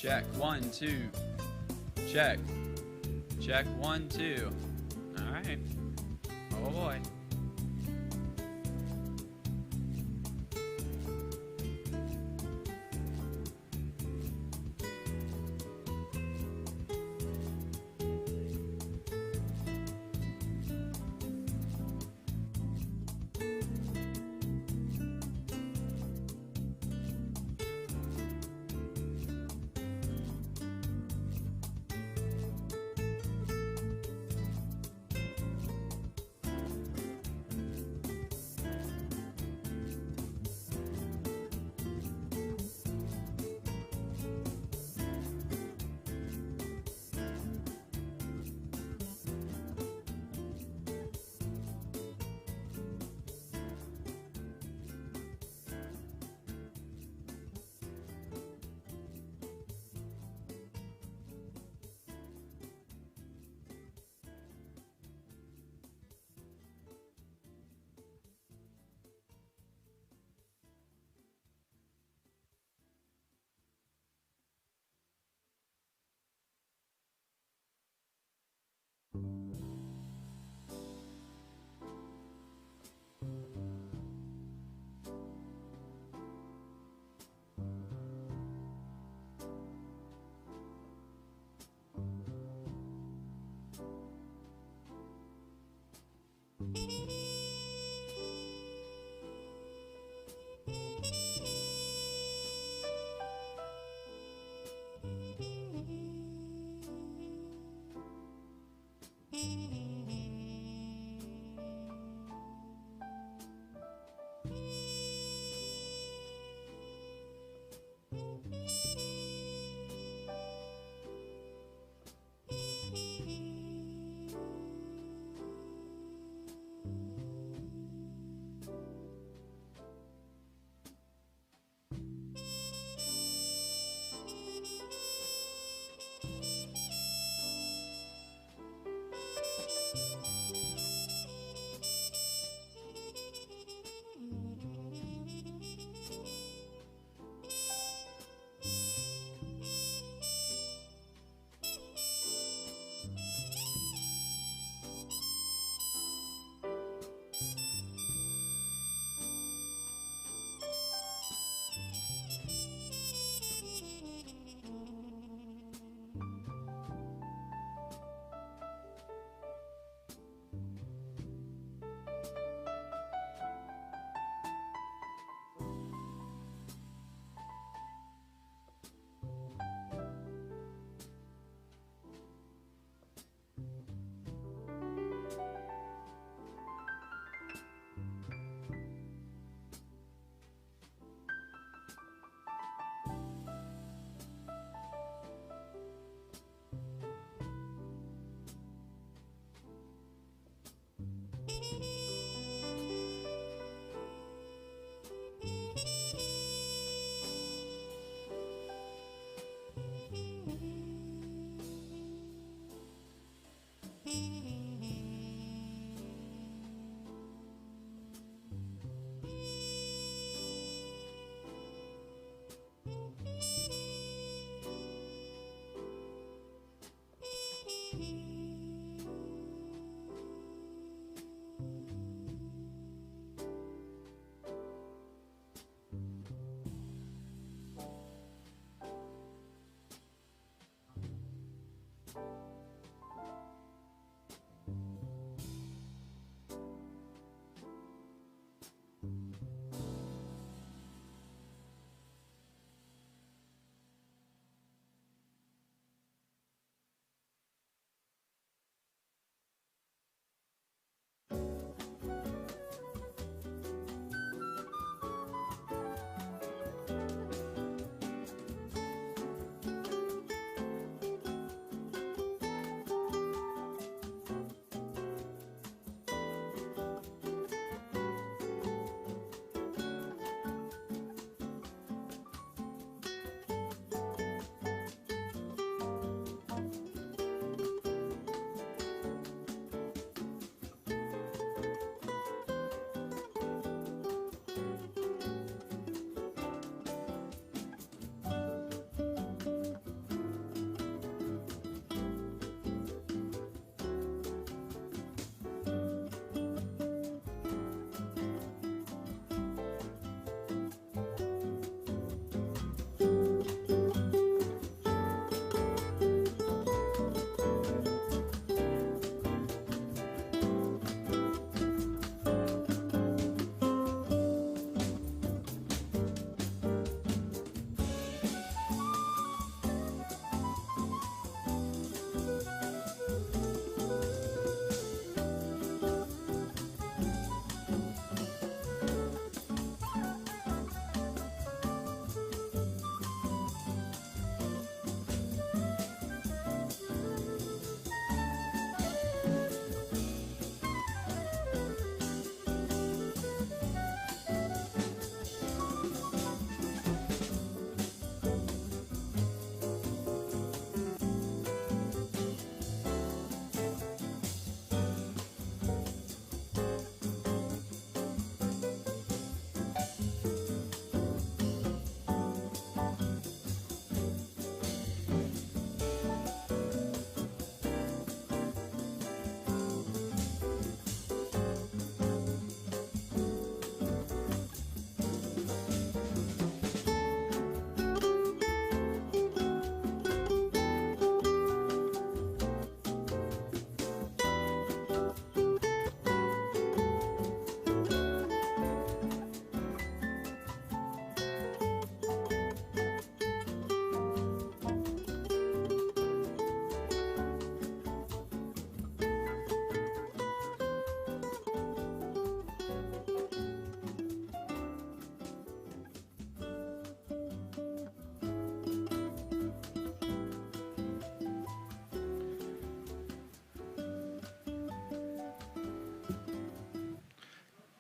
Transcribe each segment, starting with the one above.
Check, 1, 2. Check. Check, 1, 2. All right. Oh boy.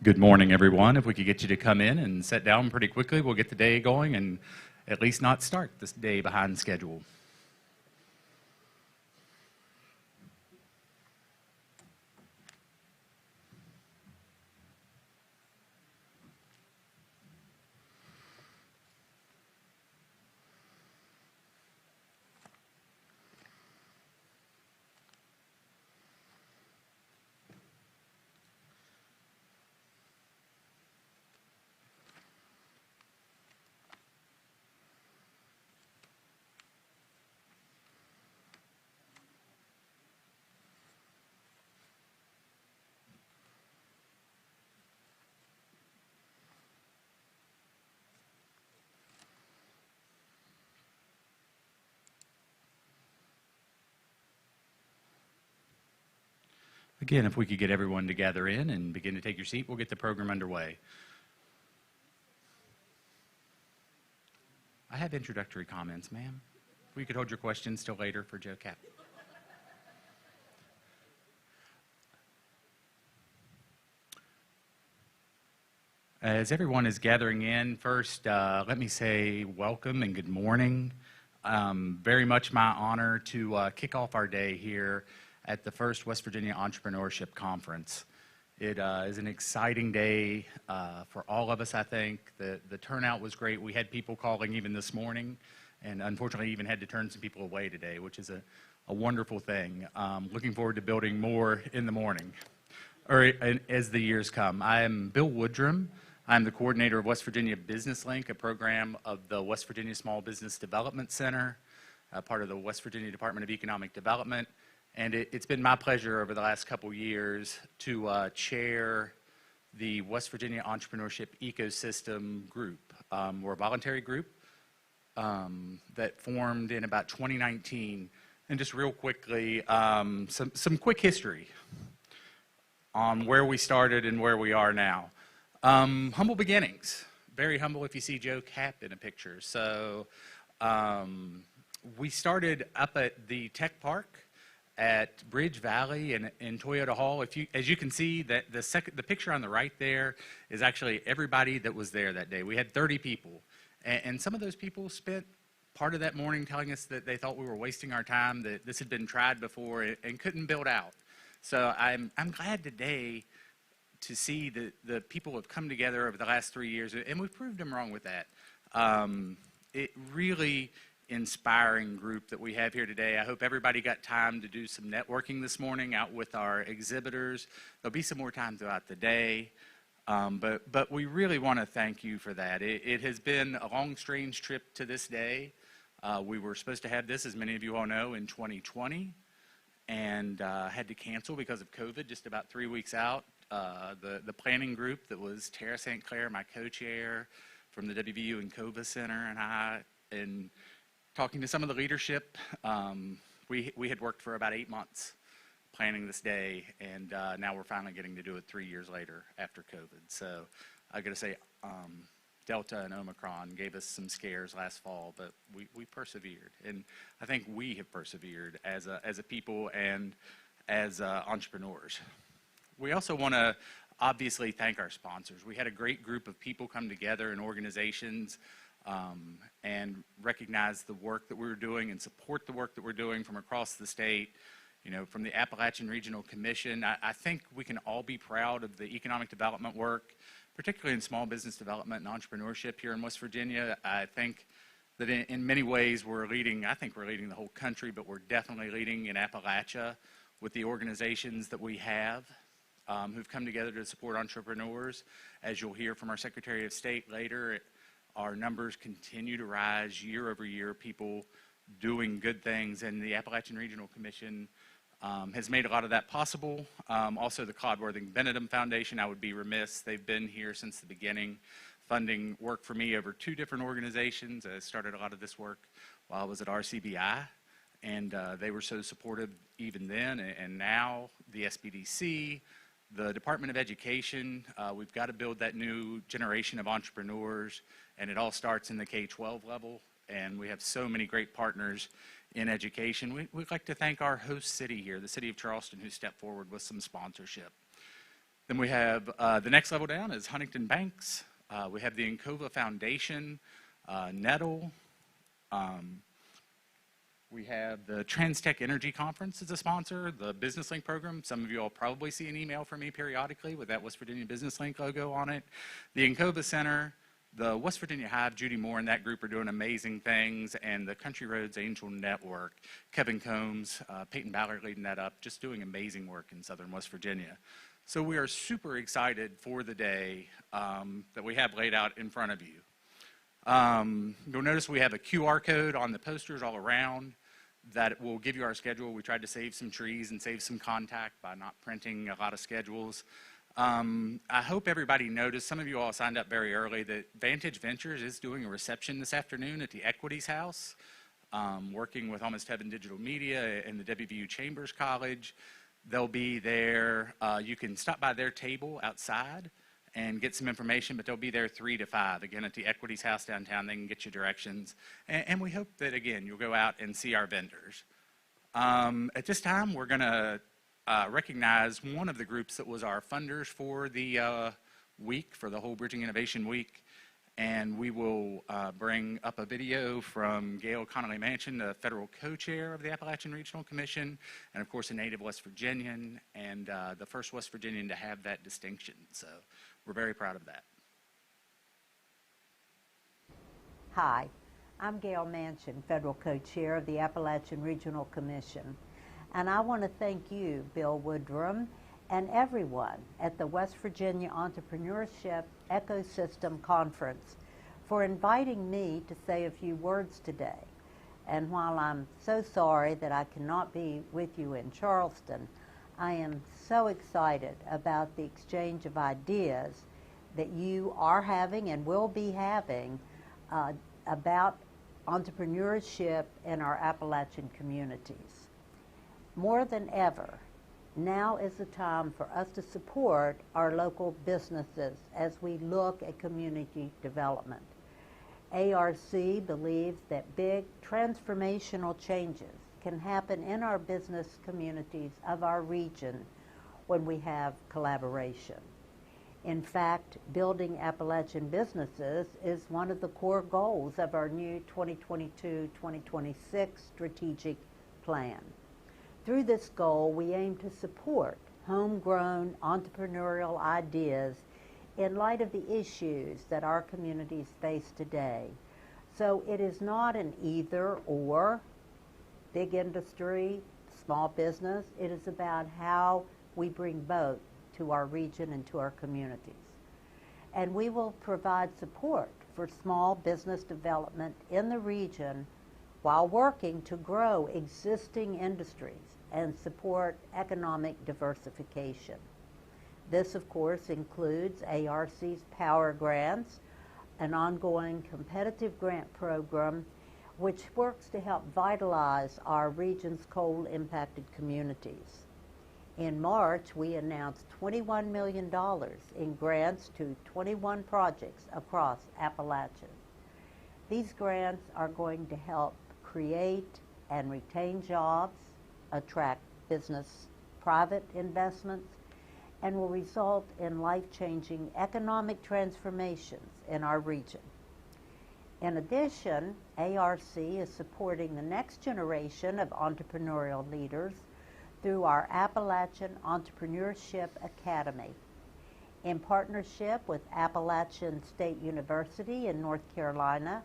Good morning, everyone. If we could get you to come in and sit down pretty quickly, we'll get the day going and at least not start this day behind schedule. Again, if we could get everyone to gather in and begin to take your seat, we'll get the program underway. I have introductory comments, ma'am. We could hold your questions till later for Joe Kapp. As everyone is gathering in, first, let me say welcome and good morning. Very much my honor to kick off our day here at the first West Virginia Entrepreneurship Conference. It is an exciting day for all of us, I think. The turnout was great. We had people calling even this morning, and unfortunately even had to turn some people away today, which is a wonderful thing. Looking forward to building more in the morning, or as the years come. I am Bill Woodrum. I'm the coordinator of West Virginia Business Link, a program of the West Virginia Small Business Development Center, part of the West Virginia Department of Economic Development. And it's been my pleasure over the last couple years to chair the West Virginia Entrepreneurship Ecosystem Group. We're a voluntary group that formed in about 2019. And just real quickly, some quick history on where we started and where we are now. Humble beginnings. Very humble if you see Joe Kapp in a picture. So we started up at the Tech Park at Bridge Valley in Toyota Hall. As you can see, that the picture on the right there is actually everybody that was there that day. We had 30 people, and some of those people spent part of that morning telling us that they thought we were wasting our time, that this had been tried before and couldn't build out. So I'm glad today to see that the people have come together over the last 3 years, and we've proved them wrong with that. It really inspiring group that we have here today. I hope everybody got time to do some networking this morning out with our exhibitors. There'll be some more time throughout the day, but we really want to thank you for that. It has been a long, strange trip to this day. We were supposed to have this, as many of you all know, in 2020, and had to cancel because of COVID just about 3 weeks out. The planning group that was Tara St. Clair, my co-chair from the WVU and COVA Center, and I, and talking to some of the leadership, we had worked for about 8 months planning this day, and now we're finally getting to do it 3 years later after COVID. So I got to say, Delta and Omicron gave us some scares last fall, but we persevered, and I think we have persevered as a people and as entrepreneurs. We also want to obviously thank our sponsors. We had a great group of people come together and organizations and recognize the work that we're doing and support the work that we're doing from across the state. You know, from the Appalachian Regional Commission, I think we can all be proud of the economic development work, particularly in small business development and entrepreneurship here in West Virginia. I think that in many ways we're leading, I think we're leading the whole country, but we're definitely leading in Appalachia with the organizations that we have who've come together to support entrepreneurs. As you'll hear from our Secretary of State later, our numbers continue to rise year over year, people doing good things, and the Appalachian Regional Commission has made a lot of that possible. Also the Claude Worthing-Benedum Foundation, I would be remiss, they've been here since the beginning, funding work for me over 2 different organizations. I started a lot of this work while I was at RCBI, and they were so supportive even then, and now the SBDC, the Department of Education. We've got to build that new generation of entrepreneurs, and it all starts in the K-12 level, and we have so many great partners in education. We'd like to thank our host city here, the city of Charleston, who stepped forward with some sponsorship. Then we have the next level down is Huntington Banks. We have the Encova Foundation, Nettle. We have the TransTech Energy Conference as a sponsor, the Business Link program. Some of you all probably see an email from me periodically with that West Virginia Business Link logo on it. The Encova Center, the West Virginia Hive, Judy Moore and that group are doing amazing things, and the Country Roads Angel Network, Kevin Combs, Peyton Ballard leading that up, just doing amazing work in Southern West Virginia. So we are super excited for the day that we have laid out in front of you. You'll notice we have a QR code on the posters all around that will give you our schedule. We tried to save some trees and save some contact by not printing a lot of schedules. I hope everybody noticed, some of you all signed up very early, that Vantage Ventures is doing a reception this afternoon at the Equities House, working with Almost Heaven Digital Media and the WVU Chambers College. They'll be there. You can stop by their table outside and get some information, but they'll be there 3 to 5. Again, at the Equities House downtown, they can get you directions. And we hope that, again, you'll go out and see our vendors. At this time, we're going to recognize one of the groups that was our funders for the week, for the whole Bridging Innovation Week. And we will bring up a video from Gayle, Connelly, Manchin, the federal co-chair of the Appalachian Regional Commission, and of course a native West Virginian, and the first West Virginian to have that distinction. So we're very proud of that. Hi, I'm Gayle Manchin, federal co-chair of the Appalachian Regional Commission. And I want to thank you, Bill Woodrum, and everyone at the West Virginia Entrepreneurship Ecosystem Conference for inviting me to say a few words today. And while I'm so sorry that I cannot be with you in Charleston, I am so excited about the exchange of ideas that you are having and will be having about entrepreneurship in our Appalachian communities. More than ever, now is the time for us to support our local businesses as we look at community development. ARC believes that big transformational changes can happen in our business communities of our region when we have collaboration. In fact, building Appalachian businesses is one of the core goals of our new 2022-2026 strategic plan. Through this goal, we aim to support homegrown entrepreneurial ideas in light of the issues that our communities face today. So it is not an either or, big industry, small business. It is about how we bring both to our region and to our communities. And we will provide support for small business development in the region while working to grow existing industries and support economic diversification. This, of course, includes ARC's Power Grants, an ongoing competitive grant program which works to help vitalize our region's coal-impacted communities. In March, we announced $21 million in grants to 21 projects across Appalachia. These grants are going to help create and retain jobs, attract business private investments, and will result in life-changing economic transformations in our region. In addition, ARC is supporting the next generation of entrepreneurial leaders through our Appalachian Entrepreneurship Academy. In partnership with Appalachian State University in North Carolina,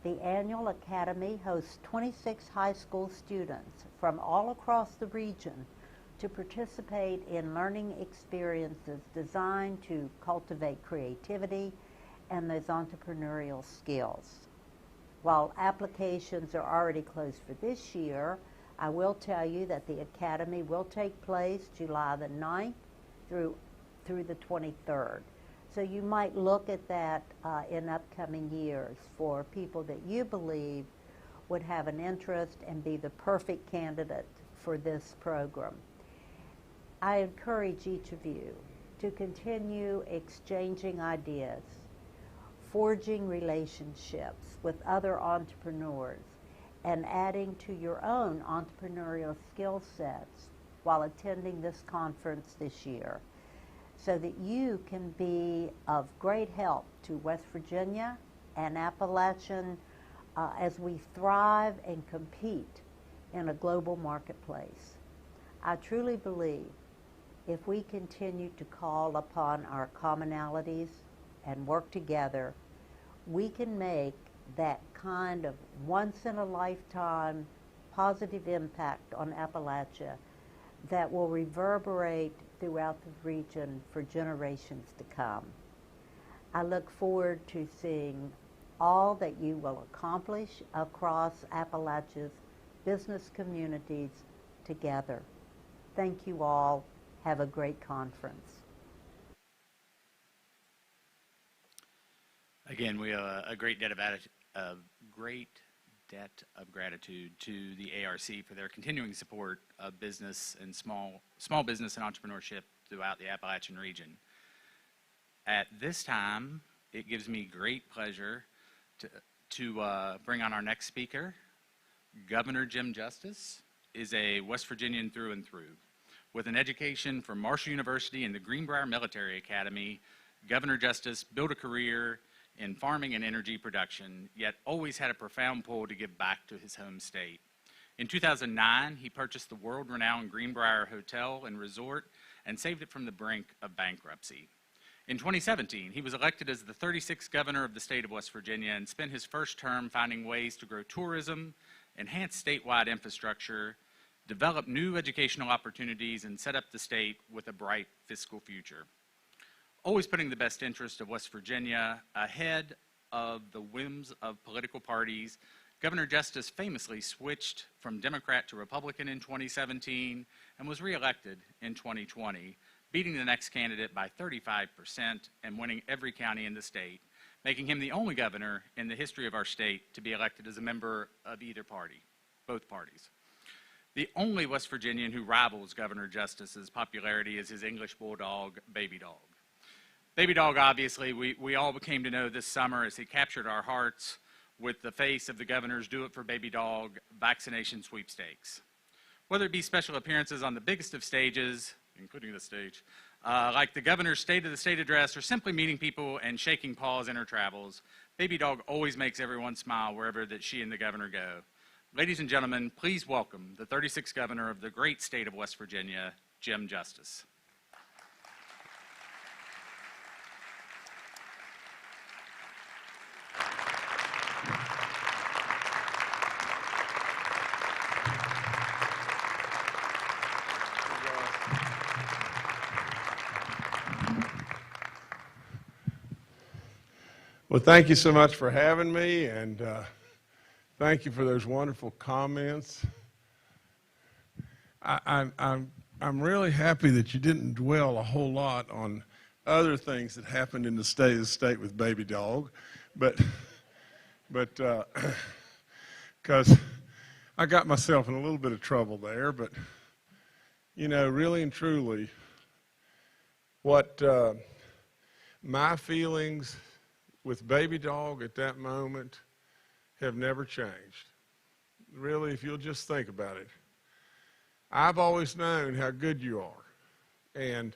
the annual Academy hosts 26 high school students from all across the region to participate in learning experiences designed to cultivate creativity and those entrepreneurial skills. While applications are already closed for this year, I will tell you that the Academy will take place July the 9th through the 23rd. So you might look at that in upcoming years for people that you believe would have an interest and be the perfect candidate for this program. I encourage each of you to continue exchanging ideas, forging relationships with other entrepreneurs, and adding to your own entrepreneurial skill sets while attending this conference this year. so that you can be of great help to West Virginia and Appalachian as we thrive and compete in a global marketplace. I truly believe if we continue to call upon our commonalities and work together, we can make that kind of once-in-a-lifetime positive impact on Appalachia that will reverberate throughout the region for generations to come. I look forward to seeing all that you will accomplish across Appalachia's business communities together. Thank you all. Have a great conference. Again, we owe a great debt of gratitude to the ARC for their continuing support of business and small business and entrepreneurship throughout the Appalachian region. At this time, it gives me great pleasure to bring on our next speaker. Governor Jim Justice is a West Virginian through and through. With an education from Marshall University and the Greenbrier Military Academy, Governor Justice built a career in farming and energy production, yet always had a profound pull to give back to his home state. In 2009, he purchased the world-renowned Greenbrier Hotel and Resort and saved it from the brink of bankruptcy. In 2017, he was elected as the 36th governor of the state of West Virginia and spent his first term finding ways to grow tourism, enhance statewide infrastructure, develop new educational opportunities, and set up the state with a bright fiscal future. Always putting the best interest of West Virginia ahead of the whims of political parties, Governor Justice famously switched from Democrat to Republican in 2017 and was reelected in 2020, beating the next candidate by 35% and winning every county in the state, making him the only governor in the history of our state to be elected as a member of either party, both parties. The only West Virginian who rivals Governor Justice's popularity is his English bulldog, Baby Dog. Baby Dog, obviously, we all came to know this summer as he captured our hearts with the face of the governor's Do It for Baby Dog vaccination sweepstakes. Whether it be special appearances on the biggest of stages, including this stage, like the governor's State of the State address, or simply meeting people and shaking paws in her travels, Baby Dog always makes everyone smile wherever that she and the governor go. Ladies and gentlemen, please welcome the 36th governor of the great state of West Virginia, Jim Justice. Well, thank you so much for having me, and thank you for those wonderful comments. I'm really happy that you didn't dwell a whole lot on other things that happened in the state with Baby Dog, but because I got myself in a little bit of trouble there. But you know, really and truly, what my feelings with Baby Dog at that moment have never changed. Really, if you'll just think about it. I've always known how good you are, and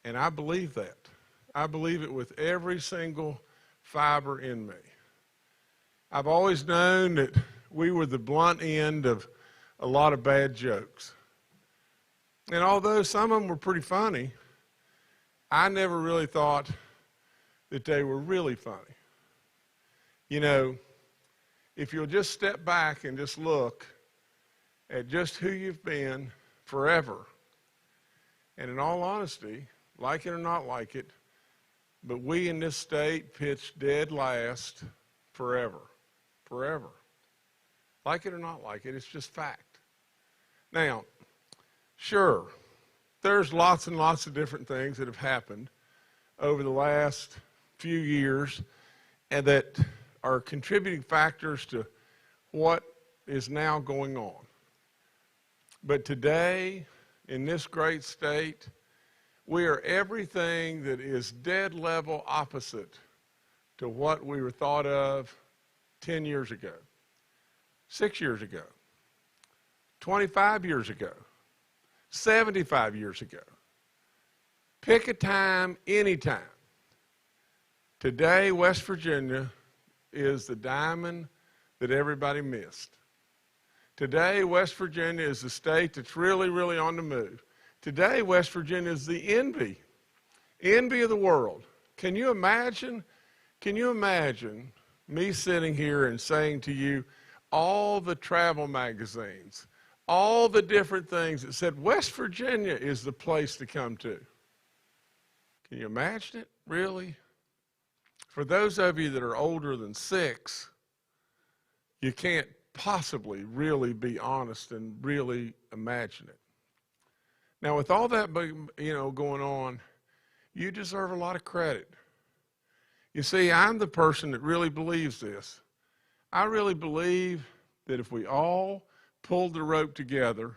I believe that. I believe it with every single fiber in me. I've always known that we were the blunt end of a lot of bad jokes. And although some of them were pretty funny, I never really thought that they were really funny. You know, if you'll just step back and just look at just who you've been forever, and in all honesty, like it or not like it, but we in this state pitched dead last forever. Forever. Like it or not like it, it's just fact. Now, sure, there's lots and lots of different things that have happened over the last few years and that are contributing factors to what is now going on. But today, in this great state, we are everything that is dead level opposite to what we were thought of 10 years ago, 6 years ago, 25 years ago, 75 years ago. Pick a time, anytime. Today, West Virginia is the diamond that everybody missed. Today, West Virginia is the state that's really, really on the move. Today, West Virginia is the envy of the world. Can you imagine me sitting here and saying to you, all the travel magazines, all the different things that said West Virginia is the place to come to? Can you imagine it, really? For those of you that are older than 6, you can't possibly really be honest and really imagine it. Now, with all that, going on, you deserve a lot of credit. You see, I'm the person that really believes this. I really believe that if we all pulled the rope together,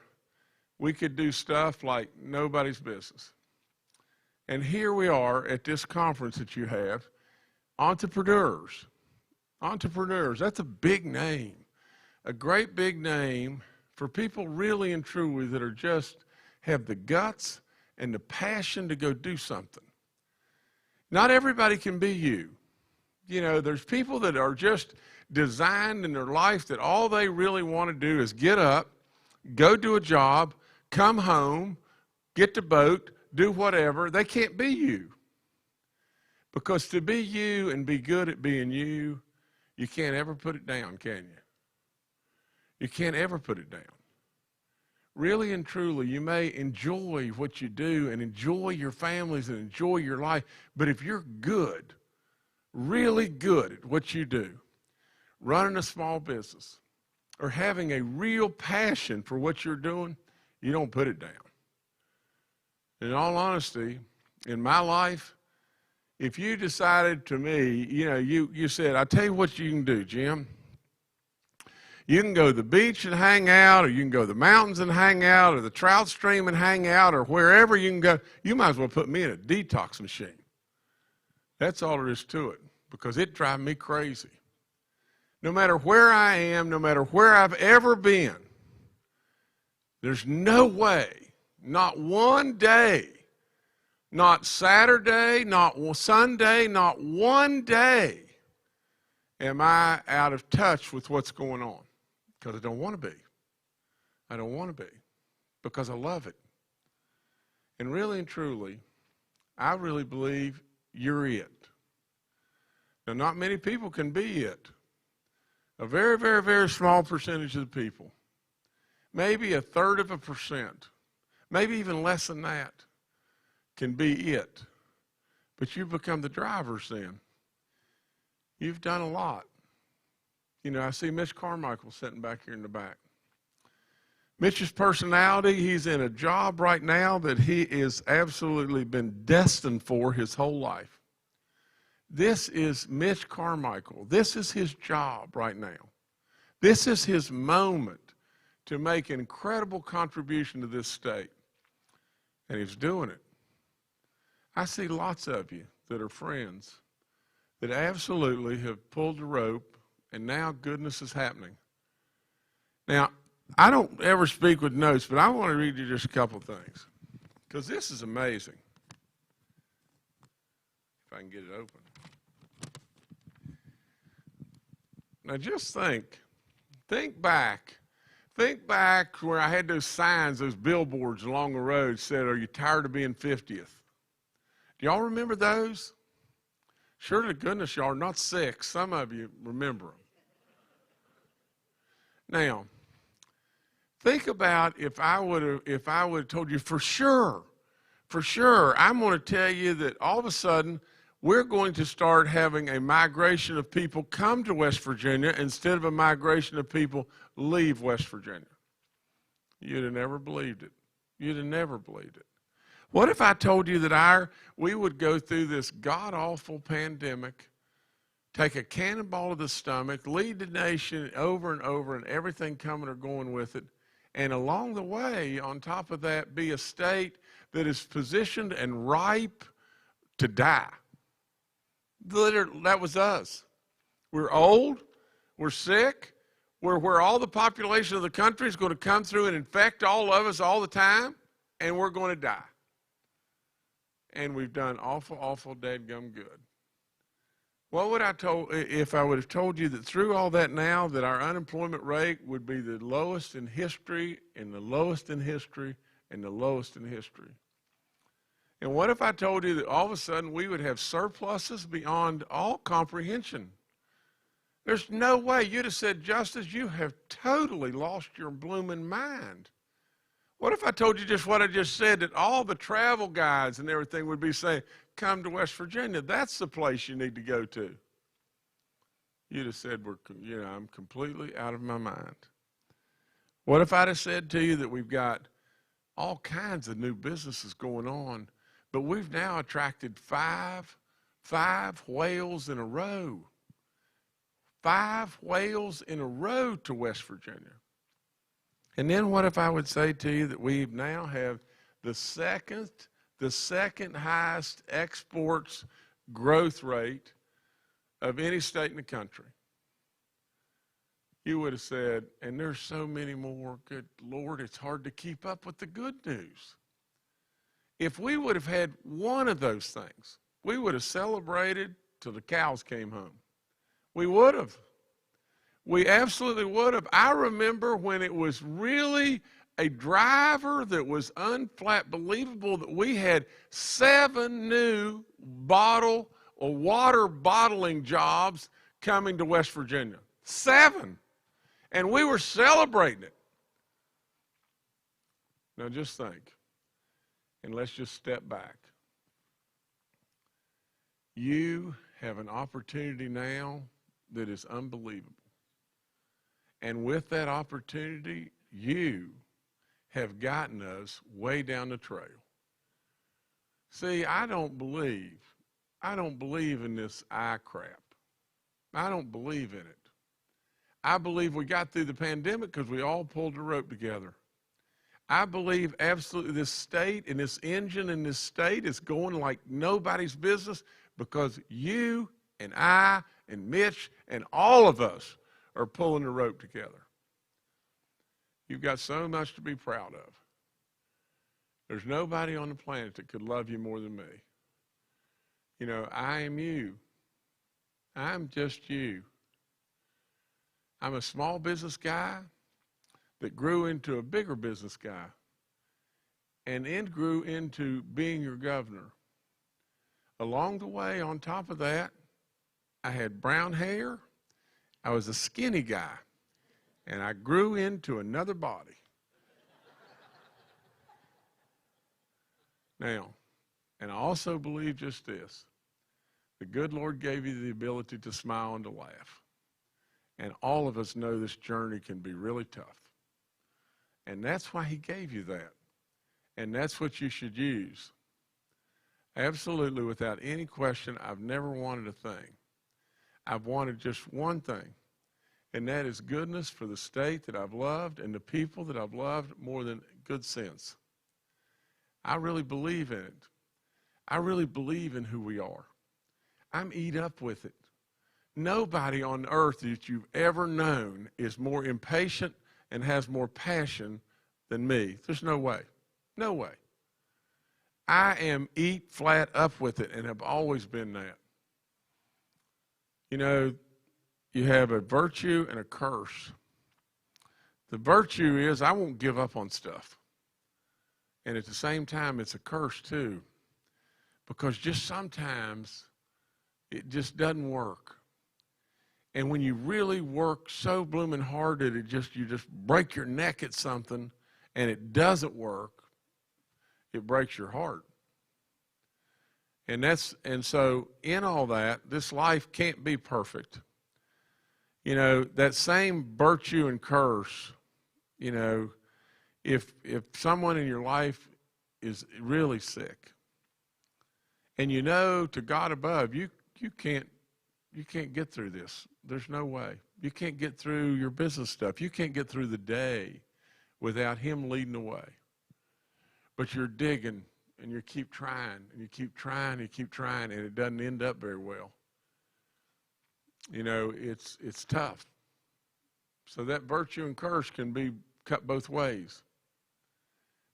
we could do stuff like nobody's business. And here we are at this conference that you have, entrepreneurs. Entrepreneurs, that's a big name. A great big name for people really and truly that are just have the guts and the passion to go do something. Not everybody can be you. You know, there's people that are just designed in their life that all they really want to do is get up, go do a job, come home, get the boat, do whatever. They can't be you. Because to be you and be good at being you, you can't ever put it down, can you? You can't ever put it down. Really and truly, you may enjoy what you do and enjoy your families and enjoy your life, but if you're good, really good at what you do, running a small business or having a real passion for what you're doing, you don't put it down. In all honesty, in my life, if you decided to me, you said, I tell you what you can do, Jim. You can go to the beach and hang out, or you can go to the mountains and hang out, or the trout stream and hang out, or wherever you can go. You might as well put me in a detox machine. That's all there is to it, because it drives me crazy. No matter where I am, no matter where I've ever been, there's no way, not one day, not Saturday, not Sunday, not one day am I out of touch with what's going on. Because I don't want to be. I don't want to be. Because I love it. And really and truly, I really believe you're it. Now, not many people can be it. A very, very, very small percentage of the people. Maybe 1/3%. Maybe even less than that can be it. But you become the drivers then. You've done a lot. I see Mitch Carmichael sitting back here in the back. Mitch's personality, he's in a job right now that he is absolutely been destined for his whole life. This is Mitch Carmichael. This is his job right now. This is his moment to make an incredible contribution to this state. And he's doing it. I see lots of you that are friends that absolutely have pulled the rope, and now goodness is happening. Now, I don't ever speak with notes, but I want to read you just a couple of things, because this is amazing. If I can get it open. Now, just think back where I had those signs, those billboards along the road said, "Are you tired of being 50th?" Do y'all remember those? Sure to goodness y'all are not sick. Some of you remember them. Now, think about if I would have told you for sure, I'm going to tell you that all of a sudden we're going to start having a migration of people come to West Virginia instead of a migration of people leave West Virginia. You'd have never believed it. You'd have never believed it. What if I told you that we would go through this god-awful pandemic, take a cannonball to the stomach, lead the nation over and over, and everything coming or going with it, and along the way, on top of that, be a state that is positioned and ripe to die? Literally, that was us. We're old, we're sick, we're where all the population of the country is going to come through and infect all of us all the time, and we're going to die. and we've done awful, awful dadgum good. What would I told if I would have told you that through all that now that our unemployment rate would be the lowest in history and the lowest in history and the lowest in history? And what if I told you that all of a sudden we would have surpluses beyond all comprehension? There's no way. You'd have said, Justice, you have totally lost your blooming mind. What if I told you just what I just said, that all the travel guides and everything would be saying, come to West Virginia, that's the place you need to go to? You'd have said, I'm completely out of my mind. What if I'd have said to you that we've got all kinds of new businesses going on, but we've now attracted five whales in a row. 5 whales in a row to West Virginia. And then what if I would say to you that we now have the second highest exports growth rate of any state in the country? You would have said, and there's so many more, good Lord, it's hard to keep up with the good news. If we would have had one of those things, we would have celebrated till the cows came home. We would have. We absolutely would have. I remember when it was really a driver that was unflat believable that we had 7 new bottle or water bottling jobs coming to West Virginia. 7. And we were celebrating it. Now just think, and let's just step back. You have an opportunity now that is unbelievable. And with that opportunity, you have gotten us way down the trail. See, I don't believe in this eye crap. I don't believe in it. I believe we got through the pandemic because we all pulled the rope together. I believe absolutely this state and this engine in this state is going like nobody's business because you and I and Mitch and all of us are pulling the rope together. You've got so much to be proud of. There's nobody on the planet that could love you more than me. You know, I am you. I'm just you. I'm a small business guy that grew into a bigger business guy and then grew into being your governor. Along the way, on top of that, I had brown hair. I was a skinny guy, and I grew into another body. Now, and I also believe just this. The good Lord gave you the ability to smile and to laugh. And all of us know this journey can be really tough. And that's why he gave you that. And that's what you should use. Absolutely, without any question, I've never wanted a thing. I've wanted just one thing, and that is goodness for the state that I've loved and the people that I've loved more than good sense. I really believe in it. I really believe in who we are. I'm eat up with it. Nobody on earth that you've ever known is more impatient and has more passion than me. There's no way. No way. I am eat flat up with it and have always been that. You know, you have a virtue and a curse. The virtue is I won't give up on stuff. And at the same time, it's a curse too. Because just sometimes it just doesn't work. And when you really work so blooming hard that you just break your neck at something and it doesn't work, it breaks your heart. And so in all that, this life can't be perfect. You know, that same virtue and curse, you know, if someone in your life is really sick, and you know to God above, you can't get through this. There's no way. You can't get through your business stuff. You can't get through the day without him leading the way. But you're digging, and you keep trying, and you keep trying, and you keep trying, and it doesn't end up very well. You know, it's tough. So that virtue and curse can be cut both ways.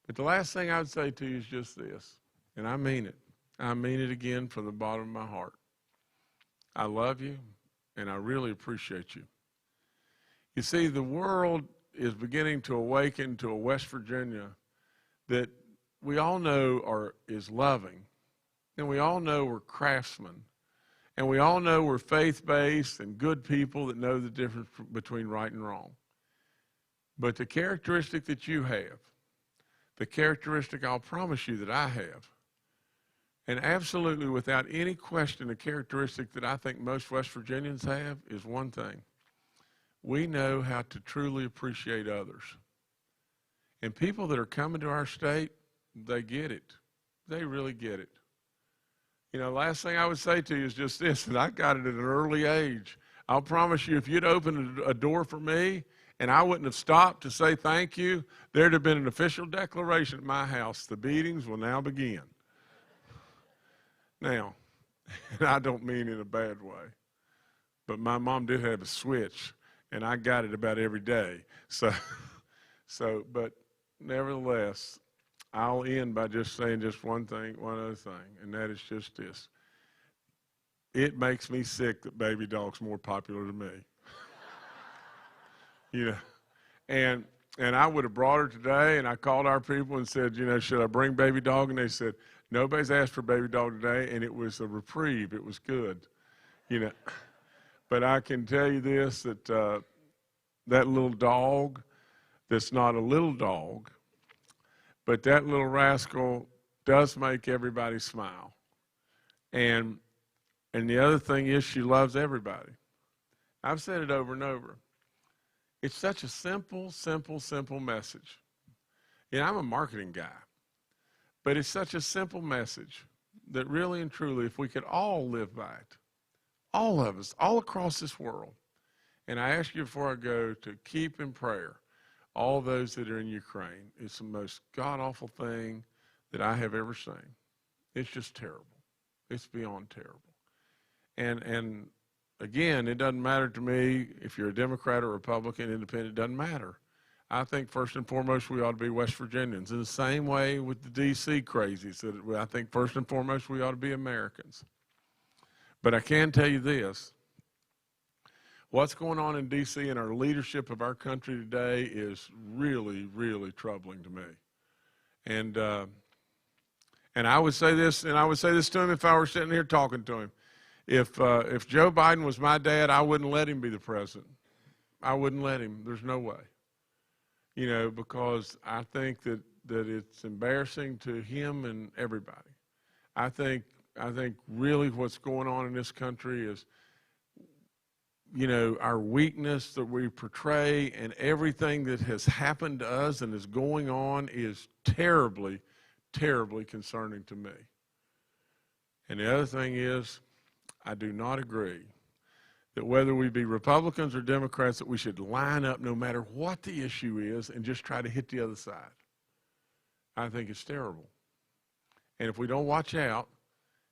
But the last thing I would say to you is just this, and I mean it. I mean it again from the bottom of my heart. I love you, and I really appreciate you. You see, the world is beginning to awaken to a West Virginia that we all know is loving, and we all know we're craftsmen, and we all know we're faith-based and good people that know the difference between right and wrong. But the characteristic that you have, the characteristic I'll promise you that I have, and absolutely without any question the characteristic that I think most West Virginians have is one thing. We know how to truly appreciate others. And people that are coming to our state, they get it. They really get it. You know, last thing I would say to you is just this, and I got it at an early age. I'll promise you, if you'd opened a door for me and I wouldn't have stopped to say thank you, there'd have been an official declaration at my house. The beatings will now begin. Now, and I don't mean in a bad way, but my mom did have a switch, and I got it about every day. But nevertheless, I'll end by just saying just one other thing, and that is just this. It makes me sick that Baby Dog's more popular than me. You know, and I would have brought her today, and I called our people and said, you know, should I bring Baby Dog? And they said, nobody's asked for Baby Dog today, and it was a reprieve. It was good, you know. But I can tell you this, that that little dog that's not a little dog, but that little rascal does make everybody smile. And the other thing is she loves everybody. I've said it over and over. It's such a simple, simple, simple message. You know, I'm a marketing guy, but it's such a simple message that really and truly, if we could all live by it, all of us, all across this world, and I ask you before I go to keep in prayer all those that are in Ukraine. It's the most god-awful thing that I have ever seen. It's just terrible. It's beyond terrible. And again, it doesn't matter to me if you're a Democrat or Republican, Independent, it doesn't matter. I think first and foremost we ought to be West Virginians. In the same way with the D.C. crazies, that I think first and foremost we ought to be Americans. But I can tell you this. What's going on in D.C. and our leadership of our country today is really, really troubling to me. And I would say this, and I would say this to him if I were sitting here talking to him. If Joe Biden was my dad, I wouldn't let him be the president. I wouldn't let him. There's no way. You know, because I think that it's embarrassing to him and everybody. I think really what's going on in this country is, you know, our weakness that we portray and everything that has happened to us and is going on is terribly, terribly concerning to me. And the other thing is, I do not agree that whether we be Republicans or Democrats, that we should line up no matter what the issue is and just try to hit the other side. I think it's terrible. And if we don't watch out,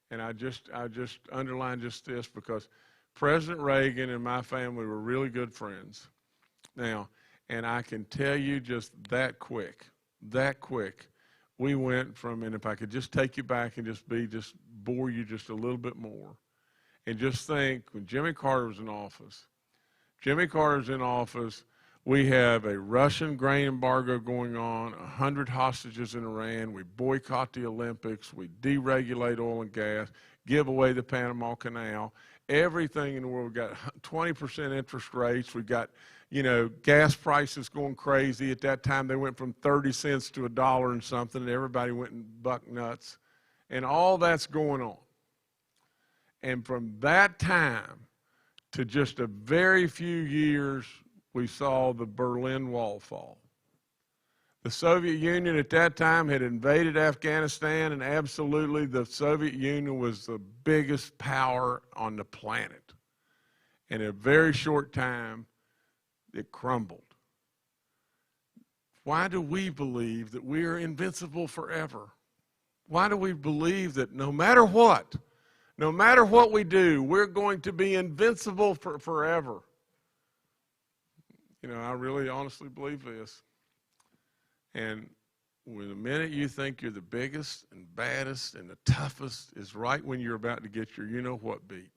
and I just underline just this because President Reagan and my family were really good friends. Now, and I can tell you just that quick, we went from, and if I could just take you back and just bore you just a little bit more, and just think when Jimmy Carter was in office, we have a Russian grain embargo going on, 100 hostages in Iran, we boycott the Olympics, we deregulate oil and gas, give away the Panama Canal, everything in the world. We've got 20% interest rates. We've got, you know, gas prices going crazy. At that time, they went from 30 cents to $1 and something, and everybody went and buck nuts. And all that's going on. And from that time to just a very few years, we saw the Berlin Wall fall. The Soviet Union at that time had invaded Afghanistan, and absolutely the Soviet Union was the biggest power on the planet. And in a very short time, it crumbled. Why do we believe that we are invincible forever? Why do we believe that no matter what we do, we're going to be invincible forever? You know, I really honestly believe this. And when the minute you think you're the biggest and baddest and the toughest is right when you're about to get your you-know-what beat.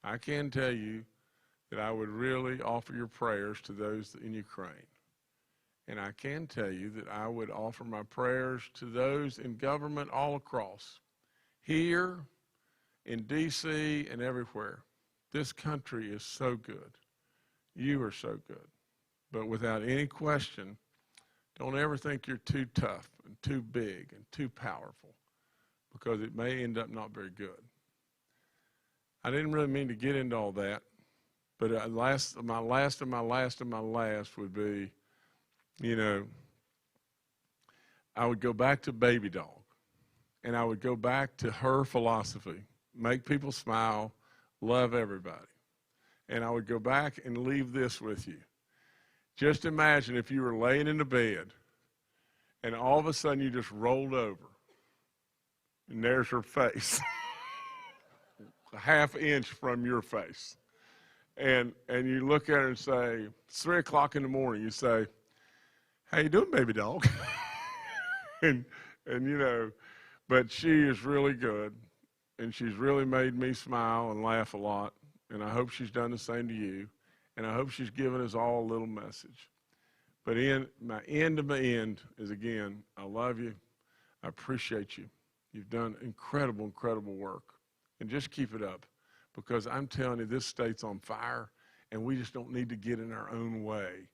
I can tell you that I would really offer your prayers to those in Ukraine. And I can tell you that I would offer my prayers to those in government all across, here, in D.C., and everywhere. This country is so good. You are so good. But without any question, don't ever think you're too tough and too big and too powerful, because it may end up not very good. I didn't really mean to get into all that, but my last would be, you know, I would go back to Baby Dog, and I would go back to her philosophy: make people smile, love everybody. And I would go back and leave this with you. Just imagine if you were laying in the bed, and all of a sudden you just rolled over, and there's her face, a half inch from your face. And you look at her and say, it's 3 o'clock in the morning, you say, how you doing, baby dog? and you know, but she is really good, and she's really made me smile and laugh a lot, and I hope she's done the same to you, and I hope she's given us all a little message. But my end of my end is, again, I love you, I appreciate you. You've done incredible, incredible work, and just keep it up, because I'm telling you, this state's on fire, and we just don't need to get in our own way.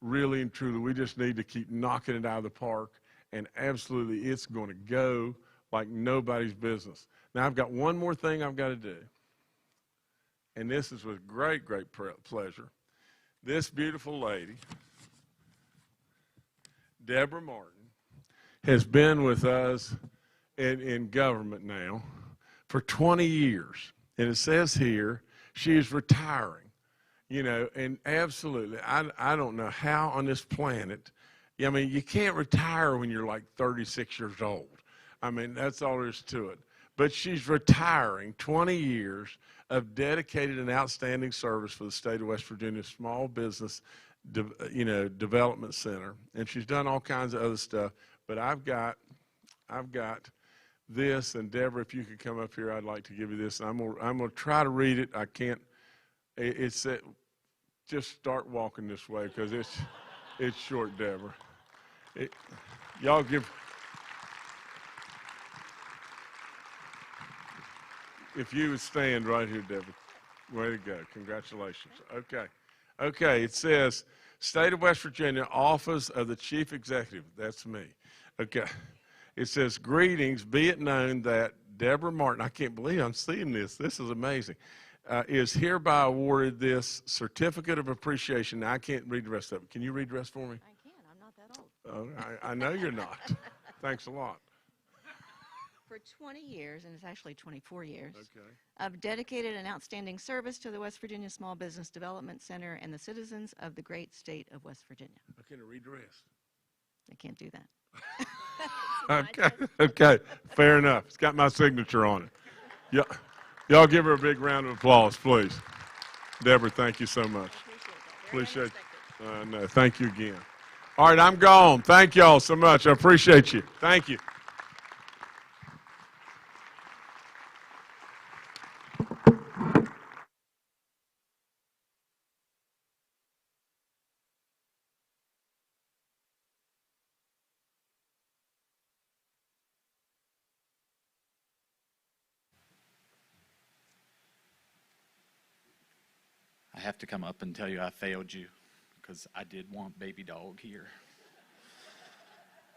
Really and truly, we just need to keep knocking it out of the park, and absolutely it's going to go like nobody's business. Now, I've got one more thing I've got to do, and this is with great, great pleasure. This beautiful lady, Deborah Martin, has been with us in government now for 20 years. And it says here, she is retiring. You know, and absolutely, I don't know how on this planet, I mean, you can't retire when you're like 36 years old. I mean, that's all there is to it. But she's retiring 20 years of dedicated and outstanding service for the state of West Virginia Small Business, Development Center. And she's done all kinds of other stuff. But I've got this, and Deborah, if you could come up here, I'd like to give you this. I'm gonna try to read it. I can't. It's just start walking this way, because it's short, Deborah. Y'all give. If you would stand right here, Deborah. Way to go. Congratulations. Okay. Okay, it says, State of West Virginia, Office of the Chief Executive. That's me. Okay. It says, greetings, be it known that Deborah Martin, I can't believe I'm seeing this. This is amazing. Is hereby awarded this certificate of appreciation. Now, I can't read the rest of it. Can you read the rest for me? I can. I'm not that old. Oh, I know you're not. Thanks a lot. For 20 years, and it's actually 24 years, Okay. of dedicated and outstanding service to the West Virginia Small Business Development Center and the citizens of the great state of West Virginia. I can't read the rest. I can't do that. Okay, fair enough. It's got my signature on it. Y'all give her a big round of applause, please. Deborah, thank you so much. Appreciate Appreciate it. No, thank you again. All right, I'm gone. Thank y'all so much. I appreciate you. Thank you. I have to come up and tell you I failed you, because I did want baby dog here.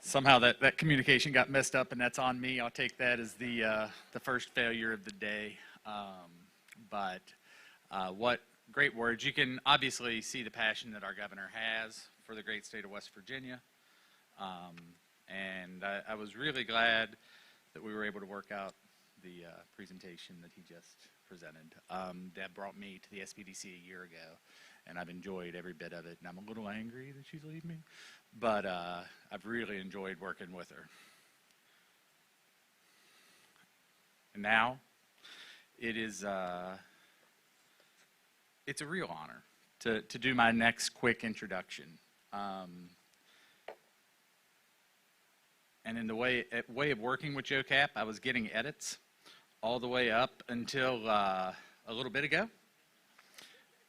Somehow that communication got messed up, and that's on me. I'll take that as the first failure of the day. But what great words. You can obviously see the passion that our governor has for the great state of West Virginia. And I was really glad that we were able to work out the presentation that he just presented. Deb brought me to the SBDC a year ago, and I've enjoyed every bit of it. And I'm a little angry that she's leaving me, but I've really enjoyed working with her. And now, it's a real honor to do my next quick introduction. And in the way of working with Joe Kapp, I was getting edits all the way up until a little bit ago.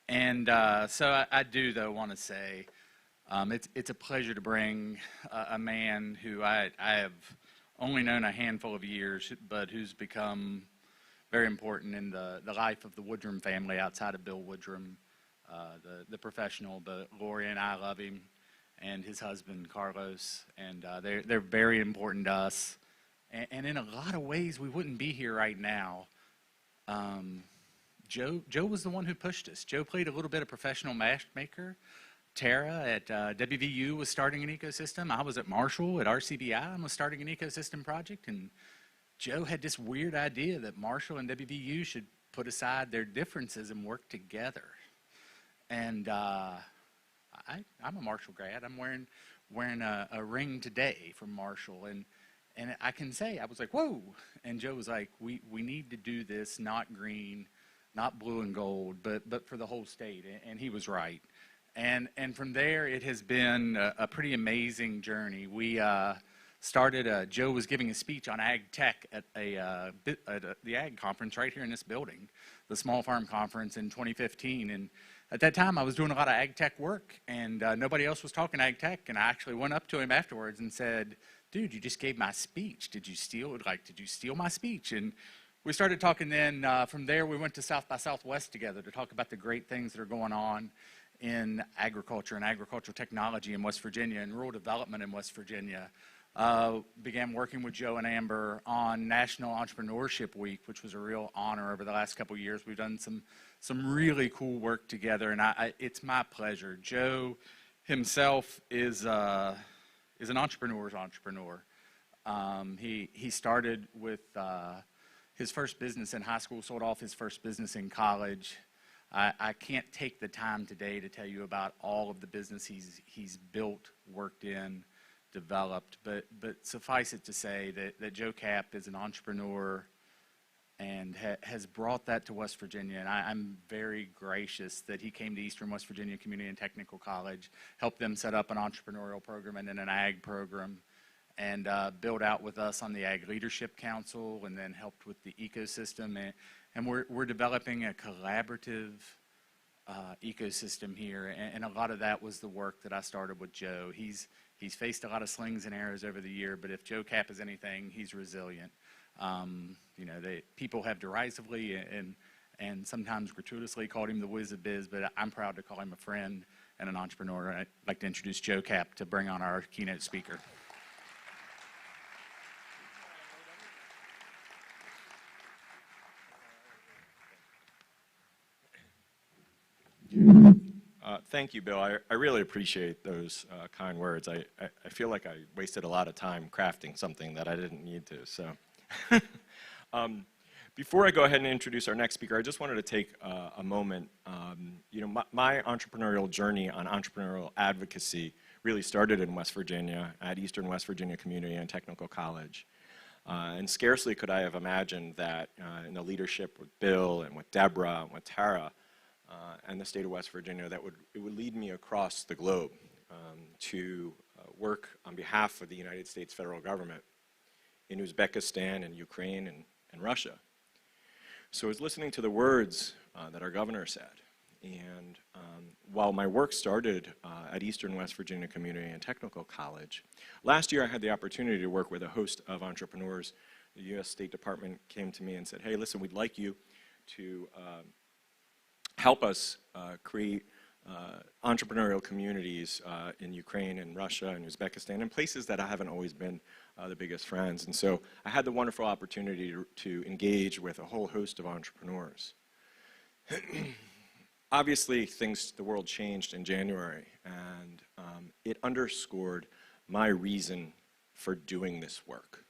And so I do, though, want to say it's a pleasure to bring a man who I have only known a handful of years, but who's become very important in the life of the Woodrum family outside of Bill Woodrum, the professional. But Lori and I love him, and his husband, Carlos, and they're very important to us. And in a lot of ways, we wouldn't be here right now. Joe was the one who pushed us. Joe played a little bit of professional matchmaker. Tara at WVU was starting an ecosystem. I was at Marshall at RCBI and was starting an ecosystem project. And Joe had this weird idea that Marshall and WVU should put aside their differences and work together. And I'm a Marshall grad. I'm wearing a ring today from Marshall. And I can say, I was like, whoa. And Joe was like, we need to do this, not green, not blue and gold, but for the whole state. And he was right. And from there, it has been a pretty amazing journey. We started, Joe was giving a speech on ag tech at the ag conference right here in this building, the Small Farm Conference in 2015. And at that time, I was doing a lot of ag tech work, and nobody else was talking ag tech. And I actually went up to him afterwards and said, dude, you just gave my speech. Did you steal my speech? And we started talking then. From there, we went to South by Southwest together to talk about the great things that are going on in agriculture and agricultural technology in West Virginia and rural development in West Virginia. Began working with Joe and Amber on National Entrepreneurship Week, which was a real honor over the last couple of years. We've done some really cool work together, and it's my pleasure. Joe himself is an entrepreneur's entrepreneur. He started with his first business in high school, sold off his first business in college. I can't take the time today to tell you about all of the business he's built, worked in, developed, but suffice it to say that Joe Kapp is an entrepreneur and has brought that to West Virginia. And I'm very gracious that he came to Eastern West Virginia Community and Technical College, helped them set up an entrepreneurial program and then an ag program, and build out with us on the Ag Leadership Council, and then helped with the ecosystem. And we're developing a collaborative ecosystem here, and a lot of that was the work that I started with Joe. He's faced a lot of slings and arrows over the year, but if Joe Kapp is anything, he's resilient. People have derisively and sometimes gratuitously called him the whiz of biz, but I'm proud to call him a friend and an entrepreneur. I'd like to introduce Joe Kapp to bring on our keynote speaker. Thank you, Bill. I really appreciate those kind words. I feel like I wasted a lot of time crafting something that I didn't need to. So, before I go ahead and introduce our next speaker, I just wanted to take a moment. My entrepreneurial journey on entrepreneurial advocacy really started in West Virginia at Eastern West Virginia Community and Technical College. And scarcely could I have imagined that in the leadership with Bill and with Deborah and with Tara, and the state of West Virginia, it would lead me across the globe to work on behalf of the United States federal government in Uzbekistan and Ukraine and Russia. So I was listening to the words that our governor said, and while my work started at Eastern West Virginia Community and Technical College, last year I had the opportunity to work with a host of entrepreneurs. The U.S. State Department came to me and said, hey, listen, we'd like you to help us create entrepreneurial communities in Ukraine and Russia and Uzbekistan and places that I haven't always been the biggest friends. And so I had the wonderful opportunity to engage with a whole host of entrepreneurs. Obviously, the world changed in January, and it underscored my reason for doing this work.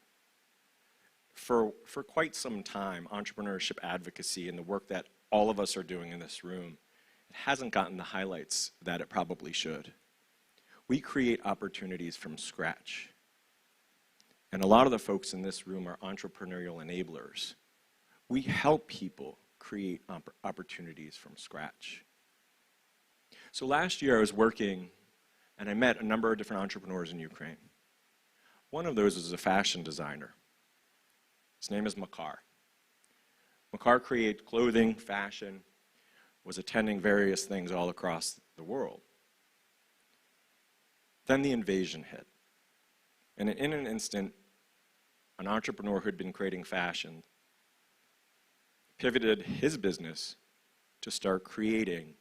For quite some time, entrepreneurship advocacy and the work that all of us are doing in this room, it hasn't gotten the highlights that it probably should. We create opportunities from scratch. And a lot of the folks in this room are entrepreneurial enablers. We help people create opportunities from scratch. So last year I was working and I met a number of different entrepreneurs in Ukraine. One of those is a fashion designer. His name is Makar. Makar creates clothing, fashion, was attending various things all across the world. Then the invasion hit. And in an instant, an entrepreneur who had been creating fashion pivoted his business to start creating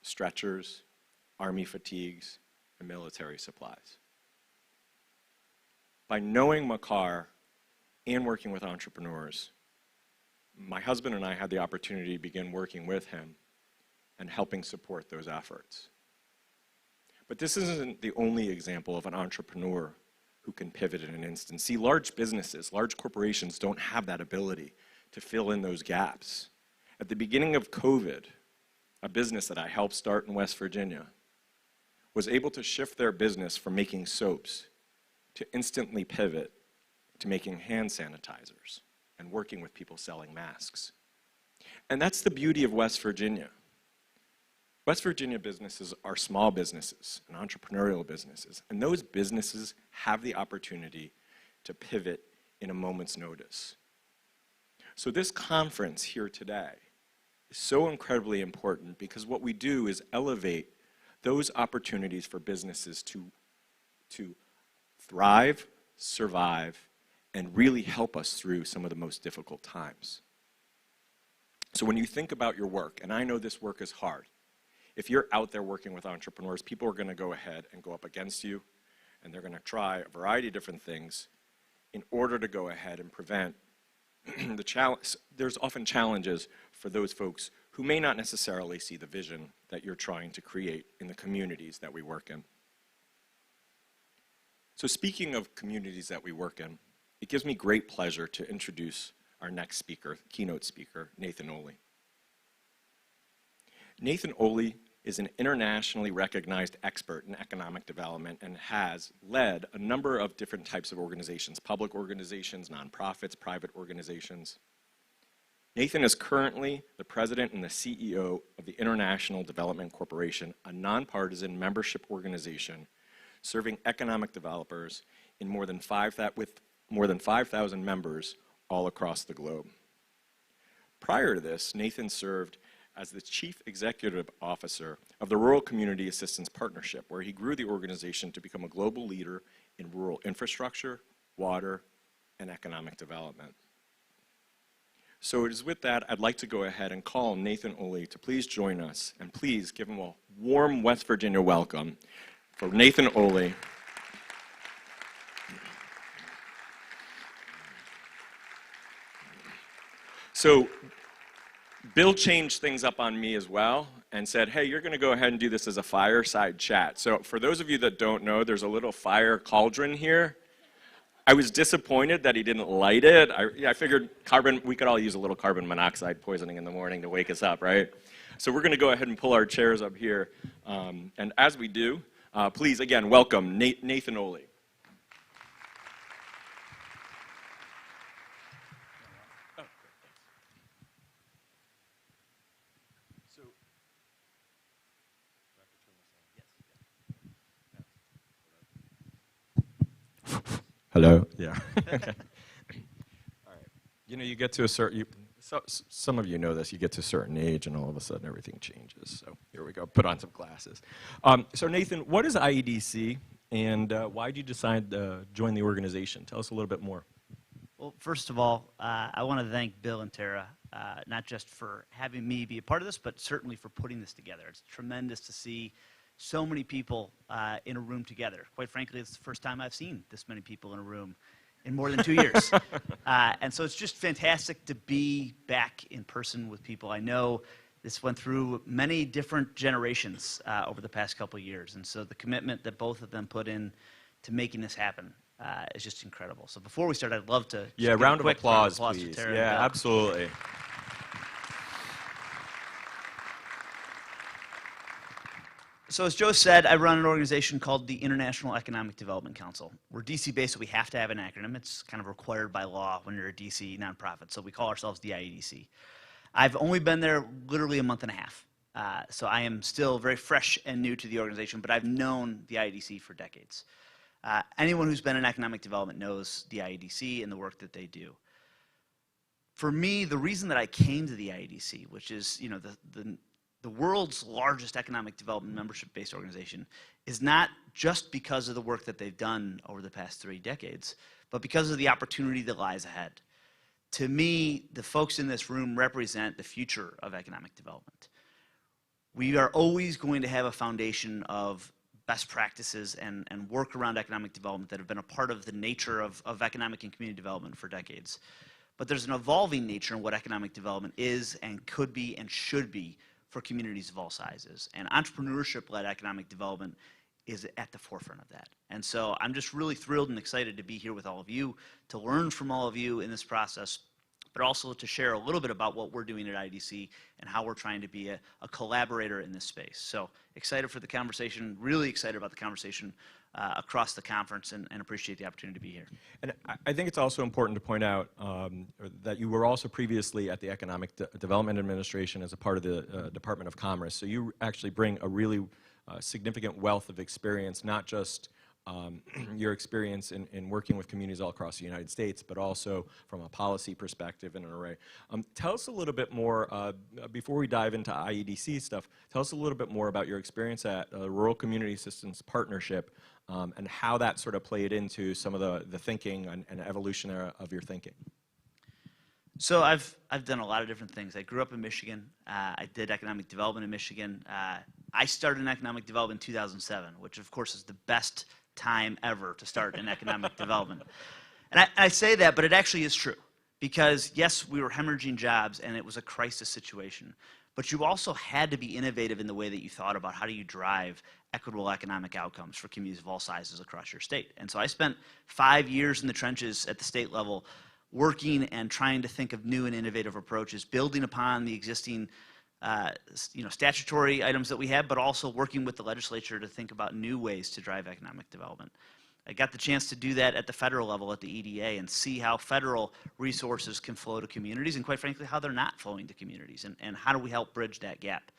stretchers, army fatigues, and military supplies. By knowing Makar and working with entrepreneurs, my husband and I had the opportunity to begin working with him and helping support those efforts. But this isn't the only example of an entrepreneur who can pivot in an instant. See, large businesses, large corporations don't have that ability to fill in those gaps. At the beginning of COVID, a business that I helped start in West Virginia was able to shift their business from making soaps to instantly pivot to making hand sanitizers and working with people selling masks. And that's the beauty of West Virginia. West Virginia businesses are small businesses and entrepreneurial businesses, and those businesses have the opportunity to pivot in a moment's notice. So this conference here today is so incredibly important because what we do is elevate those opportunities for businesses to thrive, survive, and really help us through some of the most difficult times. So when you think about your work, and I know this work is hard, if you're out there working with entrepreneurs, people are going to go ahead and go up against you, and they're going to try a variety of different things in order to go ahead and prevent the challenge. There's often challenges for those folks who may not necessarily see the vision that you're trying to create in the communities that we work in. So speaking of communities that we work in, it gives me great pleasure to introduce our next speaker, keynote speaker, Nathan Ohle. Nathan Ohle is an internationally recognized expert in economic development and has led a number of different types of organizations, public organizations, nonprofits, private organizations. Nathan is currently the president and the CEO of the International Development Corporation, a nonpartisan membership organization serving economic developers in with more than 5,000 members all across the globe. Prior to this, Nathan served as the Chief Executive Officer of the Rural Community Assistance Partnership, where he grew the organization to become a global leader in rural infrastructure, water, and economic development. So it is with that, I'd like to go ahead and call Nathan Ohle to please join us, and please give him a warm West Virginia welcome for Nathan Ohle. So Bill changed things up on me as well and said, hey, you're going to go ahead and do this as a fireside chat. So for those of you that don't know, there's a little fire cauldron here. I was disappointed that he didn't light it. I figured we could all use a little carbon monoxide poisoning in the morning to wake us up, right? So we're going to go ahead and pull our chairs up here. And as we do, please, again, welcome Nathan Ohle. Hello? Yeah. Okay. All right. You know, you get to a certain, some of you know this, you get to a certain age and all of a sudden everything changes. So here we go, put on some glasses. So Nathan, what is IEDC and why did you decide to join the organization? Tell us a little bit more. Well, first of all, I want to thank Bill and Tara, not just for having me be a part of this, but certainly for putting this together. It's tremendous to see so many people in a room together. Quite frankly, it's the first time I've seen this many people in a room in more than 2 years. And so it's just fantastic to be back in person with people. I know this went through many different generations over the past couple of years. And so the commitment that both of them put in to making this happen is just incredible. So before we start, I'd love to round of applause, please. For Tara yeah, and Bill. Absolutely. So as Joe said, I run an organization called the International Economic Development Council. We're DC-based, so we have to have an acronym. It's kind of required by law when you're a DC nonprofit, so we call ourselves the IEDC. I've only been there literally a month and a half, so I am still very fresh and new to the organization, but I've known the IEDC for decades. Anyone who's been in economic development knows the IEDC and the work that they do. For me, the reason that I came to the IEDC, which is the world's largest economic development membership-based organization, is not just because of the work that they've done over the past 3 decades, but because of the opportunity that lies ahead. To me, the folks in this room represent the future of economic development. We are always going to have a foundation of best practices and work around economic development that have been a part of the nature of economic and community development for decades. But there's an evolving nature in what economic development is and could be and should be for communities of all sizes. And entrepreneurship-led economic development is at the forefront of that. And so I'm just really thrilled and excited to be here with all of you, to learn from all of you in this process, but also to share a little bit about what we're doing at IEDC and how we're trying to be a collaborator in this space. So excited for the conversation, really excited about the conversation across the conference, and appreciate the opportunity to be here. And I think it's also important to point out that you were also previously at the Economic Development Administration as a part of the Department of Commerce. So you actually bring a really significant wealth of experience, not just your experience in working with communities all across the United States, but also from a policy perspective and an array. Tell us a little bit more, before we dive into IEDC stuff, tell us a little bit more about your experience at Rural Community Assistance Partnership and how that sort of played into some of the thinking and evolution of your thinking. So I've done a lot of different things. I grew up in Michigan. I did economic development in Michigan. I started in economic development in 2007, which of course is the best time ever to start in economic development. And I say that, but it actually is true. Because yes, we were hemorrhaging jobs and it was a crisis situation. But you also had to be innovative in the way that you thought about how do you drive equitable economic outcomes for communities of all sizes across your state. And so I spent 5 years in the trenches at the state level working and trying to think of new and innovative approaches, building upon the existing statutory items that we have, but also working with the legislature to think about new ways to drive economic development. I got the chance to do that at the federal level at the EDA and see how federal resources can flow to communities and, quite frankly, how they're not flowing to communities and how do we help bridge that gap.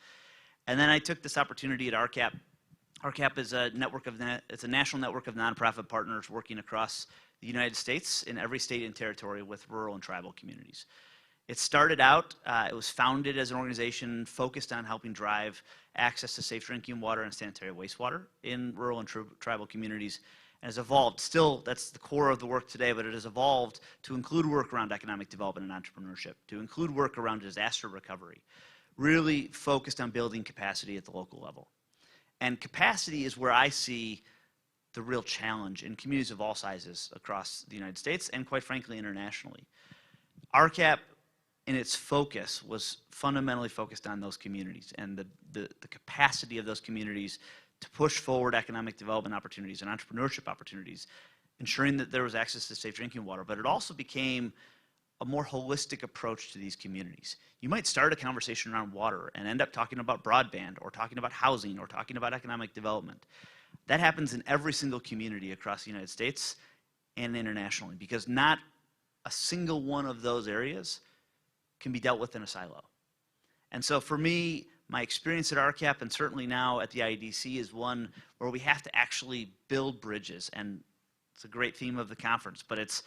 And then I took this opportunity at RCAP. RCAP is it's a national network of nonprofit partners working across the United States in every state and territory with rural and tribal communities. It started out, it was founded as an organization focused on helping drive access to safe drinking water and sanitary wastewater in rural and tribal communities, and has evolved. Still, that's the core of the work today, but it has evolved to include work around economic development and entrepreneurship, to include work around disaster recovery, really focused on building capacity at the local level. And capacity is where I see the real challenge in communities of all sizes across the United States and, quite frankly, internationally. RCAP, in its focus, was fundamentally focused on those communities and the capacity of those communities to push forward economic development opportunities and entrepreneurship opportunities, ensuring that there was access to safe drinking water. But it also became a more holistic approach to these communities. You might start a conversation around water and end up talking about broadband or talking about housing or talking about economic development. That happens in every single community across the United States and internationally, because not a single one of those areas can be dealt with in a silo. And so for me, my experience at RCAP and certainly now at the IEDC is one where we have to actually build bridges. And it's a great theme of the conference, but it's,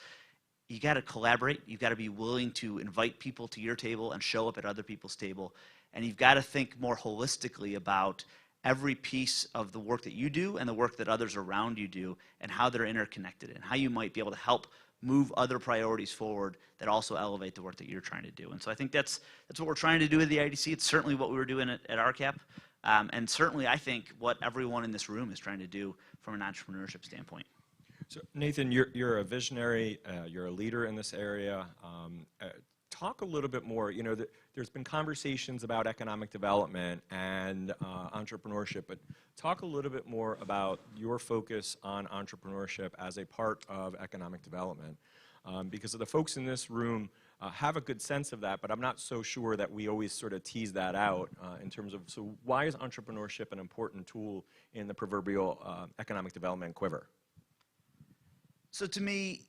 you got to collaborate. You've got to be willing to invite people to your table and show up at other people's table. And you've got to think more holistically about every piece of the work that you do and the work that others around you do and how they're interconnected and how you might be able to help move other priorities forward that also elevate the work that you're trying to do. And so I think that's what we're trying to do at the IEDC. It's certainly what we were doing at RCAP. And certainly I think what everyone in this room is trying to do from an entrepreneurship standpoint. So Nathan, you're a visionary, you're a leader in this area. Talk a little bit more, there's been conversations about economic development and entrepreneurship, but talk a little bit more about your focus on entrepreneurship as a part of economic development. Because the folks in this room have a good sense of that, but I'm not so sure that we always sort of tease that out in terms of, so why is entrepreneurship an important tool in the proverbial economic development quiver? So to me,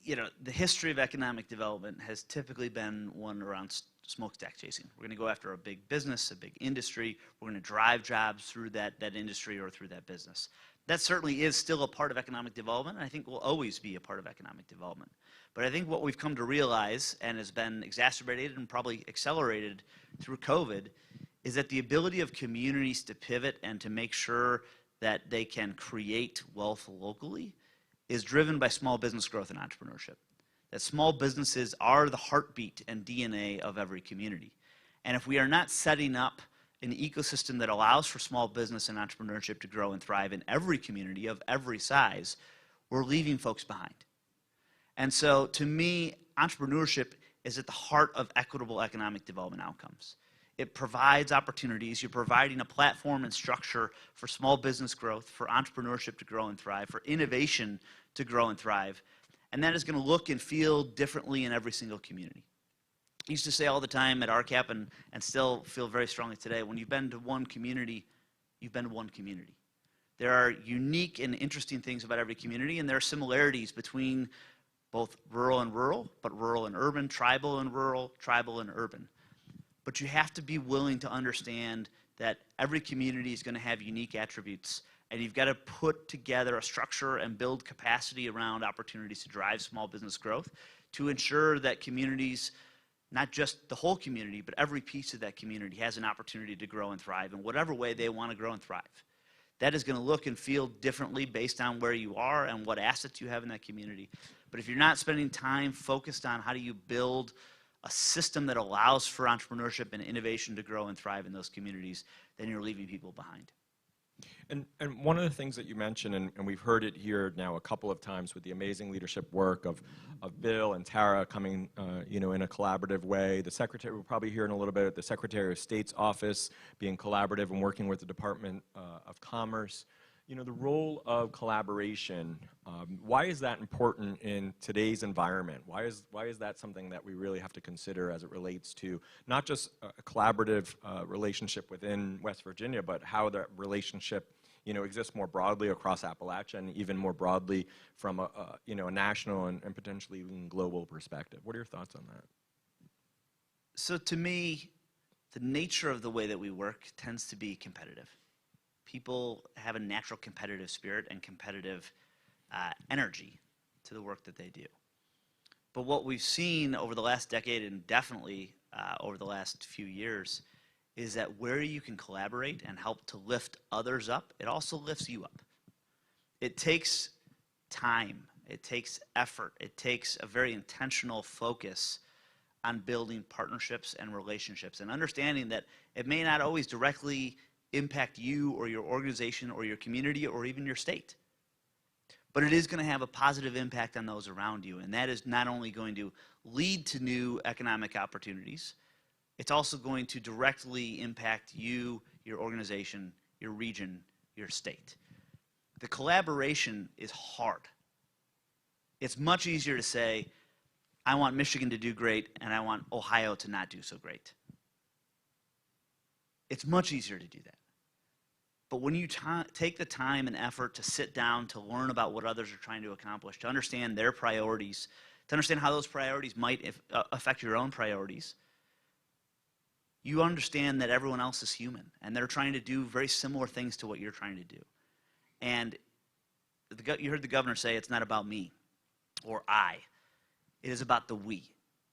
the history of economic development has typically been one around smokestack chasing. We're going to go after a big business, a big industry. We're going to drive jobs through that industry or through that business. That certainly is still a part of economic development, and I think will always be a part of economic development. But I think what we've come to realize, and has been exacerbated and probably accelerated through COVID, is that the ability of communities to pivot and to make sure that they can create wealth locally is driven by small business growth and entrepreneurship. That small businesses are the heartbeat and DNA of every community. And if we are not setting up an ecosystem that allows for small business and entrepreneurship to grow and thrive in every community of every size, we're leaving folks behind. And so to me, entrepreneurship is at the heart of equitable economic development outcomes. It provides opportunities. You're providing a platform and structure for small business growth, for entrepreneurship to grow and thrive, for innovation to grow and thrive. And that is going to look and feel differently in every single community. I used to say all the time at RCAP, and still feel very strongly today, when you've been to one community, you've been to one community. There are unique and interesting things about every community, and there are similarities between both rural and rural, but rural and urban, tribal and rural, tribal and urban. But you have to be willing to understand that every community is going to have unique attributes, and you've got to put together a structure and build capacity around opportunities to drive small business growth to ensure that communities, not just the whole community, but every piece of that community has an opportunity to grow and thrive in whatever way they want to grow and thrive. That is going to look and feel differently based on where you are and what assets you have in that community. But if you're not spending time focused on how do you build a system that allows for entrepreneurship and innovation to grow and thrive in those communities, then you're leaving people behind. And one of the things that you mentioned, and we've heard it here now a couple of times with the amazing leadership work of Bill and Tara coming, in a collaborative way. The Secretary, we'll probably hear in a little bit, the Secretary of State's office being collaborative and working with the Department of Commerce. The role of collaboration, why is that important in today's environment? Why is that something that we really have to consider as it relates to not just a collaborative relationship within West Virginia, but how that relationship exists more broadly across Appalachia and even more broadly from a national and potentially even global perspective? What are your thoughts on that? So to me, the nature of the way that we work tends to be competitive. People have a natural competitive spirit and competitive energy to the work that they do. But what we've seen over the last decade and definitely over the last few years is that where you can collaborate and help to lift others up, it also lifts you up. It takes time, it takes effort, it takes a very intentional focus on building partnerships and relationships and understanding that it may not always directly impact you or your organization or your community or even your state. But it is going to have a positive impact on those around you, and that is not only going to lead to new economic opportunities, it's also going to directly impact you, your organization, your region, your state. The collaboration is hard. It's much easier to say, I want Michigan to do great and I want Ohio to not do so great. It's much easier to do that. But when you take the time and effort to sit down, to learn about what others are trying to accomplish, to understand their priorities, to understand how those priorities might affect your own priorities, you understand that everyone else is human, and they're trying to do very similar things to what you're trying to do. And you heard the governor say, it's not about me or I. It is about the we.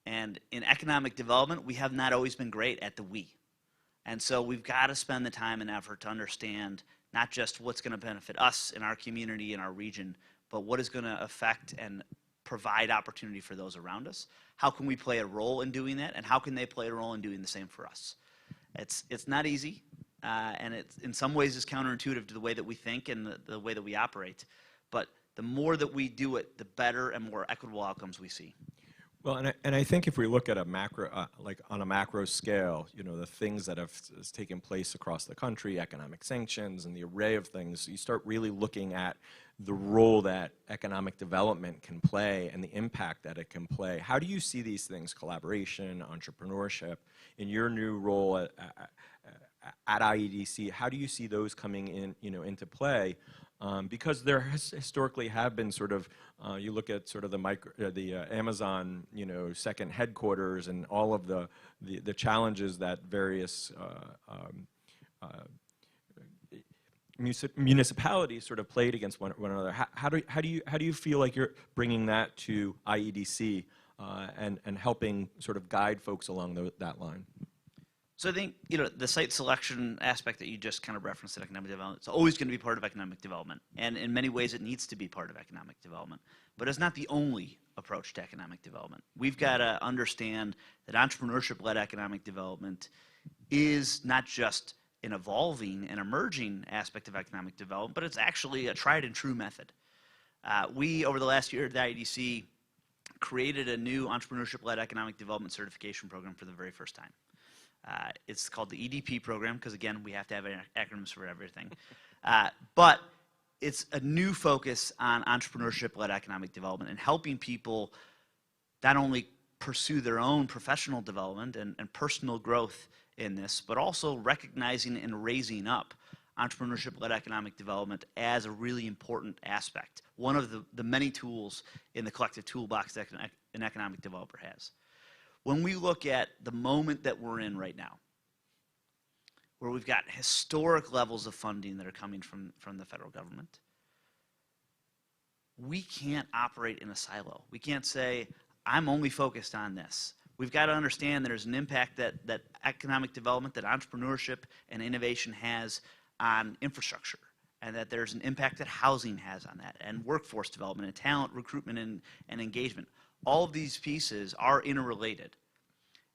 And in economic development, we have not always been great at the we. And so we've got to spend the time and effort to understand not just what's going to benefit us in our community, in our region, but what is going to affect and provide opportunity for those around us. How can we play a role in doing that, and how can they play a role in doing the same for us? It's not easy, and it in some ways is counterintuitive to the way that we think and the way that we operate. But the more that we do it, the better and more equitable outcomes we see. Well, and I think if we look at a macro, like on a macro scale, the things that have taken place across the country, economic sanctions and the array of things, you start really looking at the role that economic development can play and the impact that it can play. How do you see these things, collaboration, entrepreneurship, in your new role at IEDC? How do you see those coming in, into play? because there historically have been sort of, you look at sort of the Amazon, second headquarters and all of the challenges that various municipalities sort of played against one another. How do you feel like you're bringing that to IEDC and helping sort of guide folks along that line? So I think, the site selection aspect that you just kind of referenced in economic development, it's always going to be part of economic development. And in many ways, it needs to be part of economic development. But it's not the only approach to economic development. We've got to understand that entrepreneurship-led economic development is not just an evolving and emerging aspect of economic development, but it's actually a tried and true method. We, over the last year at the IEDC, created a new entrepreneurship-led economic development certification program for the very first time. It's called the EDP program because, again, we have to have acronyms for everything. But it's a new focus on entrepreneurship-led economic development and helping people not only pursue their own professional development and personal growth in this, but also recognizing and raising up entrepreneurship-led economic development as a really important aspect, one of the many tools in the collective toolbox that an economic developer has. When we look at the moment that we're in right now, where we've got historic levels of funding that are coming from the federal government, we can't operate in a silo. We can't say, I'm only focused on this. We've got to understand there's an impact that economic development, that entrepreneurship and innovation has on infrastructure, and that there's an impact that housing has on that, and workforce development, and talent recruitment and engagement. All of these pieces are interrelated.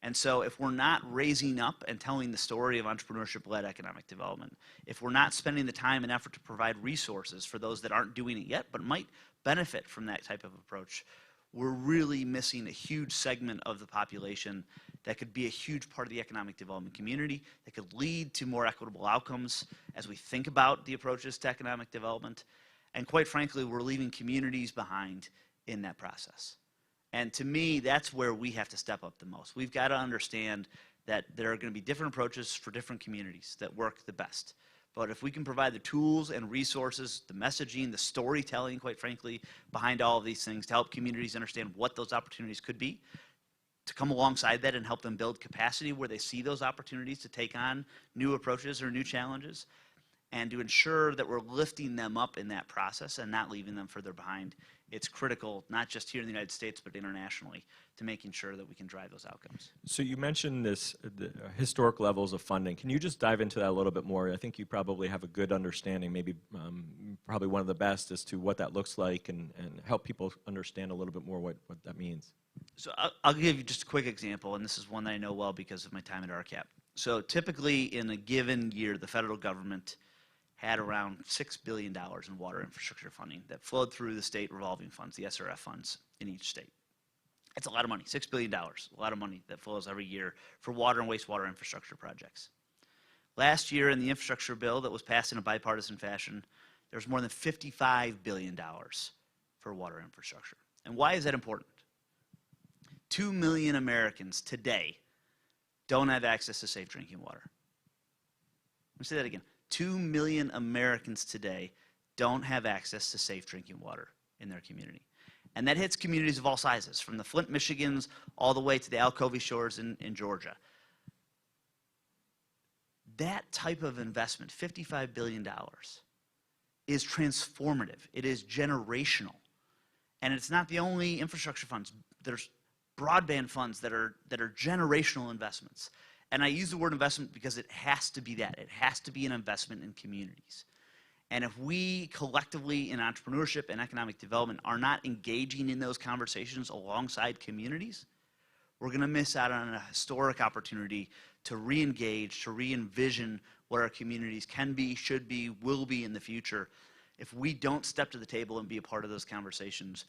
And so if we're not raising up and telling the story of entrepreneurship-led economic development, if we're not spending the time and effort to provide resources for those that aren't doing it yet but might benefit from that type of approach, we're really missing a huge segment of the population that could be a huge part of the economic development community, that could lead to more equitable outcomes as we think about the approaches to economic development. And quite frankly, we're leaving communities behind in that process. And to me, that's where we have to step up the most. We've got to understand that there are going to be different approaches for different communities that work the best. But if we can provide the tools and resources, the messaging, the storytelling, quite frankly, behind all of these things to help communities understand what those opportunities could be, to come alongside that and help them build capacity where they see those opportunities to take on new approaches or new challenges, and to ensure that we're lifting them up in that process and not leaving them further behind, it's critical, not just here in the United States, but internationally, to making sure that we can drive those outcomes. So you mentioned the historic levels of funding. Can you just dive into that a little bit more? I think you probably have a good understanding, maybe probably one of the best, as to what that looks like and help people understand a little bit more what that means. So I'll give you just a quick example, and this is one that I know well because of my time at RCAP. So typically in a given year, the federal government had around $6 billion in water infrastructure funding that flowed through the state revolving funds, the SRF funds in each state. That's a lot of money, $6 billion, a lot of money that flows every year for water and wastewater infrastructure projects. Last year in the infrastructure bill that was passed in a bipartisan fashion, there was more than $55 billion for water infrastructure. And why is that important? 2 million Americans today don't have access to safe drinking water. Let me say that again. 2 million Americans today don't have access to safe drinking water in their community. And that hits communities of all sizes, from the Flint, Michigans, all the way to the Alcovy Shores in Georgia. That type of investment, $55 billion, is transformative. It is generational. And it's not the only infrastructure funds. There's broadband funds that are generational investments. And I use the word investment because it has to be that. It has to be an investment in communities. And if we collectively in entrepreneurship and economic development are not engaging in those conversations alongside communities, we're going to miss out on a historic opportunity to re-engage, to re-envision what our communities can be, should be, will be in the future. If we don't step to the table and be a part of those conversations,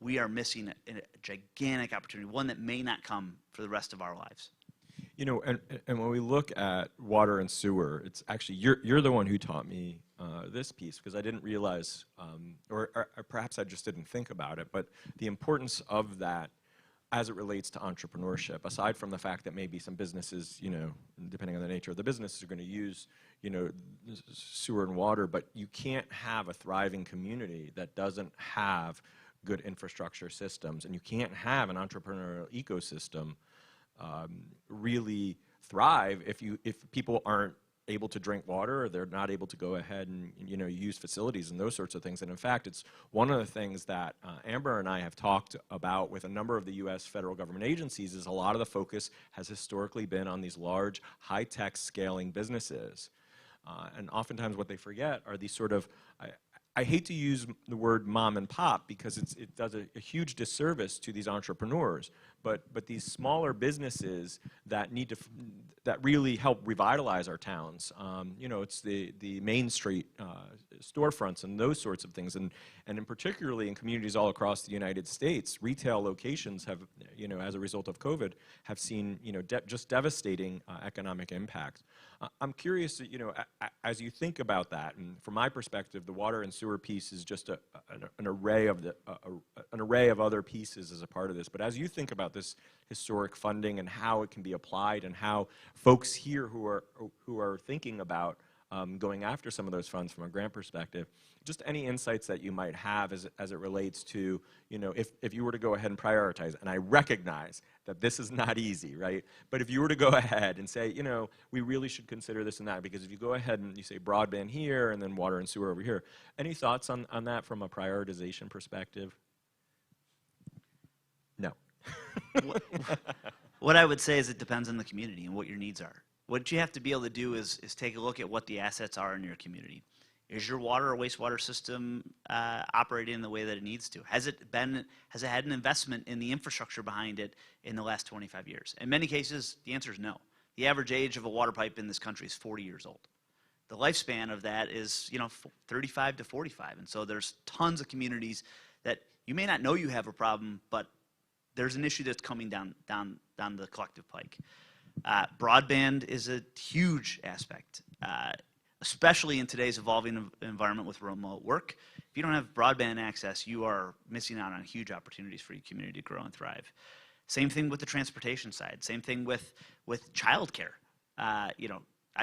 we are missing a gigantic opportunity, one that may not come for the rest of our lives. You know, and when we look at water and sewer, it's actually, you're the one who taught me this piece, because I didn't realize, or perhaps I just didn't think about it, but the importance of that as it relates to entrepreneurship, aside from the fact that maybe some businesses, depending on the nature of the business, are going to use, sewer and water, but you can't have a thriving community that doesn't have good infrastructure systems, and you can't have an entrepreneurial ecosystem really thrive if people aren't able to drink water, or they're not able to go ahead and use facilities and those sorts of things. And in fact, it's one of the things that Amber and I have talked about with a number of the U.S. federal government agencies is a lot of the focus has historically been on these large, high-tech scaling businesses. And oftentimes what they forget are these sort of, I hate to use the word mom and pop because it does a huge disservice to these entrepreneurs, but these smaller businesses that that really help revitalize our towns. It's the Main Street storefronts and those sorts of things, and in particularly in communities all across the United States, retail locations have, as a result of COVID, have seen, just devastating economic impact. I'm curious, as you think about that, and from my perspective, the water and sewer piece is just an array of other pieces as a part of this. But as you think about this historic funding and how it can be applied, and how folks here who are thinking about going after some of those funds from a grant perspective, just any insights that you might have as it relates to, if you were to go ahead and prioritize, and I recognize that this is not easy, right? But if you were to go ahead and say, we really should consider this and that, because if you go ahead and you say broadband here and then water and sewer over here, any thoughts on that from a prioritization perspective? No. What I would say is it depends on the community and what your needs are. What you have to be able to do is take a look at what the assets are in your community. Is your water or wastewater system operating in the way that it needs to? Has it had an investment in the infrastructure behind it in the last 25 years? In many cases, the answer is no. The average age of a water pipe in this country is 40 years old. The lifespan of that is 35 to 45, and so there's tons of communities that you may not know you have a problem, but there's an issue that's coming down the collective pike. Broadband is a huge aspect, especially in today's evolving environment with remote work. If you don't have broadband access, you are missing out on huge opportunities for your community to grow and thrive. Same thing with the transportation side. Same thing with childcare. I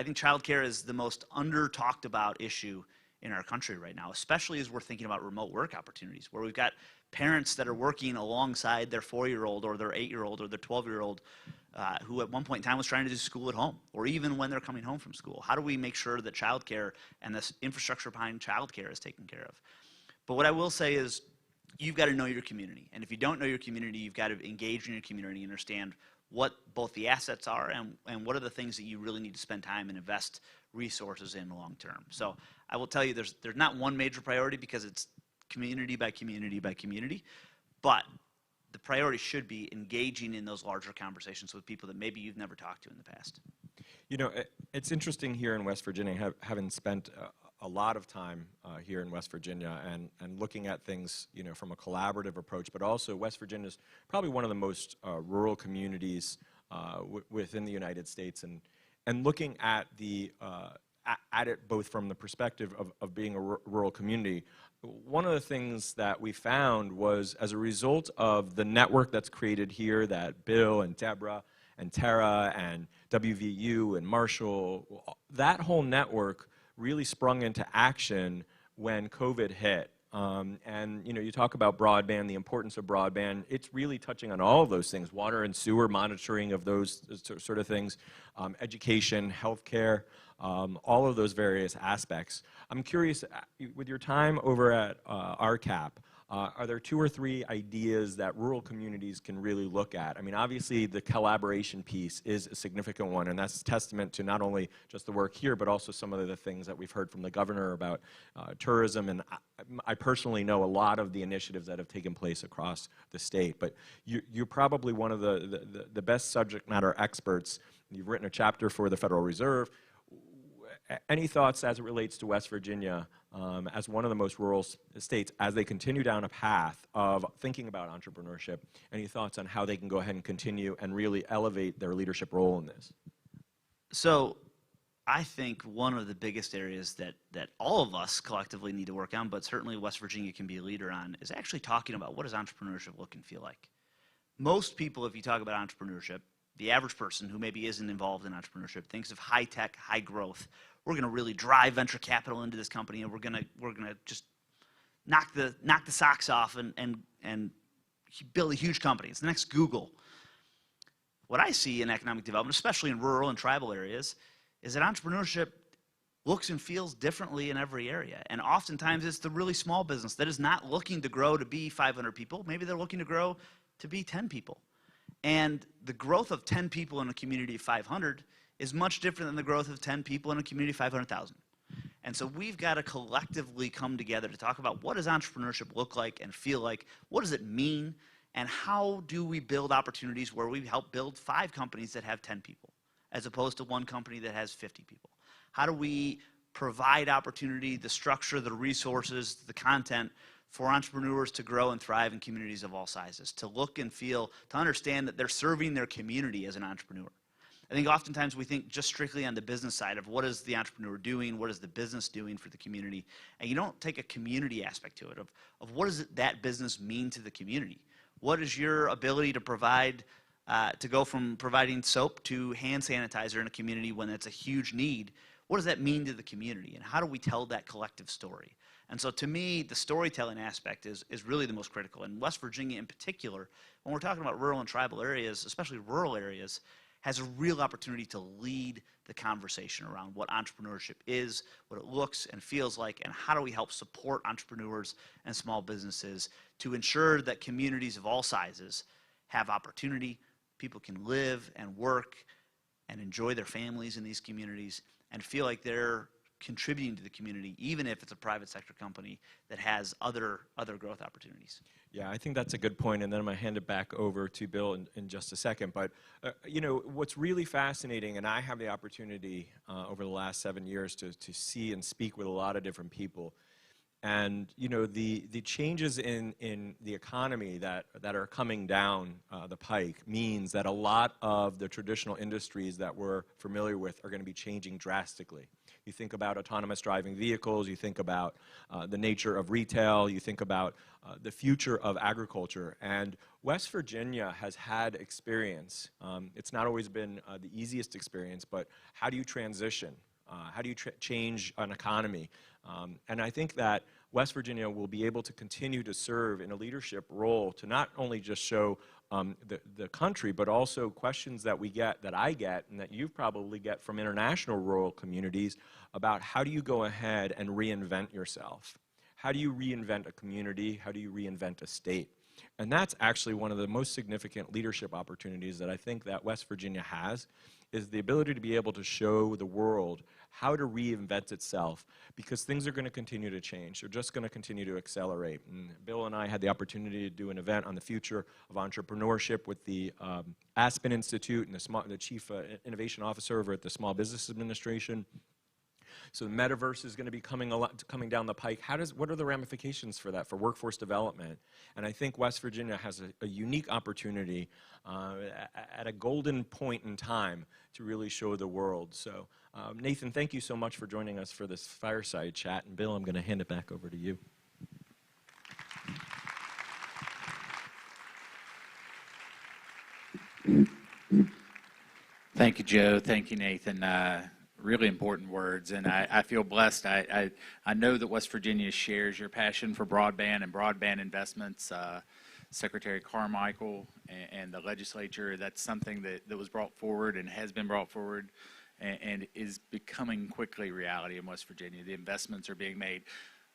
think childcare is the most under-talked about issue in our country right now, especially as we're thinking about remote work opportunities, where we've got parents that are working alongside their 4-year-old or their 8-year-old or their 12-year-old who at one point in time was trying to do school at home, or even when they're coming home from school. How do we make sure that childcare and this infrastructure behind childcare is taken care of? But what I will say is you've got to know your community. And if you don't know your community, you've got to engage in your community and understand what both the assets are and what are the things that you really need to spend time and invest resources in long term. So I will tell you there's not one major priority because it's community by community by community, but the priority should be engaging in those larger conversations with people that maybe you've never talked to in the past. It's interesting here in West Virginia, having spent a lot of time here in West Virginia and looking at things, from a collaborative approach, but also West Virginia is probably one of the most rural communities within the United States, and looking at at it both from the perspective of being a rural community. One of the things that we found was, as a result of the network that's created here, that Bill and Deborah and Tara and WVU and Marshall, that whole network really sprung into action when COVID hit. And you talk about broadband, the importance of broadband. It's really touching on all of those things: water and sewer monitoring of those sort of things, education, healthcare, all of those various aspects. I'm curious, with your time over at RCAP, are there 2 or 3 ideas that rural communities can really look at? I mean, obviously the collaboration piece is a significant one, and that's a testament to not only just the work here, but also some of the things that we've heard from the governor about tourism. And I personally know a lot of the initiatives that have taken place across the state, but you're probably one of the best subject matter experts. You've written a chapter for the Federal Reserve. Any thoughts as it relates to West Virginia as one of the most rural states as they continue down a path of thinking about entrepreneurship? Any thoughts on how they can go ahead and continue and really elevate their leadership role in this? So I think one of the biggest areas that all of us collectively need to work on, but certainly West Virginia can be a leader on, is actually talking about what does entrepreneurship look and feel like. most people, if you talk about entrepreneurship, the average person who maybe isn't involved in entrepreneurship thinks of high tech, high growth. We're going to really drive venture capital into this company, and we're going to just knock the socks off and build a huge company. It's the next Google. What I see in economic development, especially in rural and tribal areas, is that entrepreneurship looks and feels differently in every area. And oftentimes it's the really small business that is not looking to grow to be 500 people. Maybe they're looking to grow to be 10 people. And the growth of 10 people in a community of 500 is much different than the growth of 10 people in a community of 500,000. And so we've got to collectively come together to talk about what does entrepreneurship look like and feel like, what does it mean, and how do we build opportunities where we help build 5 companies that have 10 people, as opposed to 1 company that has 50 people. How do we provide opportunity, the structure, the resources, the content for entrepreneurs to grow and thrive in communities of all sizes, to look and feel, to understand that they're serving their community as an entrepreneur. I think oftentimes we think just strictly on the business side of what is the entrepreneur doing, what is the business doing for the community, and you don't take a community aspect to it of what does that business mean to the community. What is your ability to provide, to go from providing soap to hand sanitizer in a community when it's a huge need? What does that mean to the community, and how do we tell that collective story? And so to me, the storytelling aspect is really the most critical. In West Virginia in particular, when we're talking about rural and tribal areas, especially rural areas, has a real opportunity to lead the conversation around what entrepreneurship is, what it looks and feels like, and how do we help support entrepreneurs and small businesses to ensure that communities of all sizes have opportunity, people can live and work and enjoy their families in these communities and feel like they're contributing to the community, even if it's a private sector company that has other growth opportunities. Yeah, I think that's a good point, and then I'm going to hand it back over to Bill in just a second. But, you know, what's really fascinating, and I have the opportunity over the last 7 years to see and speak with a lot of different people, and, you know, the changes in the economy that are coming down the pike means that a lot of the traditional industries that we're familiar with are going to be changing drastically. You think about autonomous driving vehicles, you think about the nature of retail, you think about the future of agriculture. And West Virginia has had experience. It's not always been the easiest experience, but how do you transition? How do you change an economy? And I think that West Virginia will be able to continue to serve in a leadership role to not only just show the country, but also questions that we get, that I get, and that you probably get from international rural communities about how do you go ahead and reinvent yourself? How do you reinvent a community? How do you reinvent a state? And that's actually one of the most significant leadership opportunities that I think that West Virginia has, is the ability to be able to show the world how to reinvent itself, because things are going to continue to change. They're just going to continue to accelerate. And Bill and I had the opportunity to do an event on the future of entrepreneurship with the Aspen Institute and the Chief Innovation Officer over at the Small Business Administration. So the metaverse is going to be coming down the pike. What are the ramifications for that, for workforce development? And I think West Virginia has a unique opportunity at a golden point in time to really show the world. So Nathan, thank you so much for joining us for this fireside chat. And Bill, I'm going to hand it back over to you. Thank you, Joe. Thank you, Nathan. Really important words, and I feel blessed. I know that West Virginia shares your passion for broadband and broadband investments. Secretary Carmichael and the legislature, that's something that was brought forward and has been brought forward and is becoming quickly reality in West Virginia. The investments are being made.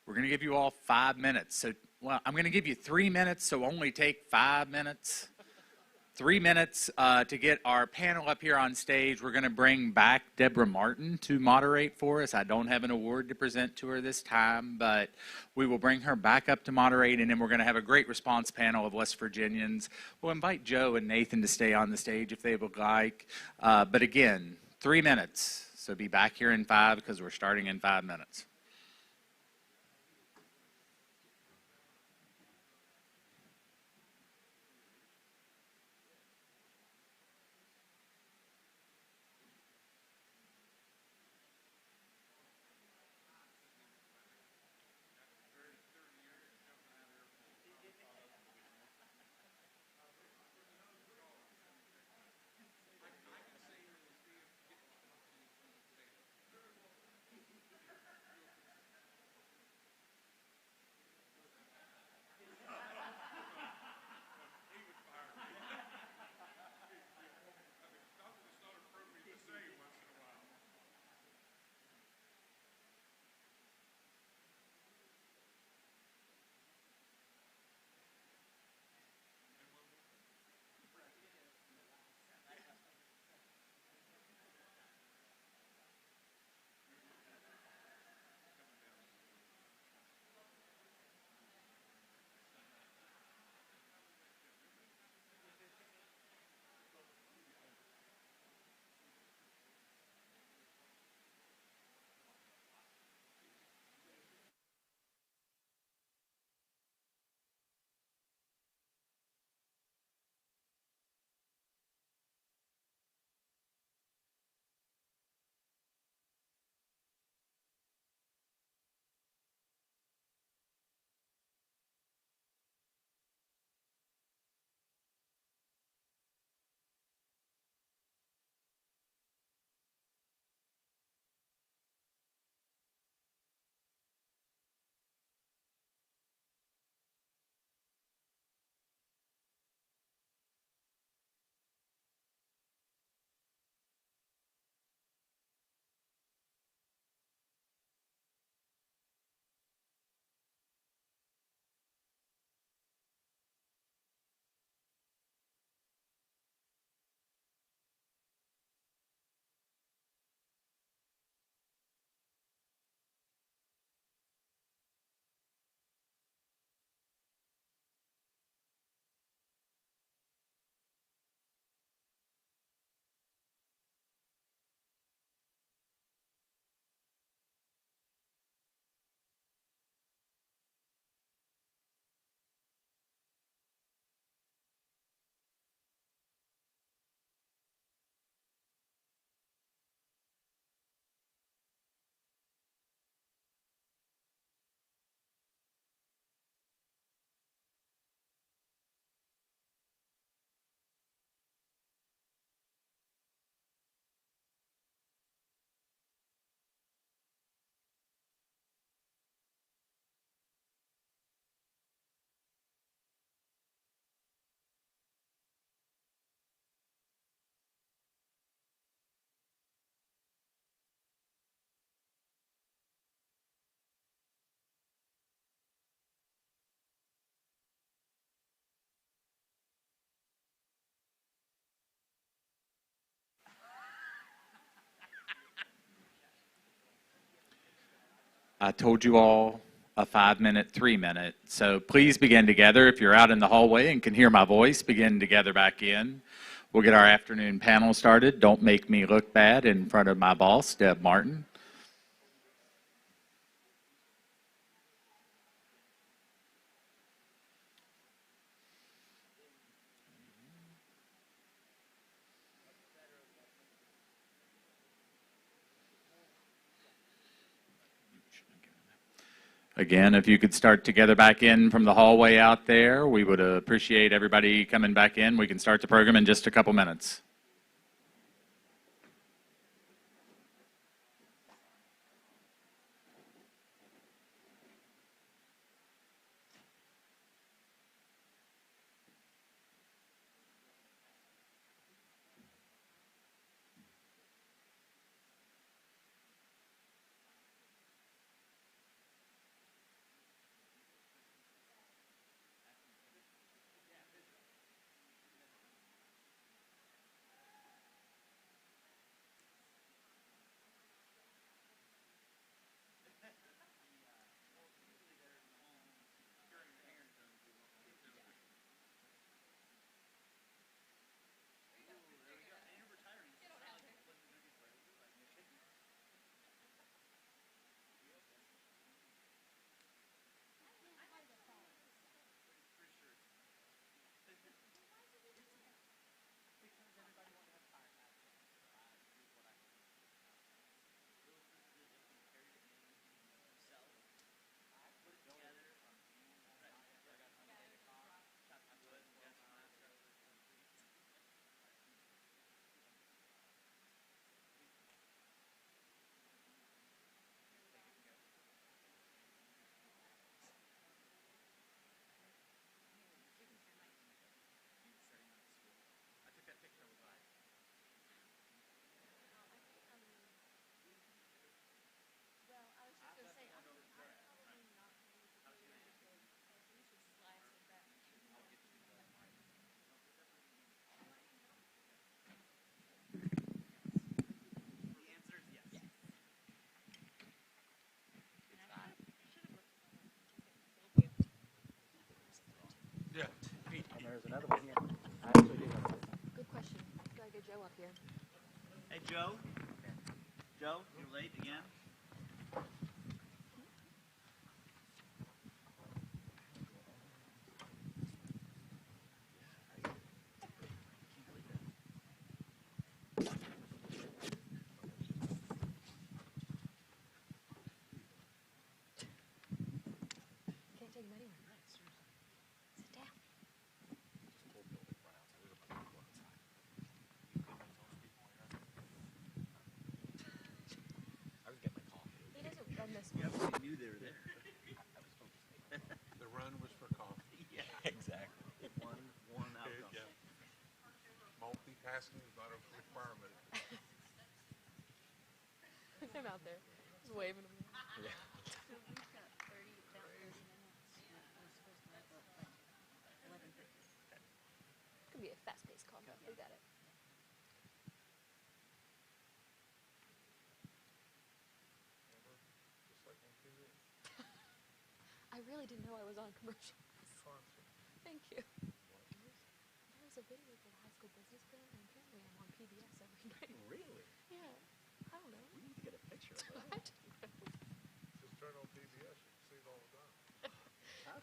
We're going to give you all 5 minutes. So, well, I'm going to give you 3 minutes, so only take 5 minutes. 3 minutes to get our panel up here on stage. We're going to bring back Deborah Martin to moderate for us. I don't have an award to present to her this time, but we will bring her back up to moderate, and then we're going to have a great response panel of West Virginians. We'll invite Joe and Nathan to stay on the stage if they would like. But again, 3 minutes. So be back here in 5 because we're starting in 5 minutes. I told you all a 5-minute, 3-minute. So please begin together. If you're out in the hallway and can hear my voice, begin together back in. We'll get our afternoon panel started. Don't make me look bad in front of my boss, Deb Martin. Again, if you could start together back in from the hallway out there, we would appreciate everybody coming back in. We can start the program in just a couple minutes. Good question. Gotta get Joe up here. Hey, Joe? Joe, you're late again? Can't take him anywhere. Sit down. He doesn't run this Yeah, we knew they were there. The run was for coffee. Yeah, exactly. One outcome. Yeah. Multitasking is not a requirement. him out there. Just waving him. Could be a fast-paced call, but we got it. I really didn't know I was on commercials. Thank you. There was a video for the high school business bill, and apparently I'm on PBS every night. Really? Yeah. I don't know. We need to get a picture of I that. don't know. Just turn on PBS, you can see it all the time.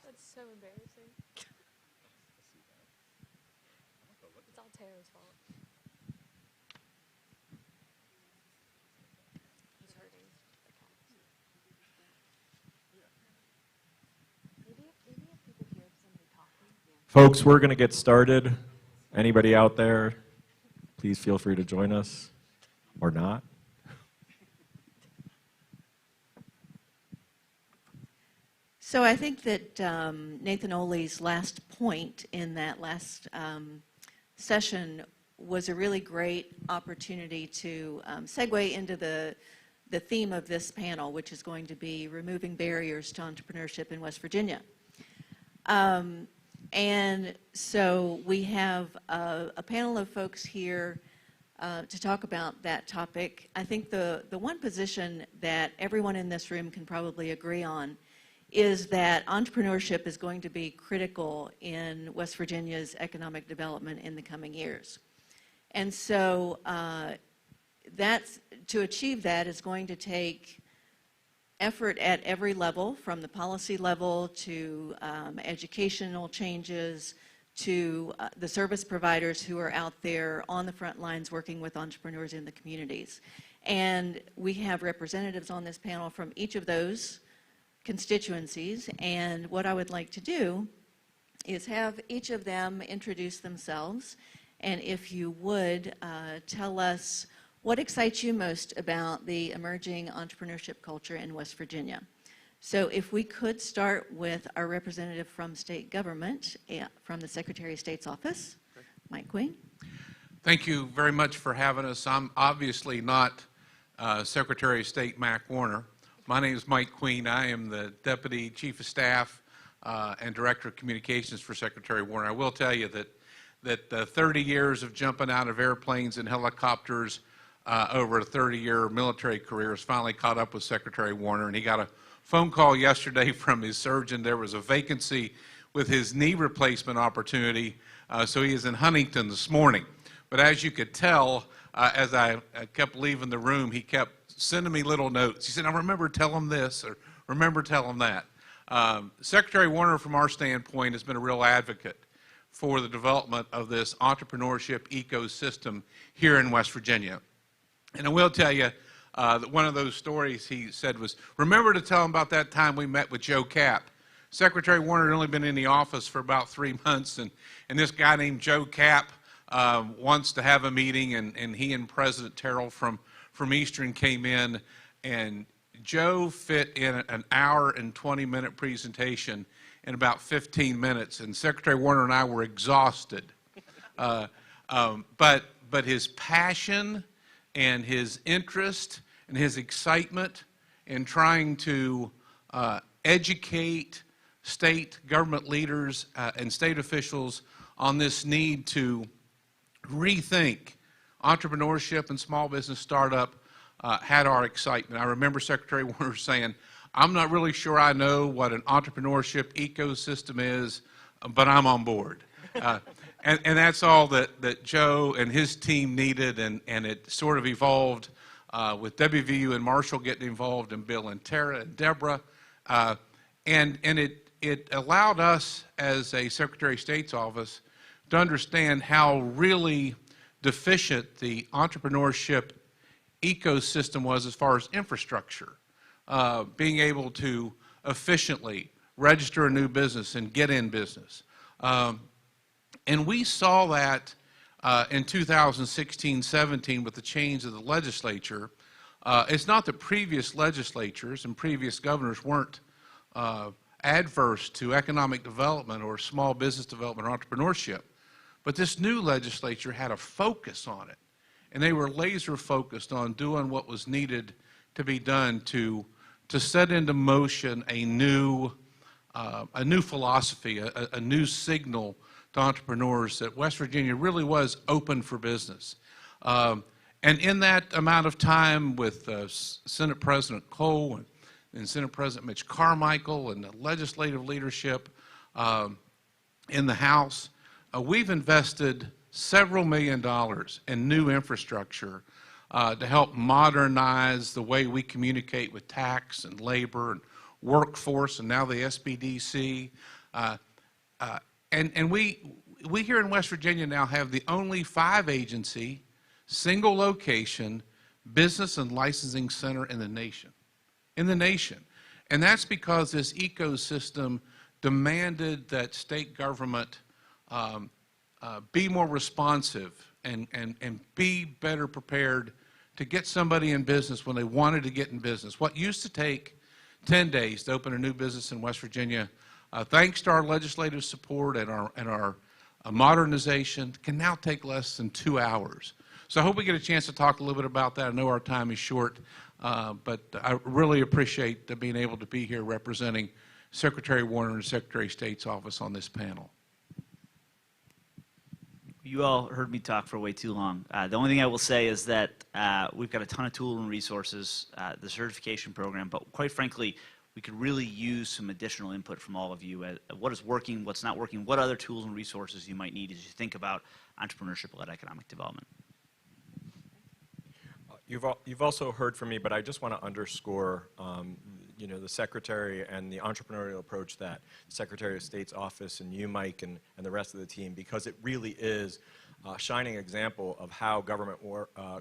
That's so embarrassing. Let's see that. I'm gonna go look It's all Tara's fault. He's hurting. The cat. Maybe if people hear somebody talking. Folks, we're going to get started. Anybody out there, please feel free to join us or not. So I think that Nathan Ohle's last point in that last session was a really great opportunity to segue into the theme of this panel, which is going to be removing barriers to entrepreneurship in West Virginia. And so we have a panel of folks here to talk about that topic. I think the one position that everyone in this room can probably agree on is that entrepreneurship is going to be critical in West Virginia's economic development in the coming years. And so to achieve that is going to take effort at every level, from the policy level to educational changes to the service providers who are out there on the front lines working with entrepreneurs in the communities. And we have representatives on this panel from each of those constituencies, and what I would like to do is have each of them introduce themselves, and if you would tell us what excites you most about the emerging entrepreneurship culture in West Virginia. So if we could start with our representative from state government, from the Secretary of State's office, Mike Queen. Thank you very much for having us. I'm obviously not Secretary of State Mac Warner. My name is Mike Queen. I am the Deputy Chief of Staff and Director of Communications for Secretary Warner. I will tell you that 30 years of jumping out of airplanes and helicopters over a 30-year military career has finally caught up with Secretary Warner, and he got a phone call yesterday from his surgeon. There was a vacancy with his knee replacement opportunity, so he is in Huntington this morning. But as you could tell, as I kept leaving the room, he kept sending me little notes. He said, "Now remember, tell him this," or "Remember, tell him that." Secretary Warner, from our standpoint, has been a real advocate for the development of this entrepreneurship ecosystem here in West Virginia. And I will tell you that one of those stories he said was, "Remember to tell him about that time we met with Joe Kapp." Secretary Warner had only been in the office for about 3 months, and this guy named Joe Kapp wants to have a meeting, and he and President Terrell from Eastern came in, and Joe fit in an hour and 20-minute presentation in about 15 minutes, and Secretary Warner and I were exhausted. But his passion and his interest and his excitement in trying to educate state government leaders and state officials on this need to rethink entrepreneurship and small business startup had our excitement. I remember Secretary Warner saying, "I'm not really sure I know what an entrepreneurship ecosystem is, but I'm on board." And that's all that Joe and his team needed, and it sort of evolved with WVU and Marshall getting involved, and Bill and Tara and Deborah. And it allowed us as a Secretary of State's office to understand how really deficient the entrepreneurship ecosystem was as far as infrastructure, being able to efficiently register a new business and get in business. And we saw that in 2016-17 with the change of the legislature. It's not that previous legislatures and previous governors weren't adverse to economic development or small business development or entrepreneurship, but this new legislature had a focus on it, and they were laser focused on doing what was needed to be done to set into motion a new philosophy, a new signal to entrepreneurs that West Virginia really was open for business. And in that amount of time with Senate President Cole and Senate President Mitch Carmichael and the legislative leadership in the House, we've invested several $1 million in new infrastructure to help modernize the way we communicate with tax and labor and workforce, and now the SBDC. And we here in West Virginia now have the only 5-agency, single location business and licensing center in the nation. And that's because this ecosystem demanded that state government be more responsive and be better prepared to get somebody in business when they wanted to get in business. What used to take 10 days to open a new business in West Virginia, thanks to our legislative support and our modernization, can now take less than 2 hours. So I hope we get a chance to talk a little bit about that. I know our time is short, but I really appreciate being able to be here representing Secretary Warner and Secretary of State's office on this panel. You all heard me talk for way too long. The only thing I will say is that we've got a ton of tools and resources, the certification program, but quite frankly, we could really use some additional input from all of you. What is working, what's not working, what other tools and resources you might need as you think about entrepreneurship-led economic development. You've also heard from me, but I just want to underscore you know, the Secretary and the entrepreneurial approach that the Secretary of State's office and you, Mike, and the rest of the team, because it really is a shining example of how government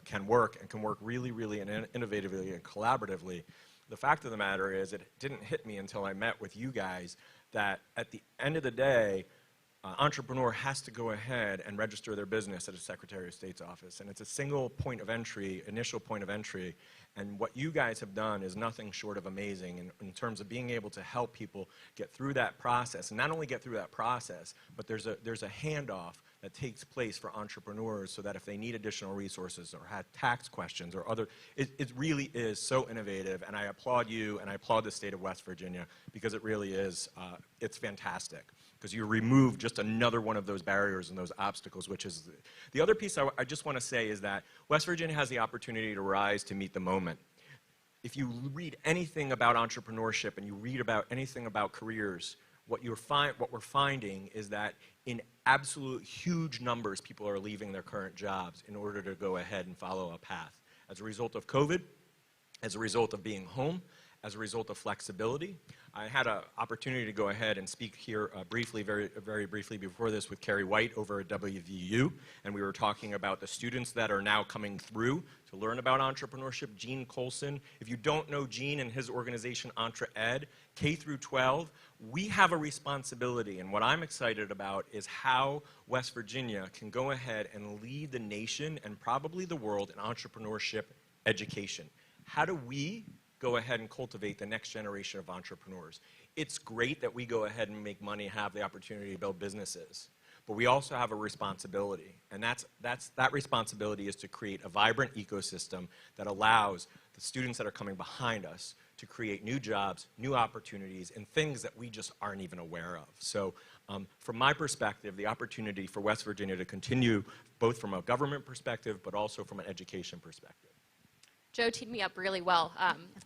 can work and can work really, really innovatively and collaboratively. The fact of the matter is it didn't hit me until I met with you guys that at the end of the day, entrepreneur has to go ahead and register their business at a Secretary of State's office. And it's a single point of entry, initial point of entry. And what you guys have done is nothing short of amazing in terms of being able to help people get through that process. And not only get through that process, but there's a handoff that takes place for entrepreneurs so that if they need additional resources or have tax questions or other, it really is so innovative. And I applaud you and I applaud the state of West Virginia because it really is, it's fantastic. Because you remove just another one of those barriers and those obstacles, which is the other piece I just want to say is that West Virginia has the opportunity to rise to meet the moment. If you read anything about entrepreneurship and you read about anything about careers, what we're finding is that in absolute huge numbers, people are leaving their current jobs in order to go ahead and follow a path. As a result of COVID, as a result of being home, as a result of flexibility. I had an opportunity to go ahead and speak here briefly, very briefly before this with Carrie White over at WVU, and we were talking about the students that are now coming through to learn about entrepreneurship. Gene Colson, if you don't know Gene and his organization EntreEd, K through 12, we have a responsibility, and what I'm excited about is how West Virginia can go ahead and lead the nation and probably the world in entrepreneurship education. How do we go ahead and cultivate the next generation of entrepreneurs? It's great that we go ahead and make money, have the opportunity to build businesses, but we also have a responsibility, and that responsibility is to create a vibrant ecosystem that allows the students that are coming behind us to create new jobs, new opportunities, and things that we just aren't even aware of. So from my perspective, the opportunity for West Virginia to continue both from a government perspective, but also from an education perspective. Joe teed me up really well.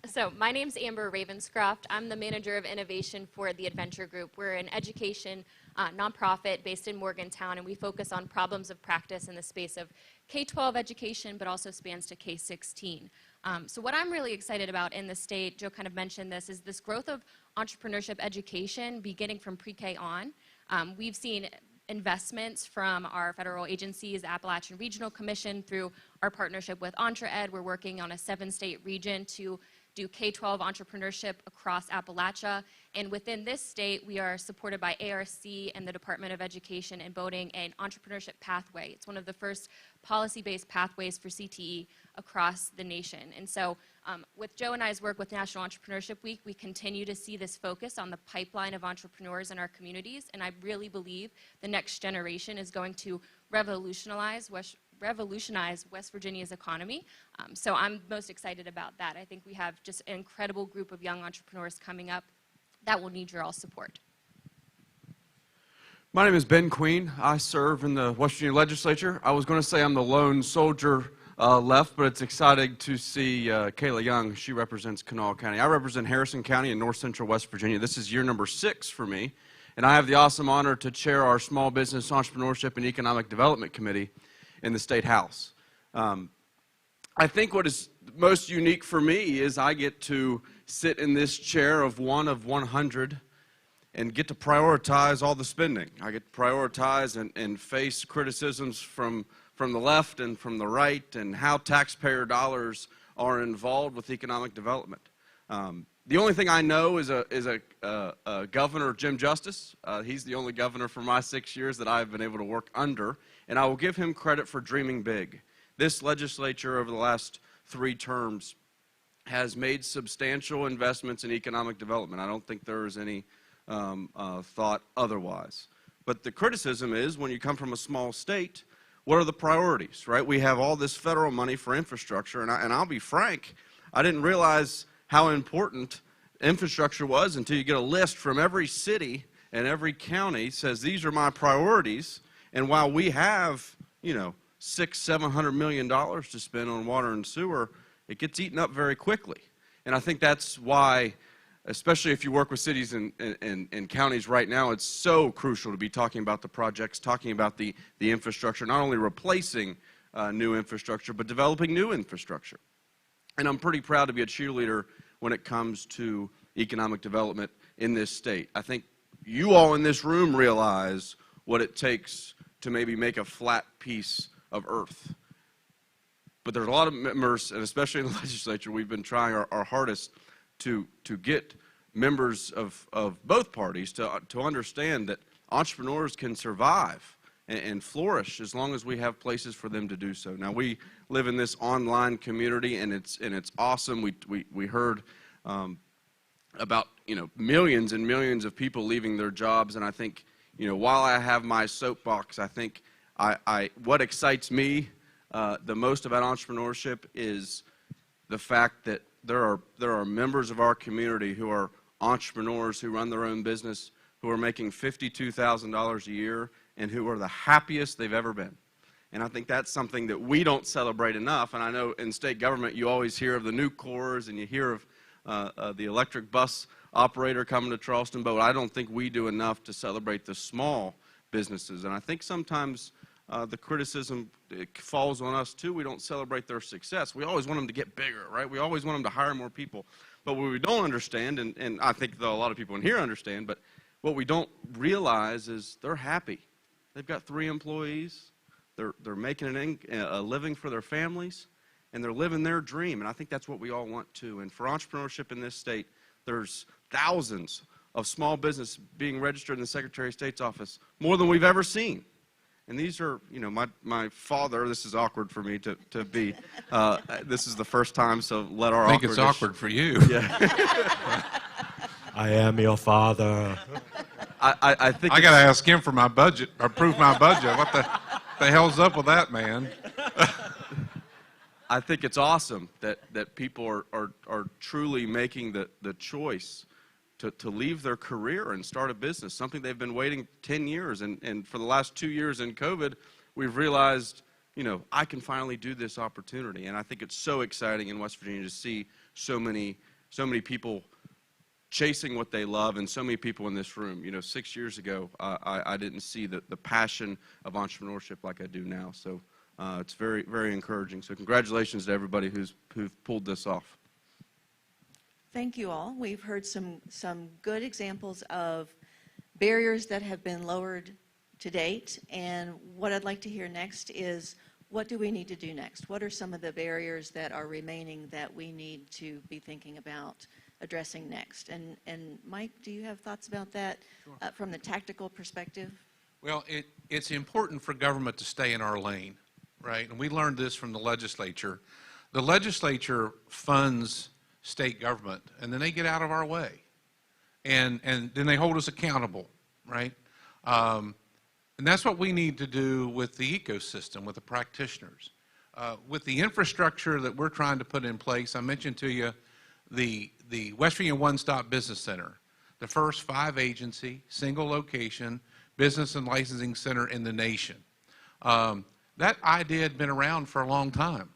So my name's Amber Ravenscroft. I'm the manager of innovation for the Adventure Group. We're an education nonprofit based in Morgantown, and we focus on problems of practice in the space of K-12 education, but also spans to K-16. So what I'm really excited about in the state, Joe kind of mentioned this, is this growth of entrepreneurship education beginning from pre-K on. We've seen investments from our federal agencies, the Appalachian Regional Commission, through our partnership with EntreEd. We're working on a 7-state region to do K-12 entrepreneurship across Appalachia. And within this state, we are supported by ARC and the Department of Education in building an entrepreneurship pathway. It's one of the first policy-based pathways for CTE across the nation. And so with Joe and I's work with National Entrepreneurship Week, we continue to see this focus on the pipeline of entrepreneurs in our communities. And I really believe the next generation is going to revolutionize West Virginia's economy. So I'm most excited about that. I think we have just an incredible group of young entrepreneurs coming up that will need your all support. My name is Ben Queen. I serve in the West Virginia legislature. I was going to say I'm the lone soldier left, but it's exciting to see Kayla Young. She represents Kanawha County. I represent Harrison County in north central West Virginia. This is year number 6 for me, and I have the awesome honor to chair our Small Business Entrepreneurship and Economic Development Committee in the State House. I think what is most unique for me is I get to sit in this chair of 1 of 100 and get to prioritize all the spending. I get to prioritize and face criticisms from the left and from the right and how taxpayer dollars are involved with economic development. The only thing I know is a Governor, Jim Justice. He's the only governor for my 6 years that I've been able to work under, and I will give him credit for dreaming big. This legislature over the last 3 terms has made substantial investments in economic development. I don't think there is any thought otherwise. But the criticism is when you come from a small state, what are the priorities, right? We have all this federal money for infrastructure, and I'll be frank, I didn't realize how important infrastructure was until you get a list from every city and every county says these are my priorities, And while we have, you know, $600–700 million to spend on water and sewer, it gets eaten up very quickly. And I think that's why, especially if you work with cities and counties right now, it's so crucial to be talking about the projects, talking about the infrastructure, not only replacing new infrastructure, but developing new infrastructure. And I'm pretty proud to be a cheerleader when it comes to economic development in this state. I think you all in this room realize what it takes to maybe make a flat piece of earth. But there's a lot of members, and especially in the legislature, we've been trying our hardest to get members of both parties to understand that entrepreneurs can survive and flourish as long as we have places for them to do so. Now, we live in this online community, and it's awesome. We heard about, you know, millions and millions of people leaving their jobs, and I think, you know, while I have my soapbox, I think what excites me the most about entrepreneurship is the fact that there are members of our community who are entrepreneurs who run their own business, who are making $52,000 a year, and who are the happiest they've ever been. And I think that's something that we don't celebrate enough. And I know in state government you always hear of the new cores and you hear of the electric bus operator coming to Charleston, but I don't think we do enough to celebrate the small businesses. And I think sometimes the criticism falls on us too. We don't celebrate their success. We always want them to get bigger, right? We always want them to hire more people. But what we don't understand, and I think a lot of people in here understand, but what we don't realize is they're happy. They've got 3 employees. They're making a living for their families, and they're living their dream. And I think that's what we all want too. And for entrepreneurship in this state, there's thousands of small business being registered in the Secretary of State's office, more than we've ever seen. And these are, you know, my father, this is awkward for me to be, this is the first time, so let our I think it's awkward for you. Yeah. I am your father. I think I got to ask him for my budget, approve my budget. What the hell's up with that, man? I think it's awesome that people are truly making the choice to leave their career and start a business, something they've been waiting 10 years. And for the last 2 years in COVID, we've realized, you know, I can finally do this opportunity. And I think it's so exciting in West Virginia to see so many people chasing what they love, and so many people in this room. You know, 6 years ago, I didn't see the passion of entrepreneurship like I do now. So it's very, very encouraging. So congratulations to everybody who've pulled this off. Thank you all. We've heard some good examples of barriers that have been lowered to date, and what I'd like to hear next is, what do we need to do next? What are some of the barriers that are remaining that we need to be thinking about addressing next? And Mike, do you have thoughts about that? Sure. From the tactical perspective? Well, it's important for government to stay in our lane, right? And we learned this from the legislature. The legislature funds state government, and then they get out of our way. And then they hold us accountable, right? And that's what we need to do with the ecosystem, with the practitioners. With the infrastructure that we're trying to put in place, I mentioned to you the West Virginia One-Stop Business Center, the first 5-agency, single location, business and licensing center in the nation. That idea had been around for a long time,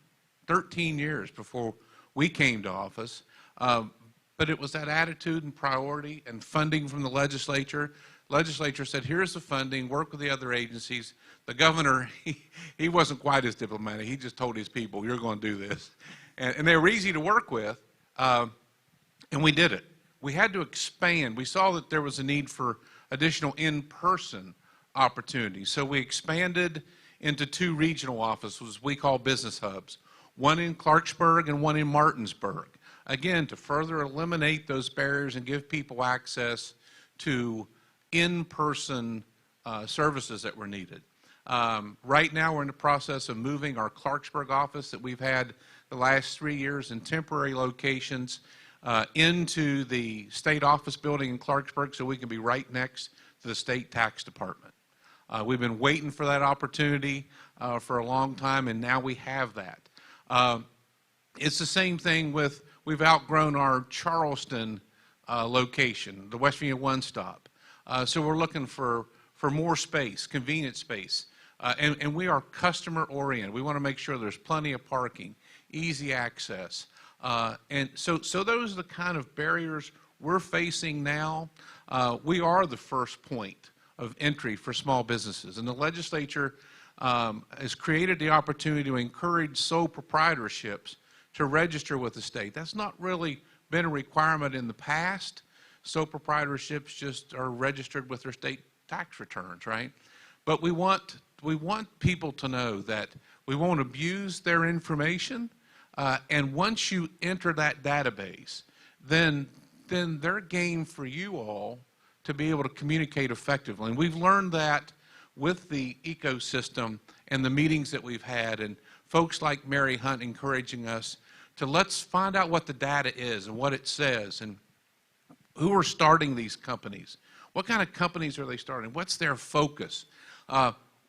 13 years before we came to office, but it was that attitude and priority and funding from the legislature. Legislature said, here's the funding, work with the other agencies. The governor, he wasn't quite as diplomatic. He just told his people, you're going to do this. And they were easy to work with, and we did it. We had to expand. We saw that there was a need for additional in-person opportunities. So we expanded into 2 regional offices we call business hubs, one in Clarksburg and one in Martinsburg. Again, to further eliminate those barriers and give people access to in-person services that were needed. Right now we're in the process of moving our Clarksburg office that we've had the last 3 years in temporary locations into the state office building in Clarksburg so we can be right next to the state tax department. We've been waiting for that opportunity for a long time, and now we have that. It's the same thing with, we've outgrown our Charleston location, the West Virginia One Stop. So we're looking for for more space, convenient space. And we are customer oriented. We want to make sure there's plenty of parking, easy access. And so those are the kind of barriers we're facing now. We are the first point of entry for small businesses. And the legislature has created the opportunity to encourage sole proprietorships to register with the state. That's not really been a requirement in the past. Sole proprietorships just are registered with their state tax returns, right? But we want people to know that we won't abuse their information, and once you enter that database, then they're game for you all to be able to communicate effectively. And we've learned that with the ecosystem and the meetings that we've had, and folks like Mary Hunt encouraging us to let's find out what the data is and what it says, and who are starting these companies. What kind of companies are they starting? What's their focus?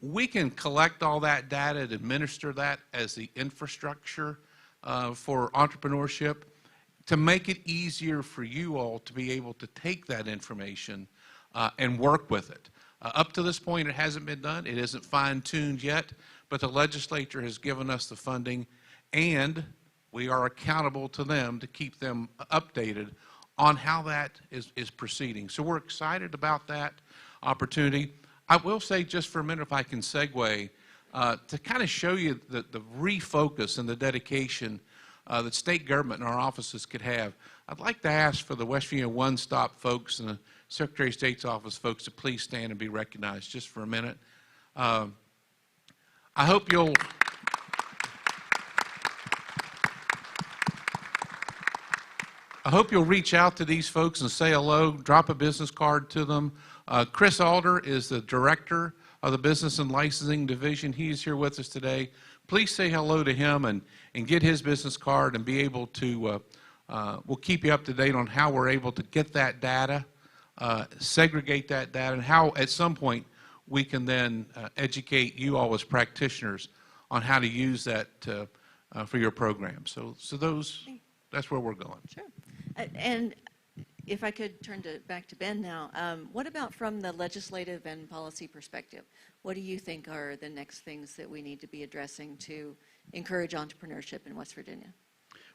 We can collect all that data and administer that as the infrastructure for entrepreneurship to make it easier for you all to be able to take that information and work with it. Up to this point, it hasn't been done. It isn't fine-tuned yet, but the legislature has given us the funding, and we are accountable to them to keep them updated on how that is proceeding. So we're excited about that opportunity. I will say just for a minute, if I can segue, to kind of show you the refocus and the dedication that state government and our offices could have, I'd like to ask for the West Virginia One Stop folks and the Secretary of State's office folks to please stand and be recognized just for a minute. I hope you'll reach out to these folks and say hello, drop a business card to them. Chris Alder is the director of the Business and Licensing Division. He's here with us today. Please say hello to him and get his business card and be able to, we'll keep you up to date on how we're able to get that data, segregate that data, and how at some point we can then educate you all as practitioners on how to use that for your program. So that's where we're going. Sure. And if I could turn back to Ben now, what about from the legislative and policy perspective? What do you think are the next things that we need to be addressing to encourage entrepreneurship in West Virginia?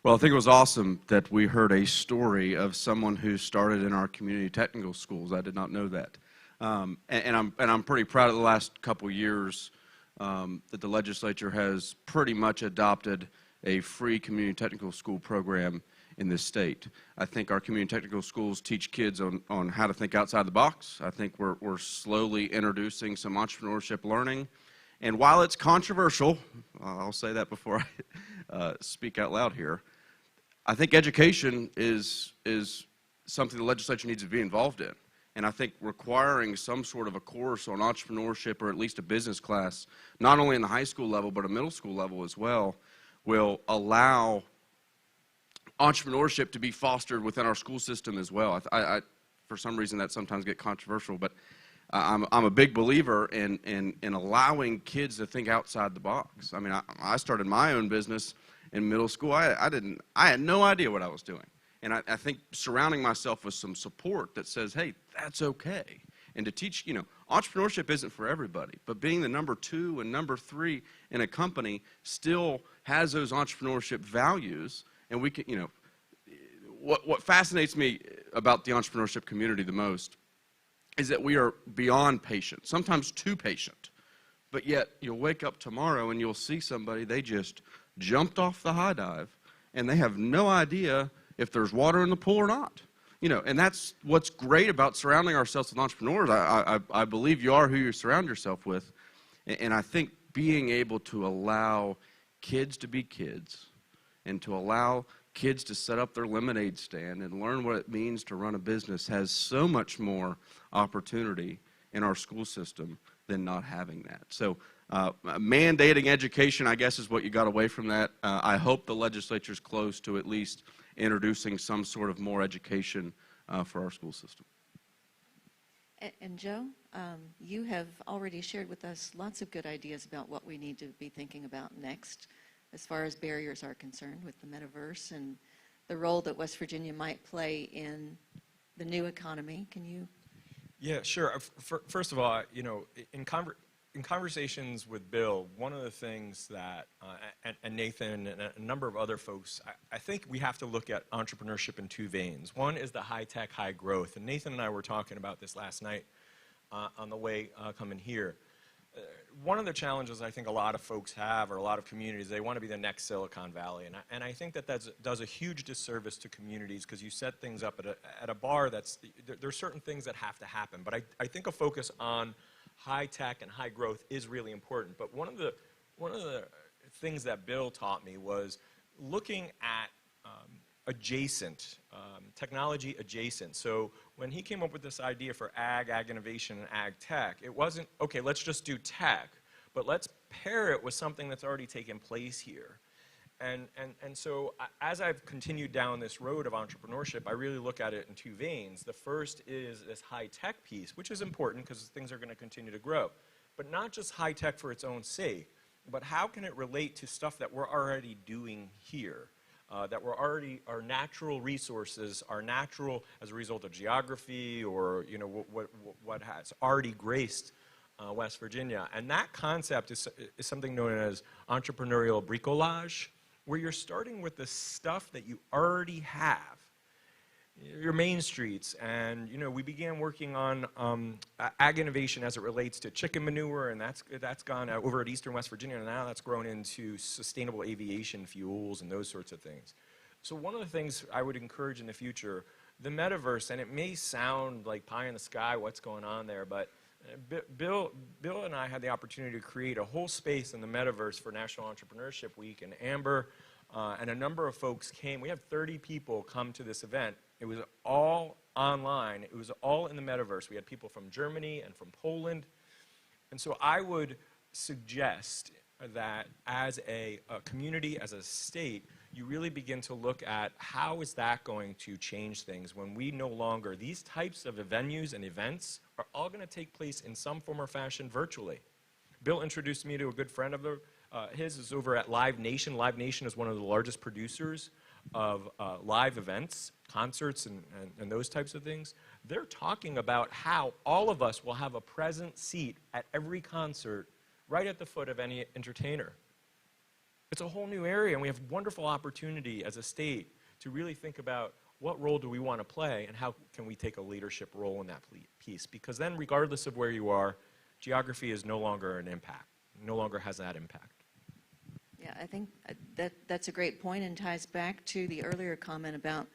Well, I think it was awesome that we heard a story of someone who started in our community technical schools. I did not know that. And I'm pretty proud of the last couple years that the legislature has pretty much adopted a free community technical school program in this state. I think our community technical schools teach kids on how to think outside the box. I think we're slowly introducing some entrepreneurship learning. And while it's controversial, I'll say that before I speak out loud here, I think education is something the legislature needs to be involved in. And I think requiring some sort of a course on entrepreneurship, or at least a business class, not only in the high school level, but a middle school level as well, will allow entrepreneurship to be fostered within our school system as well. I for some reason, that sometimes gets controversial, but I'm a big believer in allowing kids to think outside the box. I mean, I started my own business in middle school. I had no idea what I was doing. And I think surrounding myself with some support that says, hey, that's okay. And to teach, entrepreneurship isn't for everybody, but being the number 2 and number 3 in a company still has those entrepreneurship values. And we can, what fascinates me about the entrepreneurship community the most is that we are beyond patient, sometimes too patient. But yet you'll wake up tomorrow and you'll see somebody, they just jumped off the high dive and they have no idea if there's water in the pool or not. And that's what's great about surrounding ourselves with entrepreneurs. I believe you are who you surround yourself with. And I think being able to allow kids to be kids and to allow kids to set up their lemonade stand and learn what it means to run a business has so much more opportunity in our school system than not having that. So mandating education, I guess, is what you got away from that. I hope the legislature's close to at least introducing some sort of more education for our school system. And Joe, you have already shared with us lots of good ideas about what we need to be thinking about next as far as barriers are concerned with the metaverse and the role that West Virginia might play in the new economy. Can you Yeah, sure. First of all, you know, in conversations with Bill, one of the things that, and Nathan and a number of other folks, I think we have to look at entrepreneurship in two veins. One is the high tech, high growth. And Nathan and I were talking about this last night on the way coming here. One of the challenges I think a lot of folks have, or a lot of communities, they want to be the next Silicon Valley. And I think that does a huge disservice to communities, because you set things up at a bar that's, there are certain things that have to happen. But I think a focus on high tech and high growth is really important. But one of the things that Bill taught me was looking at adjacent, technology adjacent. So when he came up with this idea for ag innovation, and ag tech, it wasn't, okay, let's just do tech, but let's pair it with something that's already taken place here. And so as I've continued down this road of entrepreneurship, I really look at it in two veins. The first is this high tech piece, which is important because things are going to continue to grow. But not just high tech for its own sake, but how can it relate to stuff that we're already doing here? That we're already, our natural resources are natural as a result of geography, or you know what has already graced West Virginia. And that concept is something known as entrepreneurial bricolage, where you're starting with the stuff that you already have, your main streets. And you know, we began working on ag innovation as it relates to chicken manure, and that's gone over at Eastern West Virginia, and now that's grown into sustainable aviation fuels and those sorts of things. So one of the things I would encourage in the future, the metaverse, and it may sound like pie in the sky what's going on there, but Bill and I had the opportunity to create a whole space in the metaverse for National Entrepreneurship Week, and Amber and a number of folks came. We had 30 people come to this event. It was all online. It was all in the metaverse. We had people from Germany and from Poland. And so I would suggest that as a community, as a state, you really begin to look at how is that going to change things when we no longer, these types of venues and events are all going to take place in some form or fashion virtually. Bill introduced me to a good friend of his is over at Live Nation. Live Nation is one of the largest producers of live events, concerts, and those types of things. They're talking about how all of us will have a present seat at every concert right at the foot of any entertainer. It's a whole new area, and we have wonderful opportunity as a state to really think about what role do we want to play and how can we take a leadership role in that piece. Because then regardless of where you are, geography is no longer an impact, no longer has that impact. Yeah, I think that's a great point, and ties back to the earlier comment about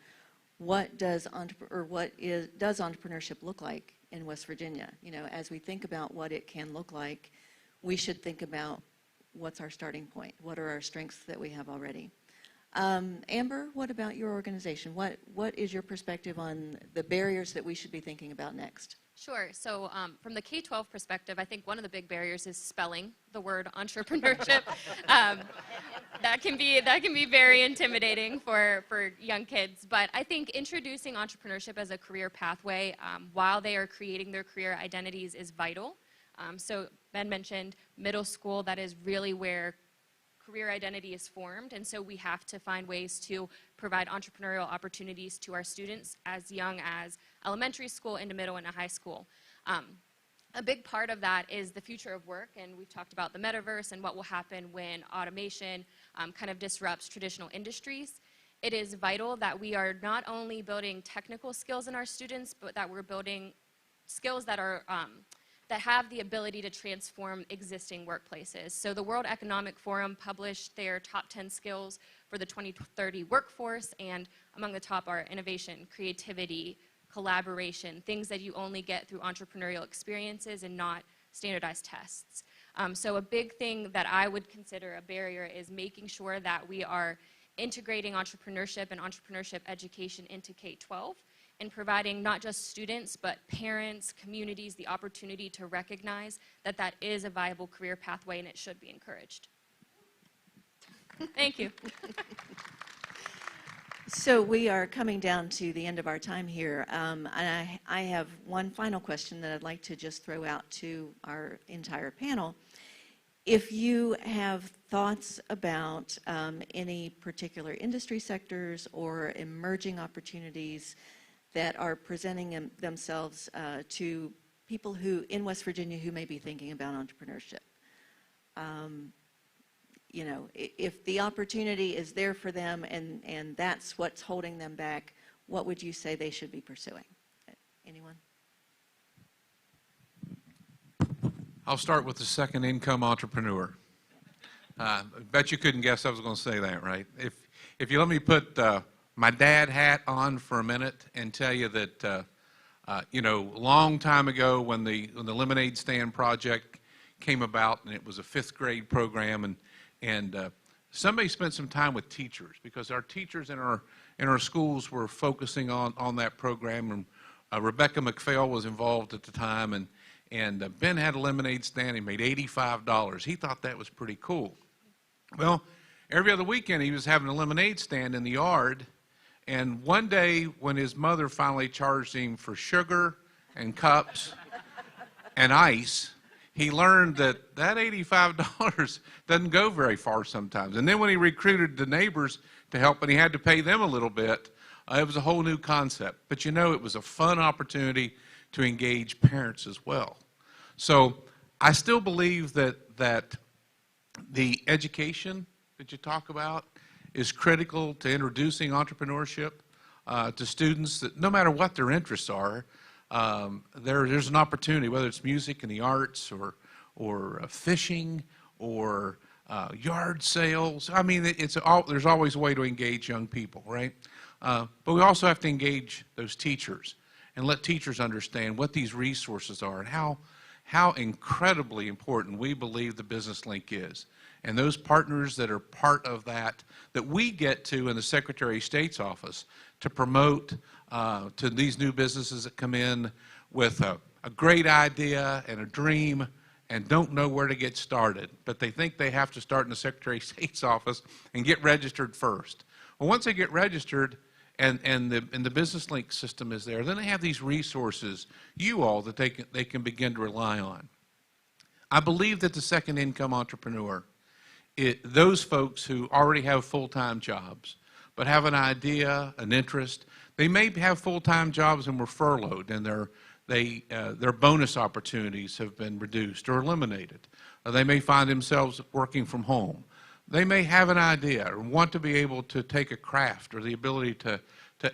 what does entrepreneurship look like in West Virginia. You know, as we think about what it can look like, we should think about what's our starting point, what are our strengths that we have already. Amber, what about your organization? What is your perspective on the barriers that we should be thinking about next? Sure. So from the K-12 perspective, I think one of the big barriers is spelling the word entrepreneurship. That can be very intimidating for young kids. But I think introducing entrepreneurship as a career pathway while they are creating their career identities is vital. So Ben mentioned middle school. That is really where career identity is formed, and so we have to find ways to provide entrepreneurial opportunities to our students as young as elementary school, into middle, and high school. A big part of that is the future of work, and we've talked about the metaverse and what will happen when automation kind of disrupts traditional industries. It is vital that we are not only building technical skills in our students, but that we're building skills that are that have the ability to transform existing workplaces. So the World Economic Forum published their top 10 skills for the 2030 workforce, and among the top are innovation, creativity, collaboration, things that you only get through entrepreneurial experiences and not standardized tests. So a big thing that I would consider a barrier is making sure that we are integrating entrepreneurship and entrepreneurship education into K-12, and providing not just students, but parents, communities, the opportunity to recognize that that is a viable career pathway and it should be encouraged. Thank you. So we are coming down to the end of our time here. And I have one final question that I'd like to just throw out to our entire panel. If you have thoughts about any particular industry sectors or emerging opportunities that are presenting themselves to people who in West Virginia who may be thinking about entrepreneurship. You know, if the opportunity is there for them and that's what's holding them back, what would you say they should be pursuing? Anyone? I'll start with the second income entrepreneur. I bet you couldn't guess I was going to say that, right? If you let me put my dad hat on for a minute and tell you that, you know, a long time ago when the Lemonade Stand project came about, and it was a 5th grade program, and somebody spent some time with teachers, because our teachers in our schools were focusing on that program, and Rebecca McPhail was involved at the time, and Ben had a lemonade stand. He made $85. He thought that was pretty cool. Well, every other weekend he was having a lemonade stand in the yard, and one day when his mother finally charged him for sugar and cups and ice, he learned that $85 doesn't go very far sometimes. And then when he recruited the neighbors to help, and he had to pay them a little bit, it was a whole new concept. But you know, it was a fun opportunity to engage parents as well. So I still believe that the education that you talk about is critical to introducing entrepreneurship to students, that no matter what their interests are, there's an opportunity, whether it's music and the arts or fishing or yard sales. I mean, there's always a way to engage young people, right? But we also have to engage those teachers and let teachers understand what these resources are and how incredibly important we believe the business link is. And those partners that are part of that we get to in the Secretary of State's office to promote to these new businesses that come in with a great idea and a dream and don't know where to get started, but they think they have to start in the Secretary of State's office and get registered first. Well, once they get registered and the business link system is there, then they have these resources, that they can begin to rely on. I believe that the second income entrepreneur, those folks who already have full-time jobs but have an idea, an interest, they may have full-time jobs and were furloughed, and their bonus opportunities have been reduced or eliminated. They may find themselves working from home. They may have an idea or want to be able to take a craft or the ability to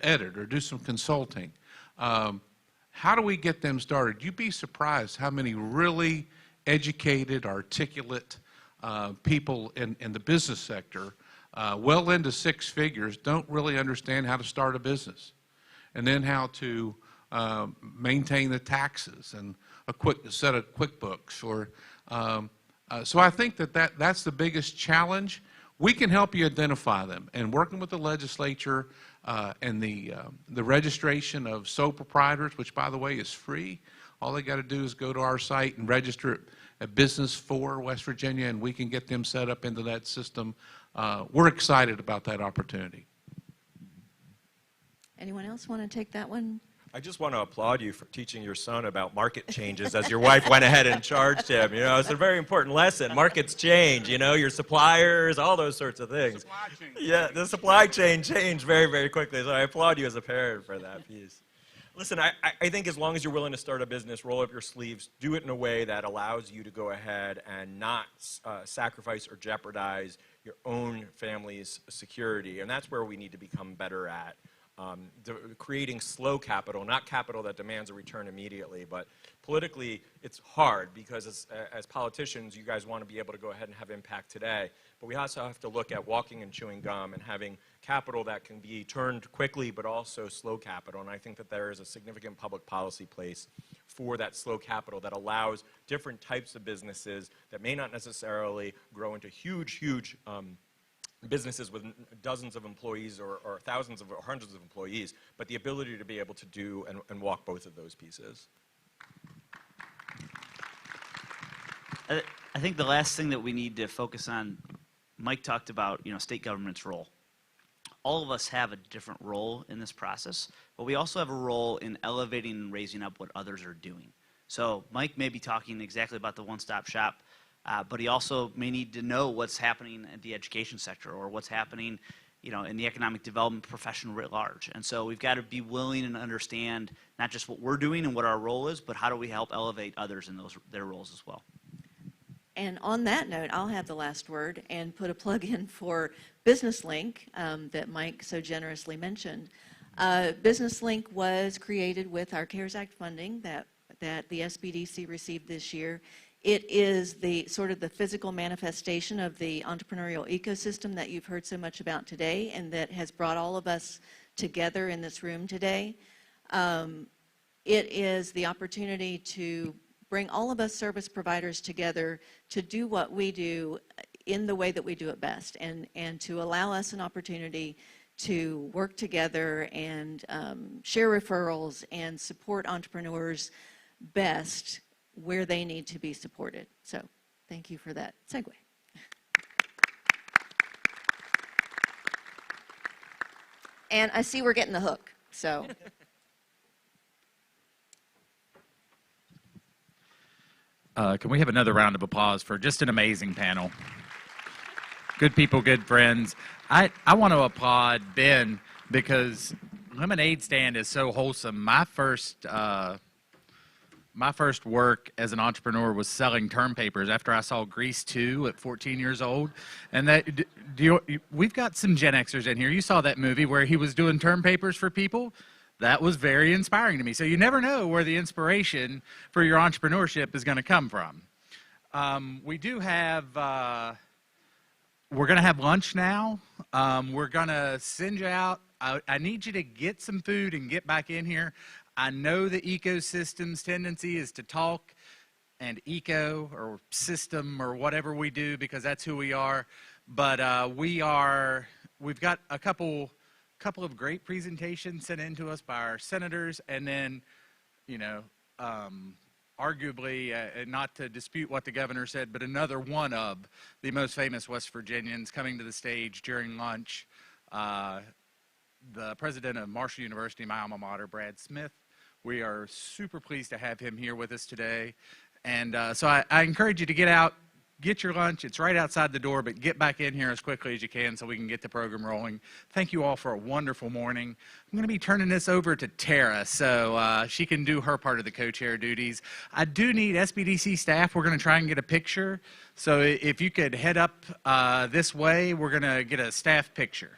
edit or do some consulting. How do we get them started? You'd be surprised how many really educated, articulate people in the business sector, well into 6 figures, don't really understand how to start a business, and then how to maintain the taxes and a quick set of QuickBooks. So I think that's the biggest challenge. We can help you identify them, and working with the legislature and the registration of sole proprietors, which by the way is free. All they got to do is go to our site and register a business for West Virginia, and we can get them set up into that system. We're excited about that opportunity. Anyone else want to take that one? I just want to applaud you for teaching your son about market changes as your wife went ahead and charged him. You know, it's a very important lesson. Markets change, you know, your suppliers, all those sorts of things. Supply chain. Yeah, the supply chain changed very, very quickly, so I applaud you as a parent for that piece. Listen, I think as long as you're willing to start a business, roll up your sleeves, do it in a way that allows you to go ahead and not sacrifice or jeopardize your own family's security, and that's where we need to become better at. Creating slow capital, not capital that demands a return immediately, but politically it's hard because as politicians you guys want to be able to go ahead and have impact today, but we also have to look at walking and chewing gum and having capital that can be turned quickly but also slow capital, and I think that there is a significant public policy place for that slow capital that allows different types of businesses that may not necessarily grow into huge businesses with dozens of employees or thousands or hundreds of employees, but the ability to be able to do and walk both of those pieces. I think the last thing that we need to focus on, Mike talked about, state government's role. All of us have a different role in this process, but we also have a role in elevating and raising up what others are doing. So Mike may be talking exactly about the one-stop shop, but he also may need to know what's happening at the education sector or what's happening, in the economic development profession writ large. And so we've got to be willing and understand not just what we're doing and what our role is, but how do we help elevate others in their roles as well. And on that note, I'll have the last word and put a plug in for Business Link that Mike so generously mentioned. Business Link was created with our CARES Act funding that the SBDC received this year. It is the sort of the physical manifestation of the entrepreneurial ecosystem that you've heard so much about today and that has brought all of us together in this room today. It is the opportunity to bring all of us service providers together to do what we do in the way that we do it best, and to allow us an opportunity to work together and share referrals and support entrepreneurs best where they need to be supported. So thank you for that segue. And I see we're getting the hook, so. Can we have another round of applause for just an amazing panel? Good people, good friends. I want to applaud Ben because lemonade stand is so wholesome. My first work as an entrepreneur was selling term papers after I saw Grease 2 at 14 years old. And we've got some Gen Xers in here. You saw that movie where he was doing term papers for people. That was very inspiring to me. So you never know where the inspiration for your entrepreneurship is going to come from. We do have, we're going to have lunch now. We're going to send you out. I need you to get some food and get back in here. I know the ecosystem's tendency is to talk and eco or system or whatever we do because that's who we are. But we've got a couple of great presentations sent in to us by our senators, and then, arguably, not to dispute what the governor said, but another one of the most famous West Virginians coming to the stage during lunch, the president of Marshall University, my alma mater, Brad Smith. We are super pleased to have him here with us today. And so I encourage you to get out, get your lunch. It's right outside the door, but get back in here as quickly as you can so we can get the program rolling. Thank you all for a wonderful morning. I'm going to be turning this over to Tara so she can do her part of the co-chair duties. I do need SBDC staff. We're going to try and get a picture. So if you could head up this way, we're going to get a staff picture.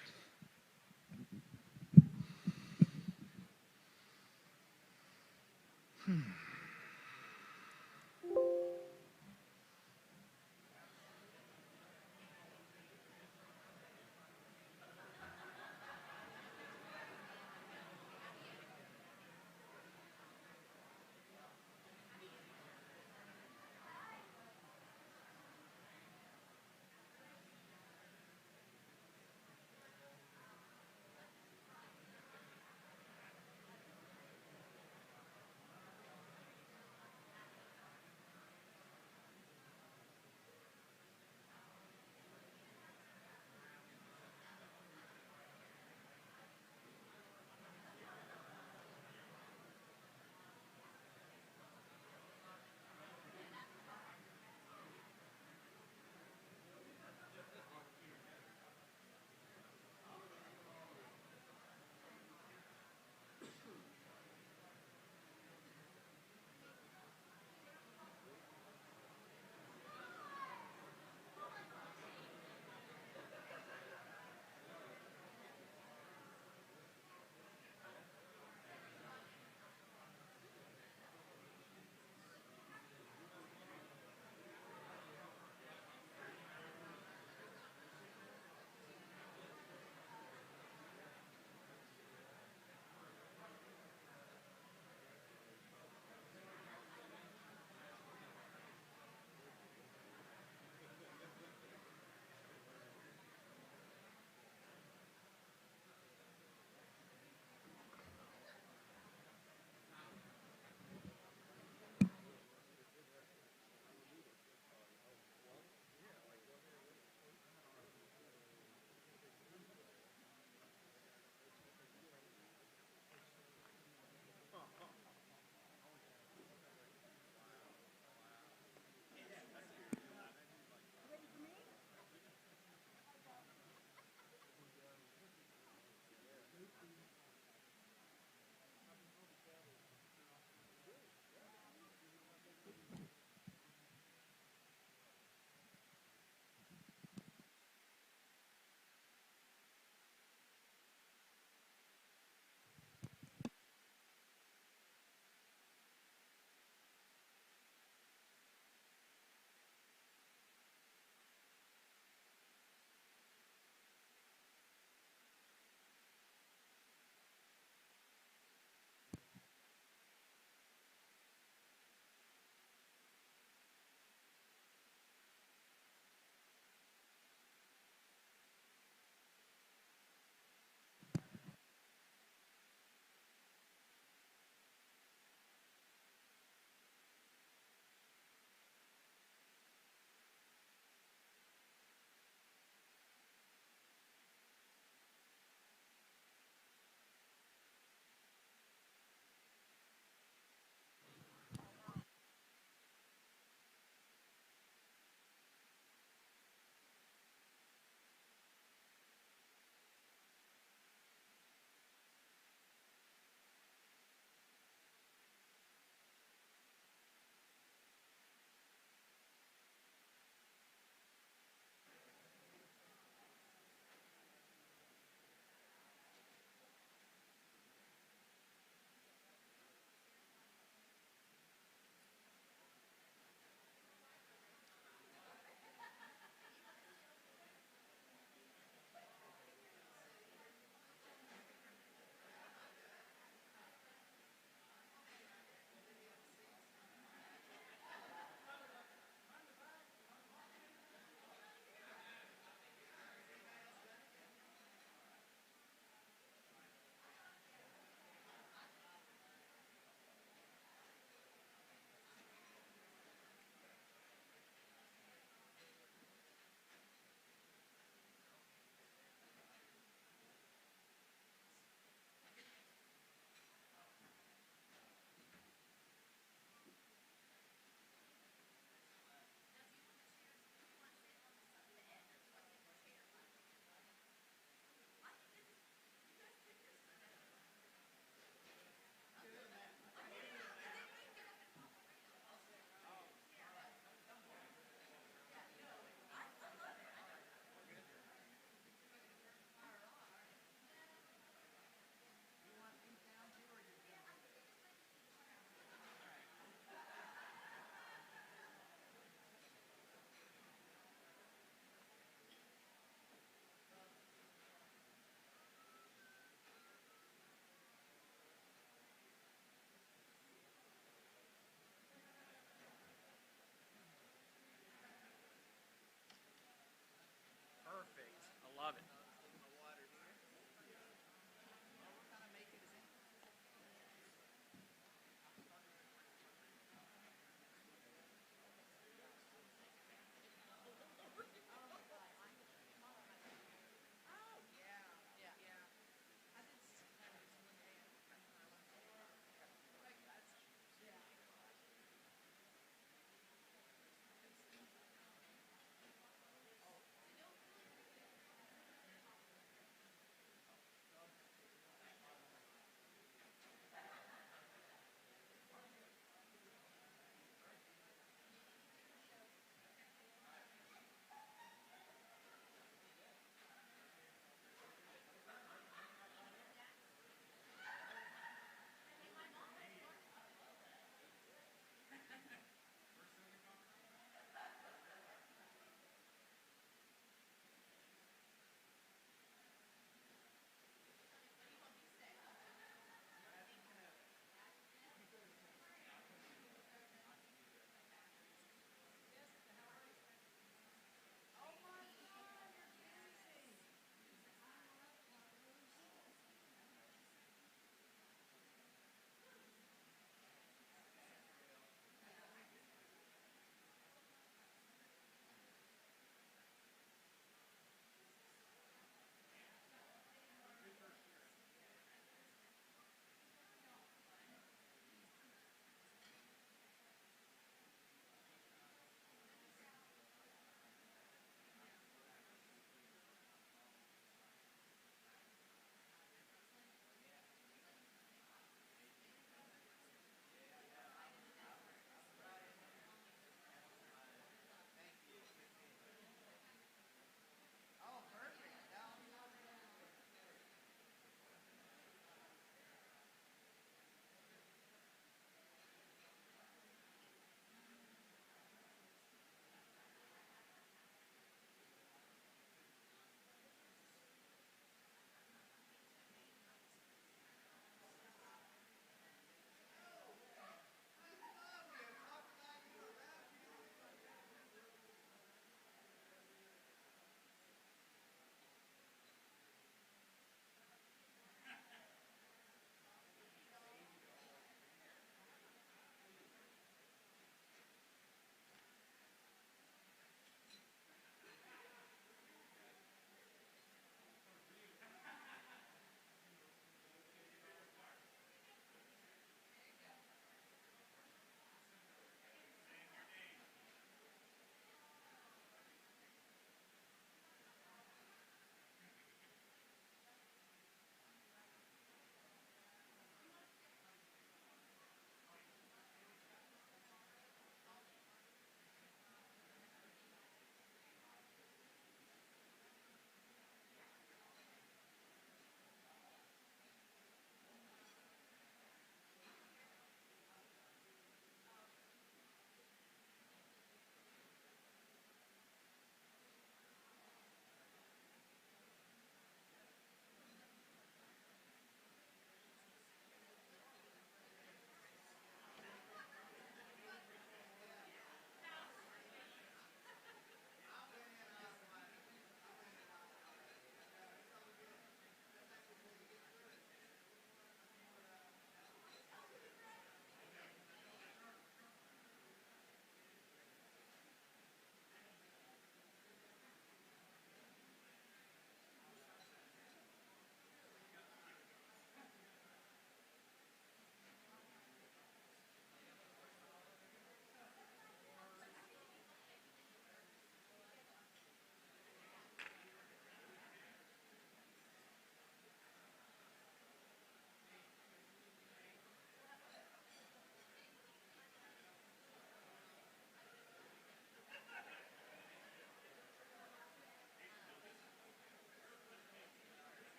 love it.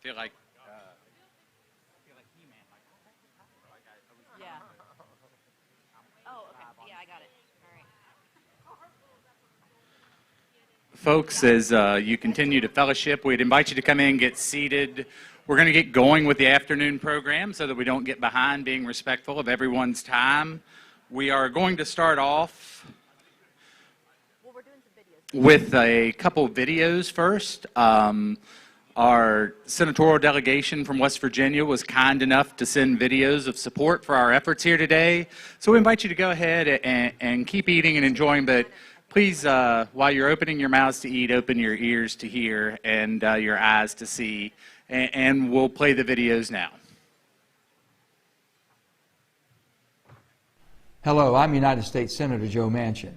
feel like Yeah. Oh, okay. Yeah, I got it. All right. folks, as you continue to fellowship, we'd invite you to come in, get seated. We're going to get going with the afternoon program so that we don't get behind, being respectful of everyone's time. We are going to start off with a couple of videos first. Our senatorial delegation from West Virginia was kind enough to send videos of support for our efforts here today. So we invite you to go ahead and keep eating and enjoying, but please, while you're opening your mouths to eat, open your ears to hear and your eyes to see. And we'll play the videos now. Hello, I'm United States Senator Joe Manchin.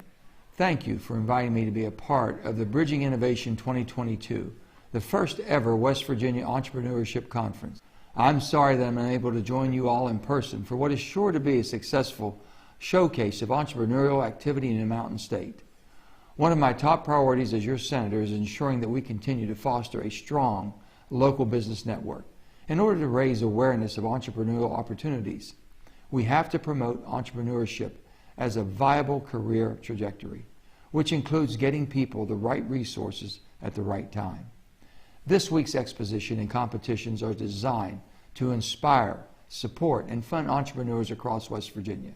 Thank you for inviting me to be a part of the Bridging Innovation 2022, the first ever West Virginia Entrepreneurship Conference. I'm sorry that I'm unable to join you all in person for what is sure to be a successful showcase of entrepreneurial activity in the Mountain State. One of my top priorities as your senator is ensuring that we continue to foster a strong local business network. In order to raise awareness of entrepreneurial opportunities, we have to promote entrepreneurship as a viable career trajectory, which includes getting people the right resources at the right time. This week's exposition and competitions are designed to inspire, support, and fund entrepreneurs across West Virginia.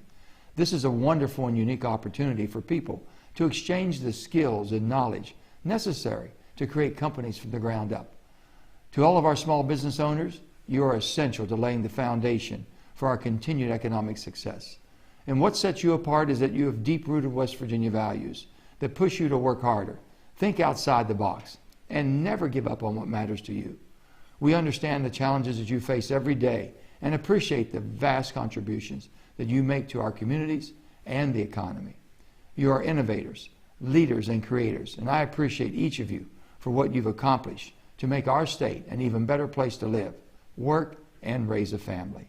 This is a wonderful and unique opportunity for people to exchange the skills and knowledge necessary to create companies from the ground up. To all of our small business owners, you are essential to laying the foundation for our continued economic success. And what sets you apart is that you have deep-rooted West Virginia values that push you to work harder, think outside the box, and never give up on what matters to you. We understand the challenges that you face every day and appreciate the vast contributions that you make to our communities and the economy. You are innovators, leaders, and creators, and I appreciate each of you for what you've accomplished to make our state an even better place to live, work, and raise a family.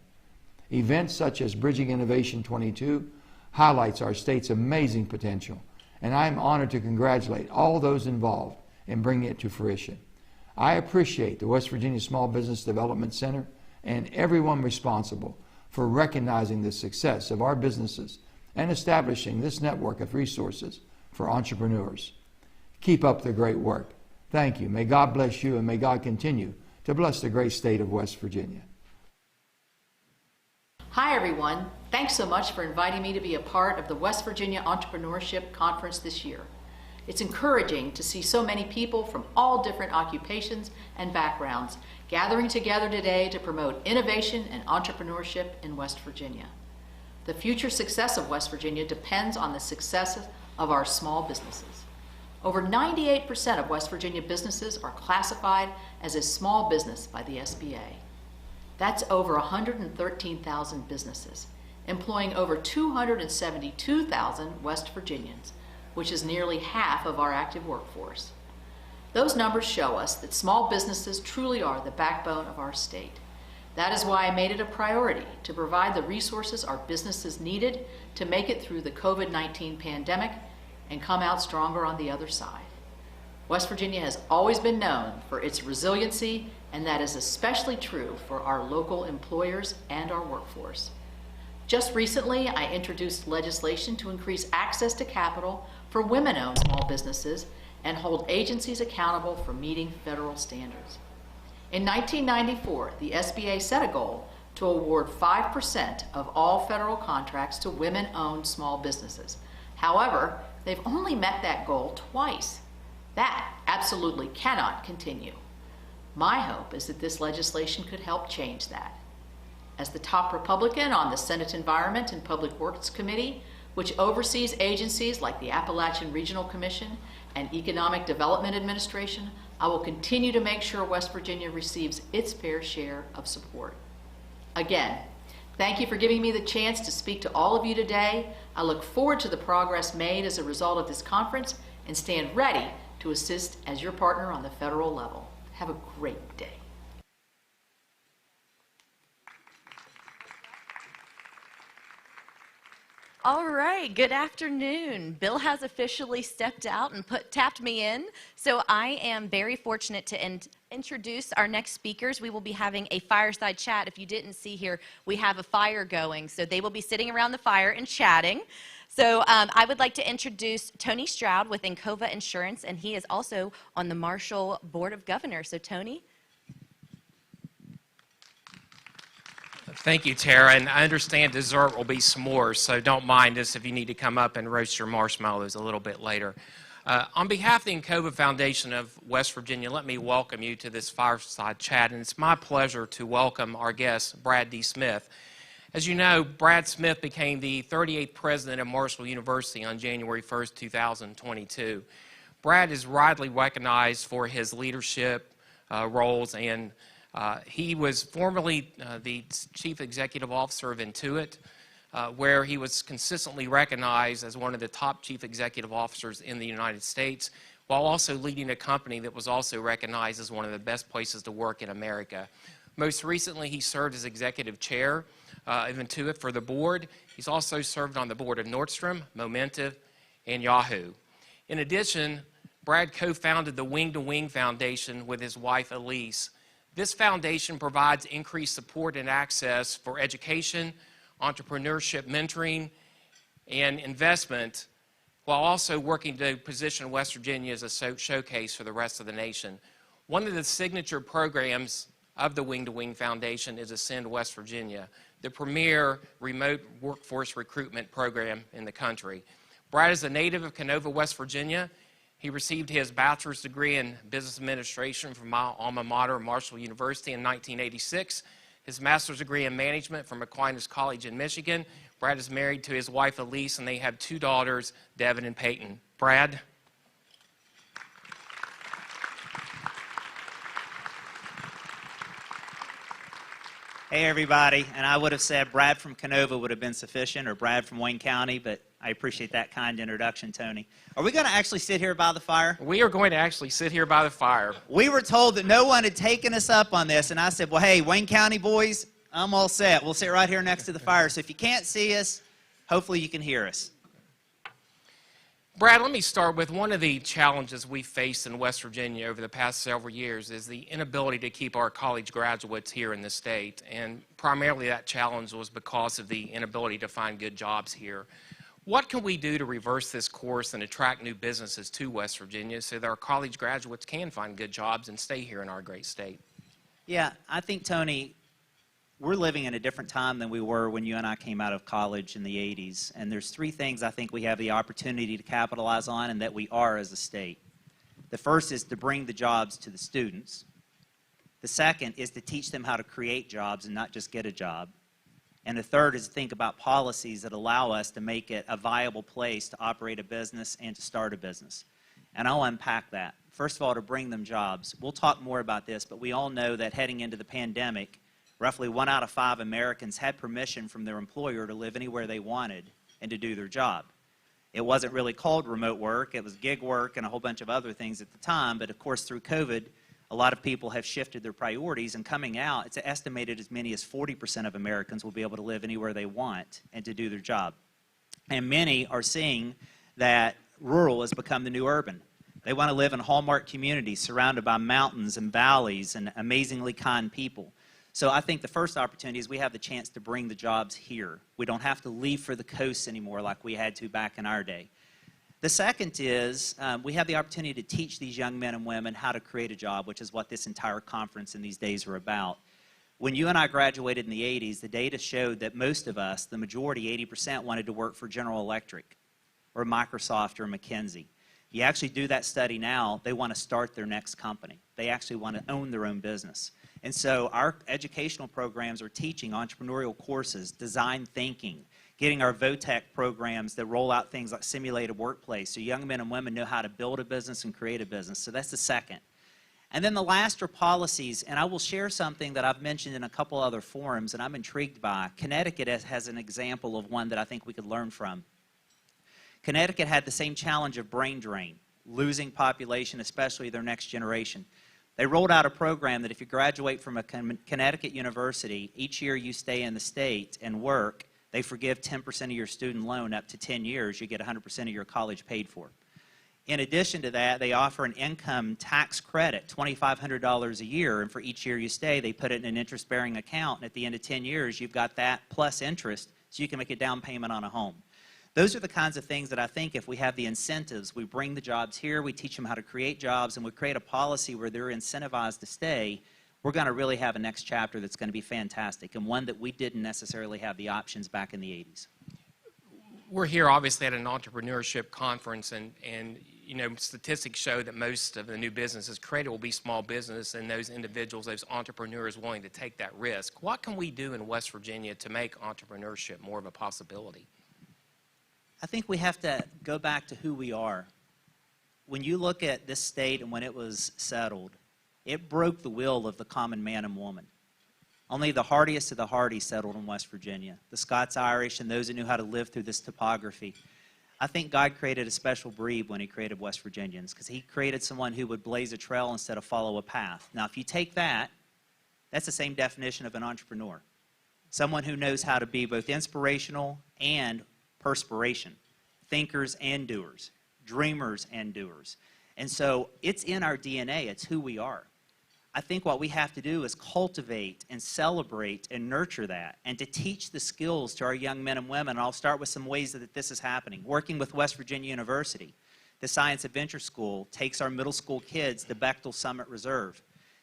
Events such as Bridging Innovation 22 highlights our state's amazing potential, and I am honored to congratulate all those involved in bringing it to fruition. I appreciate the West Virginia Small Business Development Center and everyone responsible for recognizing the success of our businesses and establishing this network of resources for entrepreneurs. Keep up the great work. Thank you. May God bless you, and may God continue to bless the great state of West Virginia. Hi everyone. Thanks so much for inviting me to be a part of the West Virginia Entrepreneurship Conference this year. It's encouraging to see so many people from all different occupations and backgrounds gathering together today to promote innovation and entrepreneurship in West Virginia. The future success of West Virginia depends on the success of our small businesses. Over 98% of West Virginia businesses are classified as a small business by the SBA. That's over 113,000 businesses, employing over 272,000 West Virginians, which is nearly half of our active workforce. Those numbers show us that small businesses truly are the backbone of our state. That is why I made it a priority to provide the resources our businesses needed to make it through the COVID-19 pandemic and come out stronger on the other side. West Virginia has always been known for its resiliency, and that is especially true for our local employers and our workforce. Just recently, I introduced legislation to increase access to capital for women-owned small businesses and hold agencies accountable for meeting federal standards. In 1994, the SBA set a goal to award 5% of all federal contracts to women-owned small businesses. However, they've only met that goal twice. That absolutely cannot continue. My hope is that this legislation could help change that. As the top Republican on the Senate Environment and Public Works Committee, which oversees agencies like the Appalachian Regional Commission and Economic Development Administration, I will continue to make sure West Virginia receives its fair share of support. Again, thank you for giving me the chance to speak to all of you today. I look forward to the progress made as a result of this conference and stand ready to assist as your partner on the federal level. Have a great day. All right, good afternoon. Bill has officially stepped out and tapped me in, so I am very fortunate to introduce our next speakers. We will be having a fireside chat. If you didn't see here, we have a fire going, so they will be sitting around the fire and chatting. So I would like to introduce Tony Stroud with Encova Insurance, and he is also on the Marshall Board of Governors. So Tony. Thank you, Tara, and I understand dessert will be s'mores, so don't mind us if you need to come up and roast your marshmallows a little bit later. On behalf of the Encova Foundation of West Virginia, let me welcome you to this fireside chat, and it's my pleasure to welcome our guest, Brad D. Smith. As you know, Brad Smith became the 38th president of Marshall University on January 1st, 2022. Brad is widely recognized for his leadership roles, and he was formerly the chief executive officer of Intuit, where he was consistently recognized as one of the top chief executive officers in the United States, while also leading a company that was also recognized as one of the best places to work in America. Most recently, he served as executive chair of Intuit for the board. He's also served on the board of Nordstrom, Momentive, and Yahoo. In addition, Brad co-founded the Wing to Wing Foundation with his wife, Elise. This foundation provides increased support and access for education, entrepreneurship, mentoring, and investment, while also working to position West Virginia as a showcase for the rest of the nation. One of the signature programs of the Wing to Wing Foundation is Ascend West Virginia, the premier remote workforce recruitment program in the country. Brad is a native of Canova, West Virginia. He received his bachelor's degree in business administration from my alma mater, Marshall University, in 1986. His master's degree in management from Aquinas College in Michigan. Brad is married to his wife, Elise, and they have two daughters, Devin and Peyton. Brad? Hey, everybody. And I would have said Brad from Canova would have been sufficient, or Brad from Wayne County, but I appreciate that kind introduction, Tony. Are we going to actually sit here by the fire? We are going to actually sit here by the fire. We were told that no one had taken us up on this, and I said, well, hey, Wayne County boys, I'm all set. We'll sit right here next to the fire. So if you can't see us, hopefully you can hear us. Brad, let me start with one of the challenges we faced in West Virginia over the past several years is the inability to keep our college graduates here in the state. And primarily that challenge was because of the inability to find good jobs here. What can we do to reverse this course and attract new businesses to West Virginia so that our college graduates can find good jobs and stay here in our great state? Yeah, I think, Tony, we're living in a different time than we were when you and I came out of college in the 80s. And there's three things I think we have the opportunity to capitalize on and that we are as a state. The first is to bring the jobs to the students. The second is to teach them how to create jobs and not just get a job. And the third is to think about policies that allow us to make it a viable place to operate a business and to start a business. And I'll unpack that. First of all, to bring them jobs. We'll talk more about this, but we all know that heading into the pandemic, roughly 1 out of 5 Americans had permission from their employer to live anywhere they wanted and to do their job. It wasn't really called remote work. It was gig work and a whole bunch of other things at the time. But, of course, through COVID, a lot of people have shifted their priorities. And coming out, it's estimated as many as 40% of Americans will be able to live anywhere they want and to do their job. And many are seeing that rural has become the new urban. They want to live in hallmark communities surrounded by mountains and valleys and amazingly kind people. So I think the first opportunity is we have the chance to bring the jobs here. We don't have to leave for the coast anymore like we had to back in our day. The second is we have the opportunity to teach these young men and women how to create a job, which is what this entire conference in these days are about. When you and I graduated in the 80s, the data showed that most of us, the majority, 80%, wanted to work for General Electric or Microsoft or McKinsey. You actually do that study now, they want to start their next company. They actually want to own their own business. And so our educational programs are teaching entrepreneurial courses, design thinking, getting our VOTEC programs that roll out things like simulated workplace so young men and women know how to build a business and create a business. So that's the second. And then the last are policies, and I will share something that I've mentioned in a couple other forums and I'm intrigued by. Connecticut has an example of one that I think we could learn from. Connecticut had the same challenge of brain drain, losing population, especially their next generation. They rolled out a program that if you graduate from a Connecticut university, each year you stay in the state and work, they forgive 10% of your student loan up to 10 years. You get 100% of your college paid for. In addition to that, they offer an income tax credit, $2,500 a year, and for each year you stay, they put it in an interest-bearing account, and at the end of 10 years, you've got that plus interest, so you can make a down payment on a home. Those are the kinds of things that I think if we have the incentives, we bring the jobs here, we teach them how to create jobs, and we create a policy where they're incentivized to stay, we're going to really have a next chapter that's going to be fantastic, and one that we didn't necessarily have the options back in the 80s. We're here obviously at an entrepreneurship conference, and you know, statistics show that most of the new businesses created will be small business, and those individuals, those entrepreneurs willing to take that risk. What can we do in West Virginia to make entrepreneurship more of a possibility? I think we have to go back to who we are. When you look at this state and when it was settled, it broke the will of the common man and woman. Only the hardiest of the hardy settled in West Virginia, the Scots-Irish and those who knew how to live through this topography. I think God created a special breed when he created West Virginians, because he created someone who would blaze a trail instead of follow a path. Now, if you take that, that's the same definition of an entrepreneur. Someone who knows how to be both inspirational and perspiration, thinkers and doers, dreamers and doers. And so it's in our DNA, it's who we are. I think what we have to do is cultivate and celebrate and nurture that, and to teach the skills to our young men and women. And I'll start with some ways that this is happening. Working with West Virginia University, the Science Adventure School takes our middle school kids to Bechtel Summit Reserve,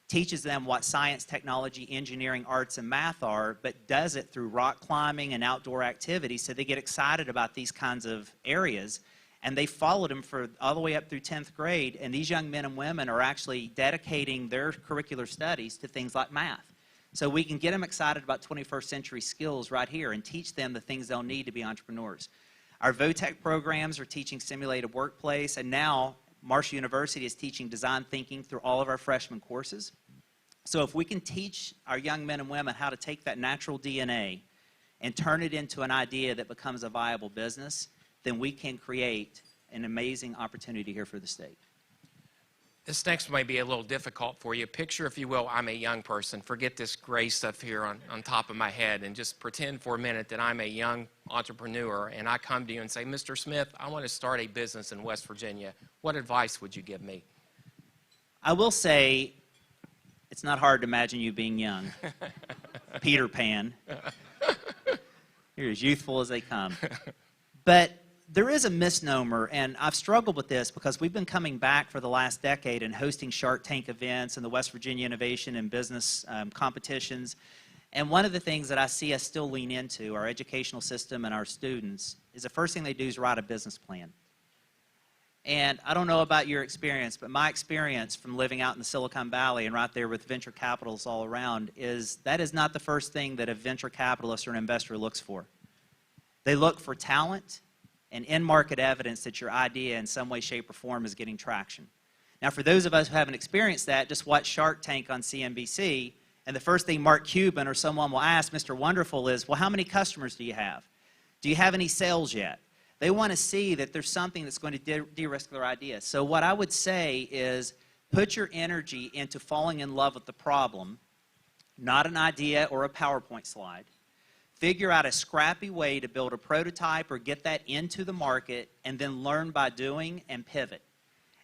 teaches them what science, technology, engineering, arts, and math are, but does it through rock climbing and outdoor activities, so they get excited about these kinds of areas. And they followed them for all the way up through 10th grade, and these young men and women are actually dedicating their curricular studies to things like math. So we can get them excited about 21st century skills right here and teach them the things they'll need to be entrepreneurs. Our VOTEC programs are teaching simulated workplace, and now Marshall University is teaching design thinking through all of our freshman courses. So if we can teach our young men and women how to take that natural DNA and turn it into an idea that becomes a viable business, then we can create an amazing opportunity here for the state. This next may be a little difficult for you. Picture, if you will, I'm a young person. Forget this gray stuff here on top of my head, and just pretend for a minute that I'm a young entrepreneur, and I come to you and say, Mr. Smith, I want to start a business in West Virginia. What advice would you give me? I will say, it's not hard to imagine you being young. Peter Pan. You're as youthful as they come. But there is a misnomer, and I've struggled with this because we've been coming back for the last decade and hosting Shark Tank events and the West Virginia Innovation and Business competitions. And one of the things that I see us still lean into, our educational system and our students, is the first thing they do is write a business plan. And I don't know about your experience, but my experience from living out in the Silicon Valley and right there with venture capitalists all around is that is not the first thing that a venture capitalist or an investor looks for. They look for talent and in-market evidence that your idea in some way, shape, or form is getting traction. Now, for those of us who haven't experienced that, just watch Shark Tank on CNBC, and the first thing Mark Cuban or someone will ask Mr. Wonderful is, well, how many customers do you have? Do you have any sales yet? They want to see that there's something that's going to de-risk their idea. So what I would say is put your energy into falling in love with the problem, not an idea or a PowerPoint slide. Figure out a scrappy way to build a prototype or get that into the market, and then learn by doing and pivot.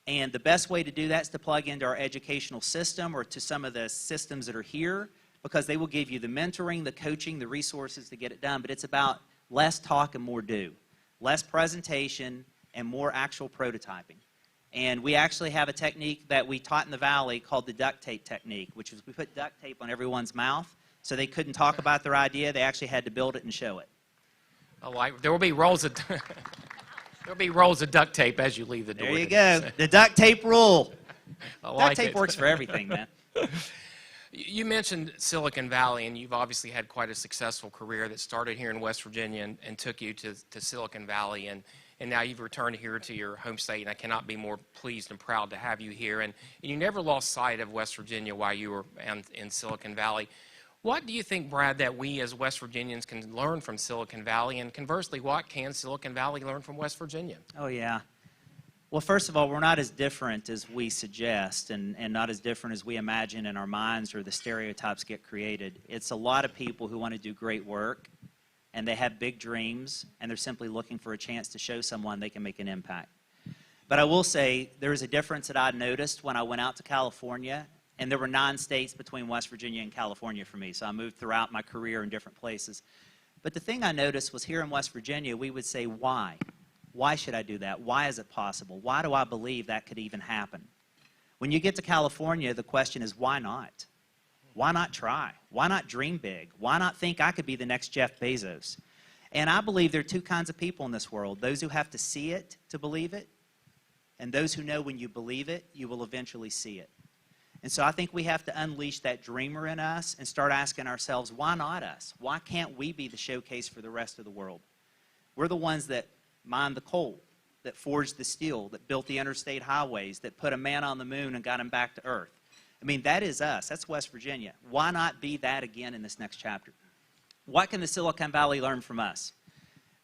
And the best way to do that is to plug into our educational system or to some of the systems that are here, because they will give you the mentoring, the coaching, the resources to get it done. But it's about less talk and more do. Less presentation and more actual prototyping. And we actually have a technique that we taught in the Valley called the duct tape technique, which is we put duct tape on everyone's mouth so they couldn't talk about their idea. They actually had to build it and show it. There will be rolls of there'll be rolls of duct tape as you leave the door. There you go. The duct tape rule. Duct tape works for everything, man. You mentioned Silicon Valley, and you've obviously had quite a successful career that started here in West Virginia and took you to Silicon Valley, and now you've returned here to your home state, and I cannot be more pleased and proud to have you here. And you never lost sight of West Virginia while you were in Silicon Valley. What do you think, Brad, that we as West Virginians can learn from Silicon Valley, and conversely, what can Silicon Valley learn from West Virginia? Oh, yeah. Well, first of all, we're not as different as we suggest, and not as different as we imagine in our minds or the stereotypes get created. It's a lot of people who want to do great work, and they have big dreams, and they're simply looking for a chance to show someone they can make an impact. But I will say there is a difference that I noticed when I went out to California, and there were 9 states between West Virginia and California for me, so I moved throughout my career in different places. But the thing I noticed was here in West Virginia, we would say, why? Why should I do that? Why is it possible? Why do I believe that could even happen? When you get to California, the question is, why not? Why not try? Why not dream big? Why not think I could be the next Jeff Bezos? And I believe there are 2 kinds of people in this world, those who have to see it to believe it, and those who know when you believe it, you will eventually see it. And so I think we have to unleash that dreamer in us and start asking ourselves, why not us? Why can't we be the showcase for the rest of the world? We're the ones that mined the coal, that forged the steel, that built the interstate highways, that put a man on the moon and got him back to Earth. I mean, that is us. That's West Virginia. Why not be that again in this next chapter? What can the Silicon Valley learn from us?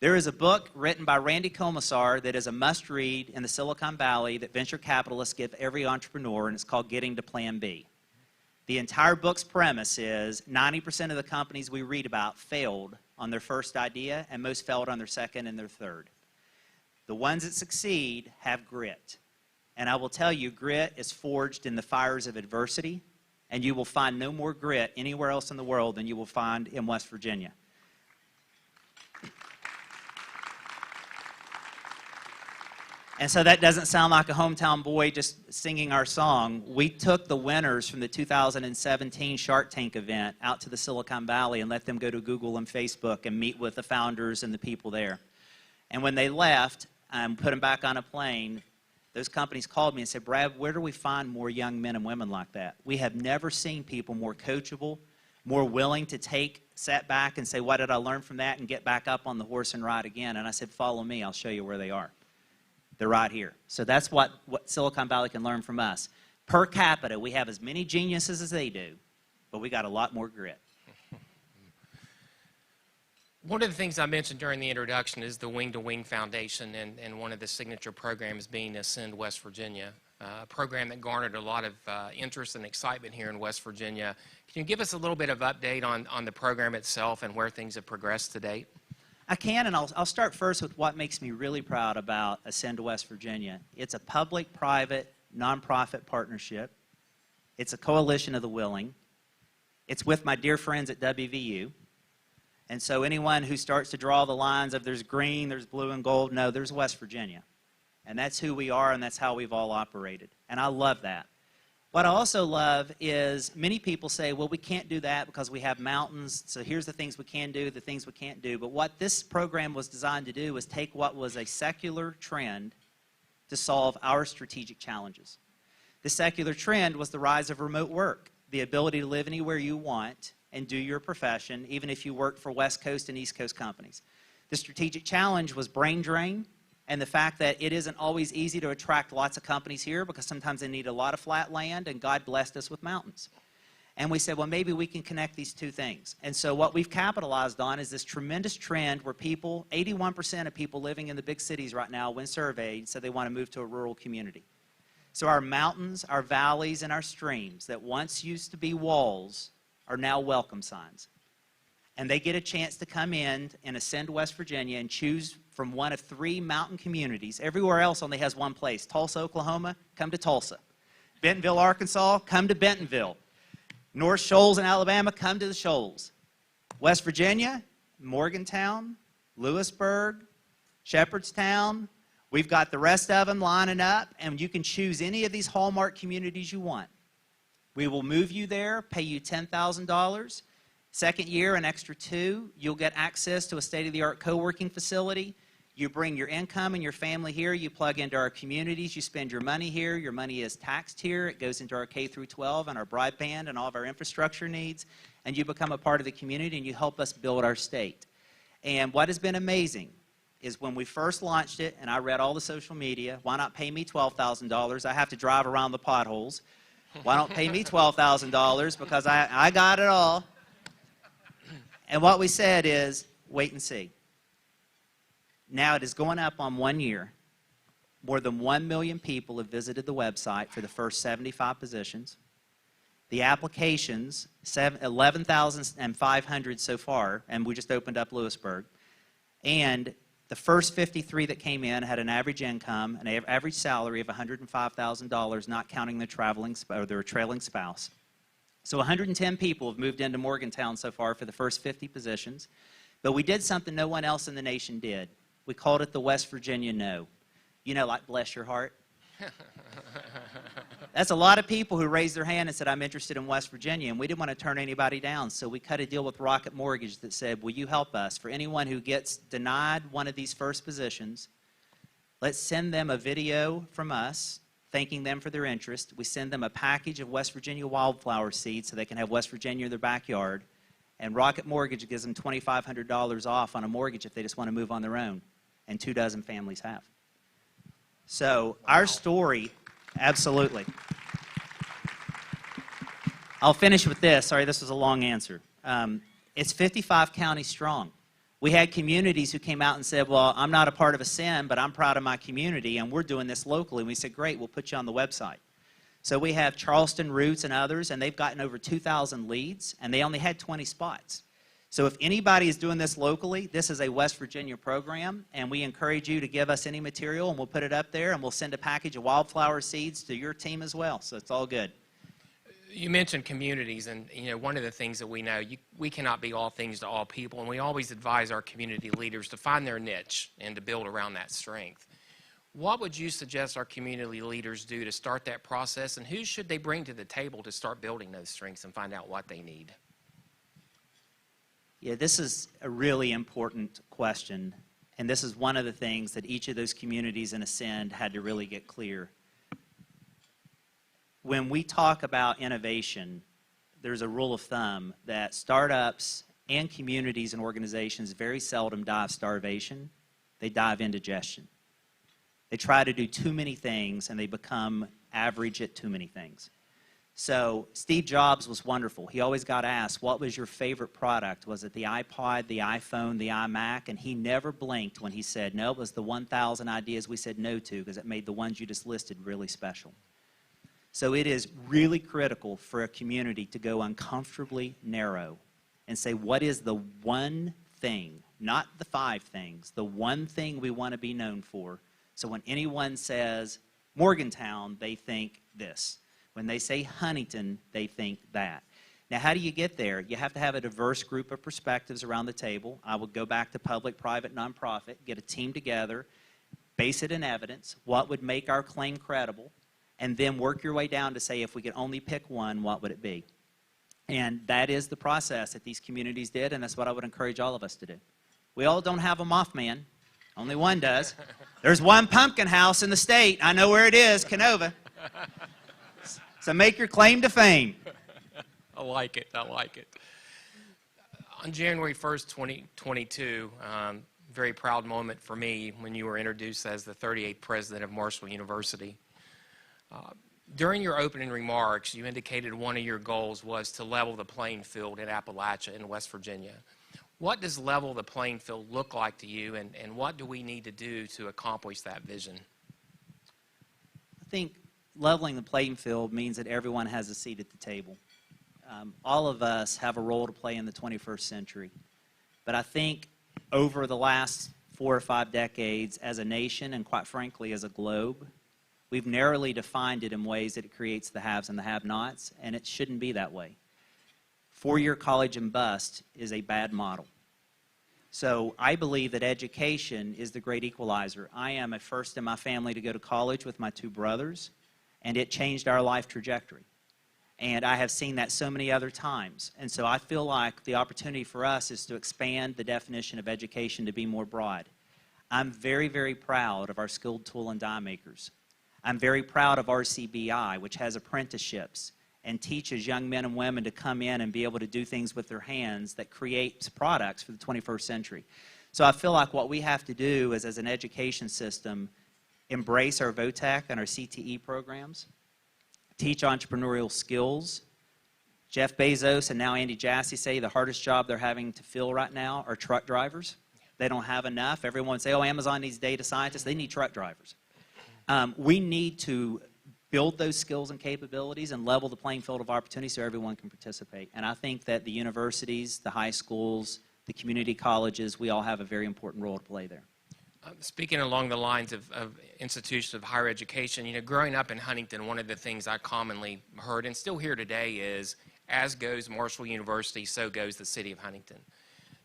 There is a book written by Randy Komisar that is a must-read in the Silicon Valley that venture capitalists give every entrepreneur, and it's called Getting to Plan B. The entire book's premise is 90% of the companies we read about failed on their first idea, and most failed on their second and their third. The ones that succeed have grit. And I will tell you, grit is forged in the fires of adversity, and you will find no more grit anywhere else in the world than you will find in West Virginia. And so that doesn't sound like a hometown boy just singing our song. We took the winners from the 2017 Shark Tank event out to the Silicon Valley and let them go to Google and Facebook and meet with the founders and the people there. And when they left and put them back on a plane, those companies called me and said, Brad, where do we find more young men and women like that? We have never seen people more coachable, more willing to take setback and say, what did I learn from that, and get back up on the horse and ride again. And I said, follow me, I'll show you where they are. They're right here. So that's what Silicon Valley can learn from us. Per capita, we have as many geniuses as they do, but we got a lot more grit. One of the things I mentioned during the introduction is the Wing to Wing Foundation, and one of the signature programs being Ascend West Virginia, a program that garnered a lot of interest and excitement here in West Virginia. Can you give us a little bit of update on the program itself and where things have progressed to date? I can, and I'll start first with what makes me really proud about Ascend West Virginia. It's a public-private, nonprofit partnership. It's a coalition of the willing. It's with my dear friends at WVU. And so anyone who starts to draw the lines of there's green, there's blue and gold, no, there's West Virginia. And that's who we are, and that's how we've all operated. And I love that. What I also love is many people say, well, we can't do that because we have mountains, so here's the things we can do, the things we can't do. But what this program was designed to do was take what was a secular trend to solve our strategic challenges. The secular trend was the rise of remote work, the ability to live anywhere you want and do your profession, even if you work for West Coast and East Coast companies. The strategic challenge was brain drain, and the fact that it isn't always easy to attract lots of companies here because sometimes they need a lot of flat land, and God blessed us with mountains. And we said, well, maybe we can connect these two things. And so what we've capitalized on is this tremendous trend where people, 81% of people living in the big cities right now, when surveyed, said they want to move to a rural community. So our mountains, our valleys, and our streams that once used to be walls are now welcome signs. And they get a chance to come in and Ascend West Virginia and choose from one of 3 mountain communities. Everywhere else only has one place. Tulsa, Oklahoma, come to Tulsa. Bentonville, Arkansas, come to Bentonville. North Shoals in Alabama, come to the Shoals. West Virginia, Morgantown, Lewisburg, Shepherdstown. We've got the rest of them lining up, and you can choose any of these hallmark communities you want. We will move you there, pay you $10,000. Second year, an extra $2,000. You'll get access to a state-of-the-art co-working facility. You bring your income and your family here. You plug into our communities. You spend your money here. Your money is taxed here. It goes into our K through 12 and our broadband and all of our infrastructure needs. And you become a part of the community, and you help us build our state. And what has been amazing is when we first launched it, and I read all the social media, why not pay me $12,000? I have to drive around the potholes. Why don't pay me $12,000 because I got it all. And what we said is, wait and see. Now it is going up on 1 year. More than 1 million people have visited the website for the first 75 positions. The applications, 11,500 so far, and we just opened up Lewisburg. And The first 53 that came in had an average income, an average salary of $105,000, not counting their their trailing spouse. So 110 people have moved into Morgantown so far for the first 50 positions. But we did something no one else in the nation did. We called it the West Virginia No. You know, like bless your heart. That's a lot of people who raised their hand and said, I'm interested in West Virginia, and we didn't want to turn anybody down. So we cut a deal with Rocket Mortgage that said, will you help us? For anyone who gets denied one of these first positions, let's send them a video from us thanking them for their interest. We send them a package of West Virginia wildflower seeds so they can have West Virginia in their backyard. And Rocket Mortgage gives them $2,500 off on a mortgage if they just want to move on their own. And 24 families have. So our story, absolutely. I'll finish with this. Sorry, this was a long answer. It's 55 counties strong. We had communities who came out and said, well, I'm not a part of a SIN, but I'm proud of my community, and we're doing this locally. And we said, great, we'll put you on the website. So we have Charleston Roots and others, and they've gotten over 2,000 leads, and they only had 20 spots. So if anybody is doing this locally, this is a West Virginia program, and we encourage you to give us any material, and we'll put it up there, and we'll send a package of wildflower seeds to your team as well. So it's all good. You mentioned communities, and one of the things that we know, we cannot be all things to all people, and we always advise our community leaders to find their niche and to build around that strength. What would you suggest our community leaders do to start that process, and who should they bring to the table to start building those strengths and find out what they need? Yeah, this is a really important question, and this is one of the things that each of those communities in Ascend had to really get clear. When we talk about innovation, there's a rule of thumb that startups and communities and organizations very seldom die of starvation. They die of indigestion. They try to do too many things, and they become average at too many things. So Steve Jobs was wonderful. He always got asked, what was your favorite product? Was it the iPod, the iPhone, the iMac? And he never blinked when he said, no, it was the 1,000 ideas we said no to, because it made the ones you just listed really special. So it is really critical for a community to go uncomfortably narrow and say, what is the one thing, not the 5 things, the one thing we want to be known for? So when anyone says Morgantown, they think this. When they say Huntington, they think that. Now, how do you get there? You have to have a diverse group of perspectives around the table. I would go back to public, private, nonprofit, get a team together, base it in evidence, what would make our claim credible, and then work your way down to say, if we could only pick one, what would it be? And that is the process that these communities did, and that's what I would encourage all of us to do. We all don't have a Mothman. Only one does. There's one pumpkin house in the state. I know where it is, Canova. So make your claim to fame. I like it. I like it. On January 1st, 2022, very proud moment for me when you were introduced as the 38th president of Marshall University. During your opening remarks, you indicated one of your goals was to level the playing field in Appalachia in West Virginia. What does level the playing field look like to you, and what do we need to do to accomplish that vision? I think leveling the playing field means that everyone has a seat at the table. All of us have a role to play in the 21st century. But I think over the last 4 or 5 decades as a nation, and quite frankly as a globe, we've narrowly defined it in ways that it creates the haves and the have-nots, and it shouldn't be that way. 4-year college and bust is a bad model. So I believe that education is the great equalizer. I am a first in my family to go to college with my 2 brothers, and it changed our life trajectory. And I have seen that so many other times. And so I feel like the opportunity for us is to expand the definition of education to be more broad. I'm very, very proud of our skilled tool and die makers. I'm very proud of RCBI, which has apprenticeships and teaches young men and women to come in and be able to do things with their hands that creates products for the 21st century. So I feel like what we have to do is, as an education system, embrace our VOTEC and our CTE programs, teach entrepreneurial skills. Jeff Bezos and now Andy Jassy say the hardest job they're having to fill right now are truck drivers. They don't have enough. Everyone say, oh, Amazon needs data scientists. They need truck drivers. We need to build those skills and capabilities and level the playing field of opportunity so everyone can participate. And I think that the universities, the high schools, the community colleges, we all have a very important role to play there. Speaking along the lines of institutions of higher education, you know, growing up in Huntington, one of the things I commonly heard and still hear today is, as goes Marshall University, so goes the city of Huntington.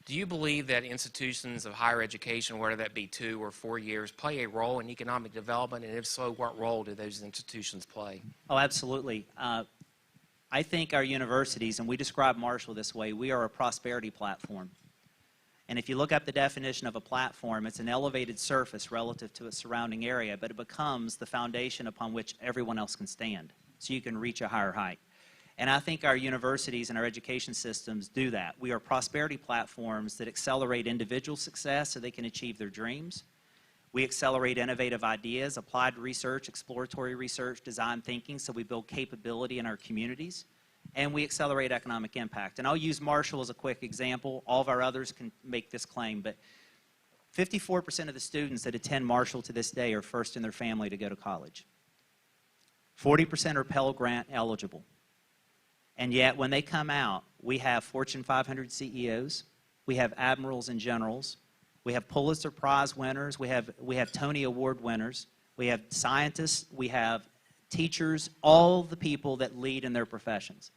Do you believe that institutions of higher education, whether that be 2 or 4 years, play a role in economic development? And if so, what role do those institutions play? Oh, absolutely. I think our universities, and we describe Marshall this way, we are a prosperity platform. And if you look up the definition of a platform, it's an elevated surface relative to its surrounding area, but it becomes the foundation upon which everyone else can stand, so you can reach a higher height. And I think our universities and our education systems do that. We are prosperity platforms that accelerate individual success so they can achieve their dreams. We accelerate innovative ideas, applied research, exploratory research, design thinking, so we build capability in our communities. And we accelerate economic impact. And I'll use Marshall as a quick example. All of our others can make this claim, but 54% of the students that attend Marshall to this day are first in their family to go to college. 40% are Pell Grant eligible. And yet, when they come out, we have Fortune 500 CEOs, we have admirals and generals, we have Pulitzer Prize winners, we have Tony Award winners, we have scientists, we have teachers, all the people that lead in their professions.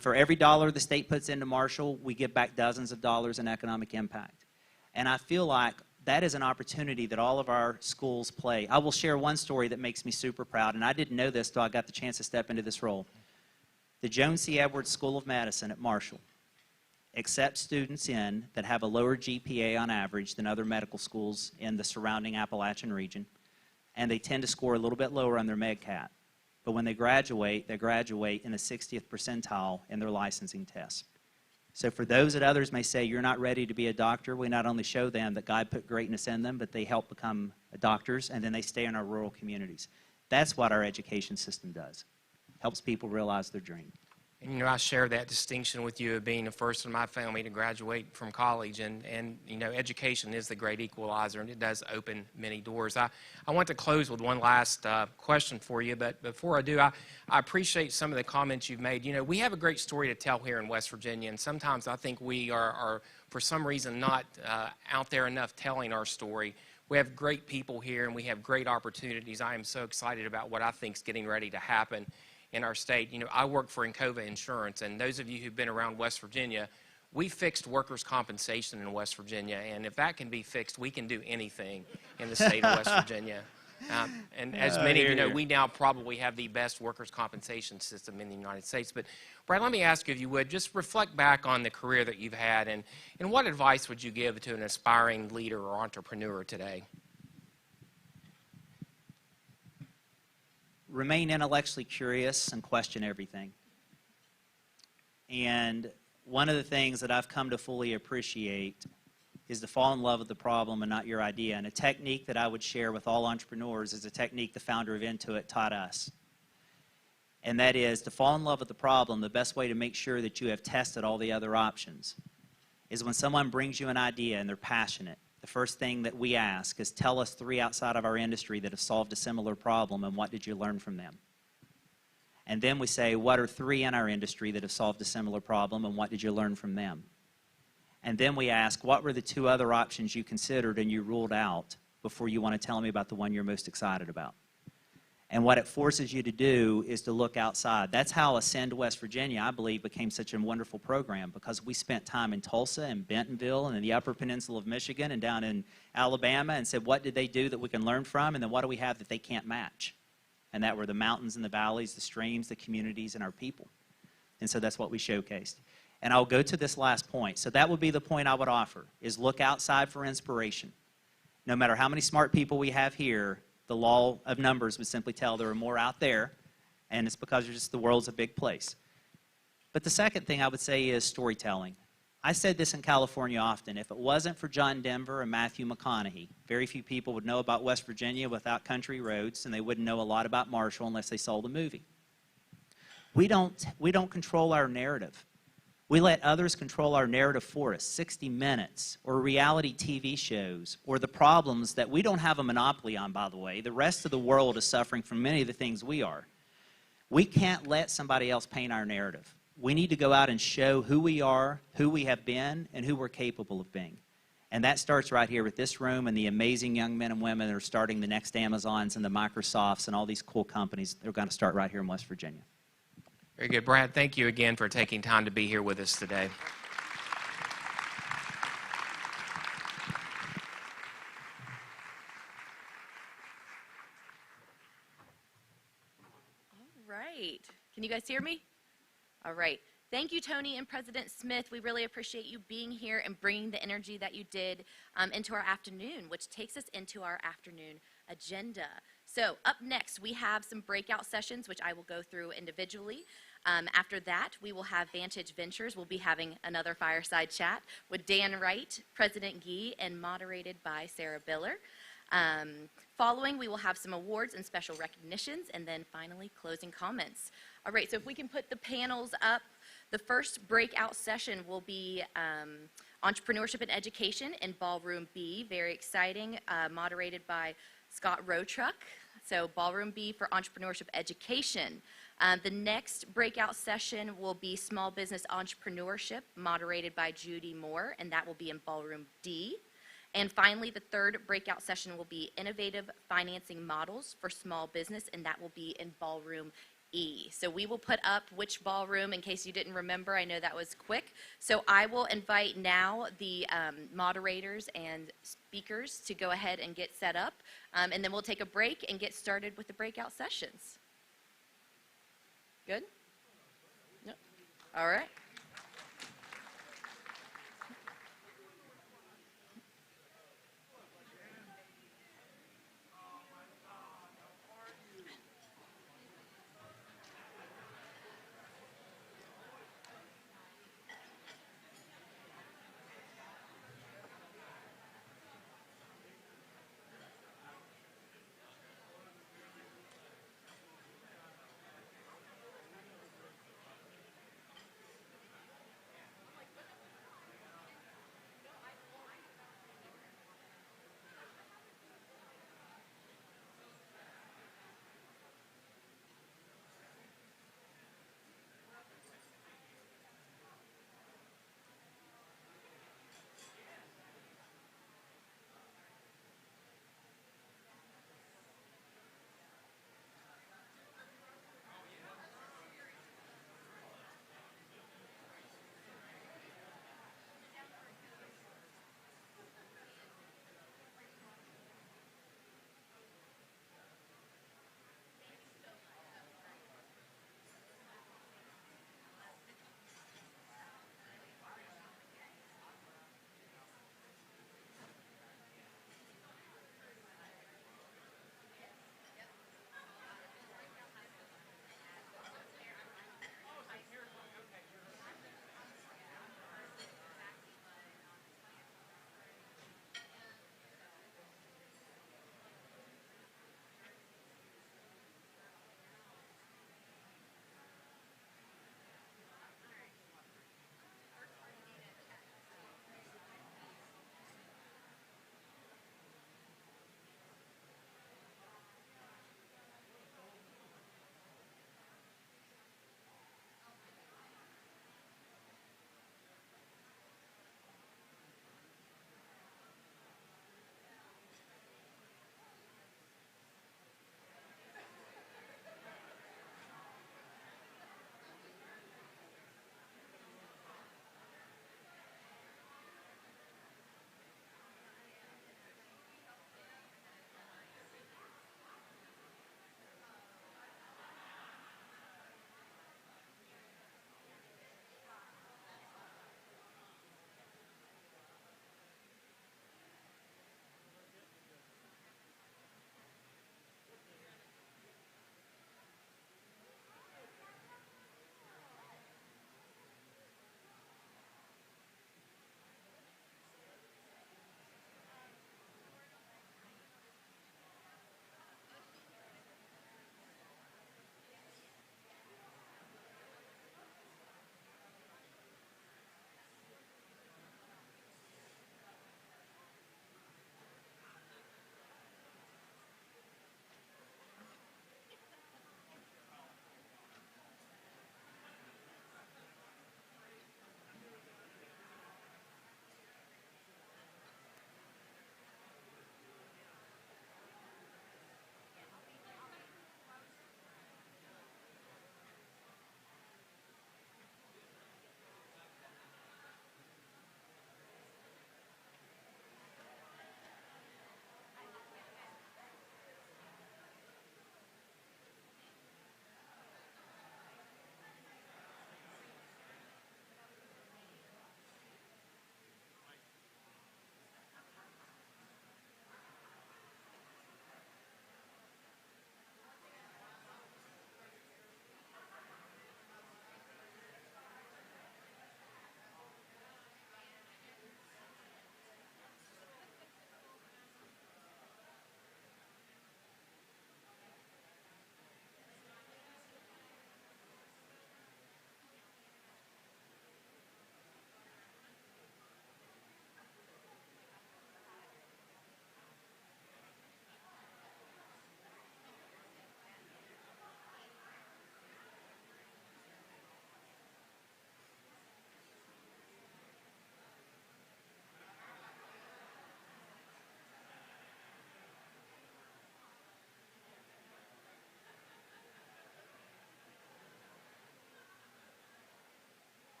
For every dollar the state puts into Marshall, we give back dozens of dollars in economic impact. And I feel like that is an opportunity that all of our schools play. I will share one story that makes me super proud, and I didn't know this till I got the chance to step into this role. The Joan C. Edwards School of Medicine at Marshall accepts students in that have a lower GPA on average than other medical schools in the surrounding Appalachian region, and they tend to score a little bit lower on their MedCat. But when they graduate in the 60th percentile in their licensing tests. So for those that others may say you're not ready to be a doctor, we not only show them that God put greatness in them, but they help become doctors, and then they stay in our rural communities. That's what our education system does. Helps people realize their dream. And, you know, I share that distinction with you of being the first in my family to graduate from college. And you know, education is the great equalizer, and it does open many doors. I want to close with one last question for you, but before I do, I appreciate some of the comments you've made. You know, we have a great story to tell here in West Virginia, and sometimes I think we are for some reason, not out there enough telling our story. We have great people here, and we have great opportunities. I am so excited about what I think is getting ready to happen in our state. You know, I work for Encova Insurance, and those of you who've been around West Virginia, we fixed workers' compensation in West Virginia, and if that can be fixed, we can do anything in the state of West Virginia. And as many of you know, we now probably have the best workers' compensation system in the United States. But Brad, let me ask you, if you would, just reflect back on the career that you've had, and what advice would you give to an aspiring leader or entrepreneur today? Remain intellectually curious and question everything. And one of the things that I've come to fully appreciate is to fall in love with the problem and not your idea. And a technique that I would share with all entrepreneurs is a technique the founder of Intuit taught us. And that is to fall in love with the problem. The best way to make sure that you have tested all the other options is when someone brings you an idea and they're passionate. The first thing that we ask is, tell us 3 outside of our industry that have solved a similar problem, and what did you learn from them? And then we say, what are 3 in our industry that have solved a similar problem, and what did you learn from them? And then we ask, what were the 2 other options you considered and you ruled out before you want to tell me about the one you're most excited about? And what it forces you to do is to look outside. That's how Ascend West Virginia, I believe, became such a wonderful program, because we spent time in Tulsa and Bentonville and in the Upper Peninsula of Michigan and down in Alabama and said, what did they do that we can learn from, and then what do we have that they can't match? And that were the mountains and the valleys, the streams, the communities, and our people. And so that's what we showcased. And I'll go to this last point. So that would be the point I would offer, is look outside for inspiration. No matter how many smart people we have here, the law of numbers would simply tell there are more out there, and it's because just the world's a big place. But the second thing I would say is storytelling. I said this in California often. If it wasn't for John Denver and Matthew McConaughey, very few people would know about West Virginia without country roads, and they wouldn't know a lot about Marshall unless they saw the movie. We don't control our narrative. We let others control our narrative for us, 60 Minutes, or reality TV shows, or the problems that we don't have a monopoly on, by the way. The rest of the world is suffering from many of the things we are. We can't let somebody else paint our narrative. We need to go out and show who we are, who we have been, and who we're capable of being. And that starts right here with this room and the amazing young men and women that are starting the next Amazons and the Microsofts and all these cool companies. They're going to start right here in West Virginia. Very good. Brad, thank you again for taking time to be here with us today. All right. Can you guys hear me? All right. Thank you, Tony and President Smith. We really appreciate you being here and bringing the energy that you did into our afternoon, which takes us into our afternoon agenda. So up next, we have some breakout sessions, which I will go through individually. After that, we will have Vantage Ventures. We'll be having another fireside chat with Dan Wright, President Gee, and moderated by Sarah Biller. Following, we will have some awards and special recognitions, and then finally, closing comments. All right, so if we can put the panels up. The first breakout session will be Entrepreneurship and Education in Ballroom B, very exciting, moderated by Scott Rotruck. So Ballroom B for Entrepreneurship Education. The next breakout session will be Small Business Entrepreneurship, moderated by Judy Moore, and that will be in Ballroom D. And finally, the third breakout session will be Innovative Financing Models for Small Business, and that will be in Ballroom E. So we will put up which ballroom in case you didn't remember. I know that was quick. So I will invite now the moderators and speakers to go ahead and get set up. And then we'll take a break and get started with the breakout sessions. Good? Yep. All right.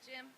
Jim.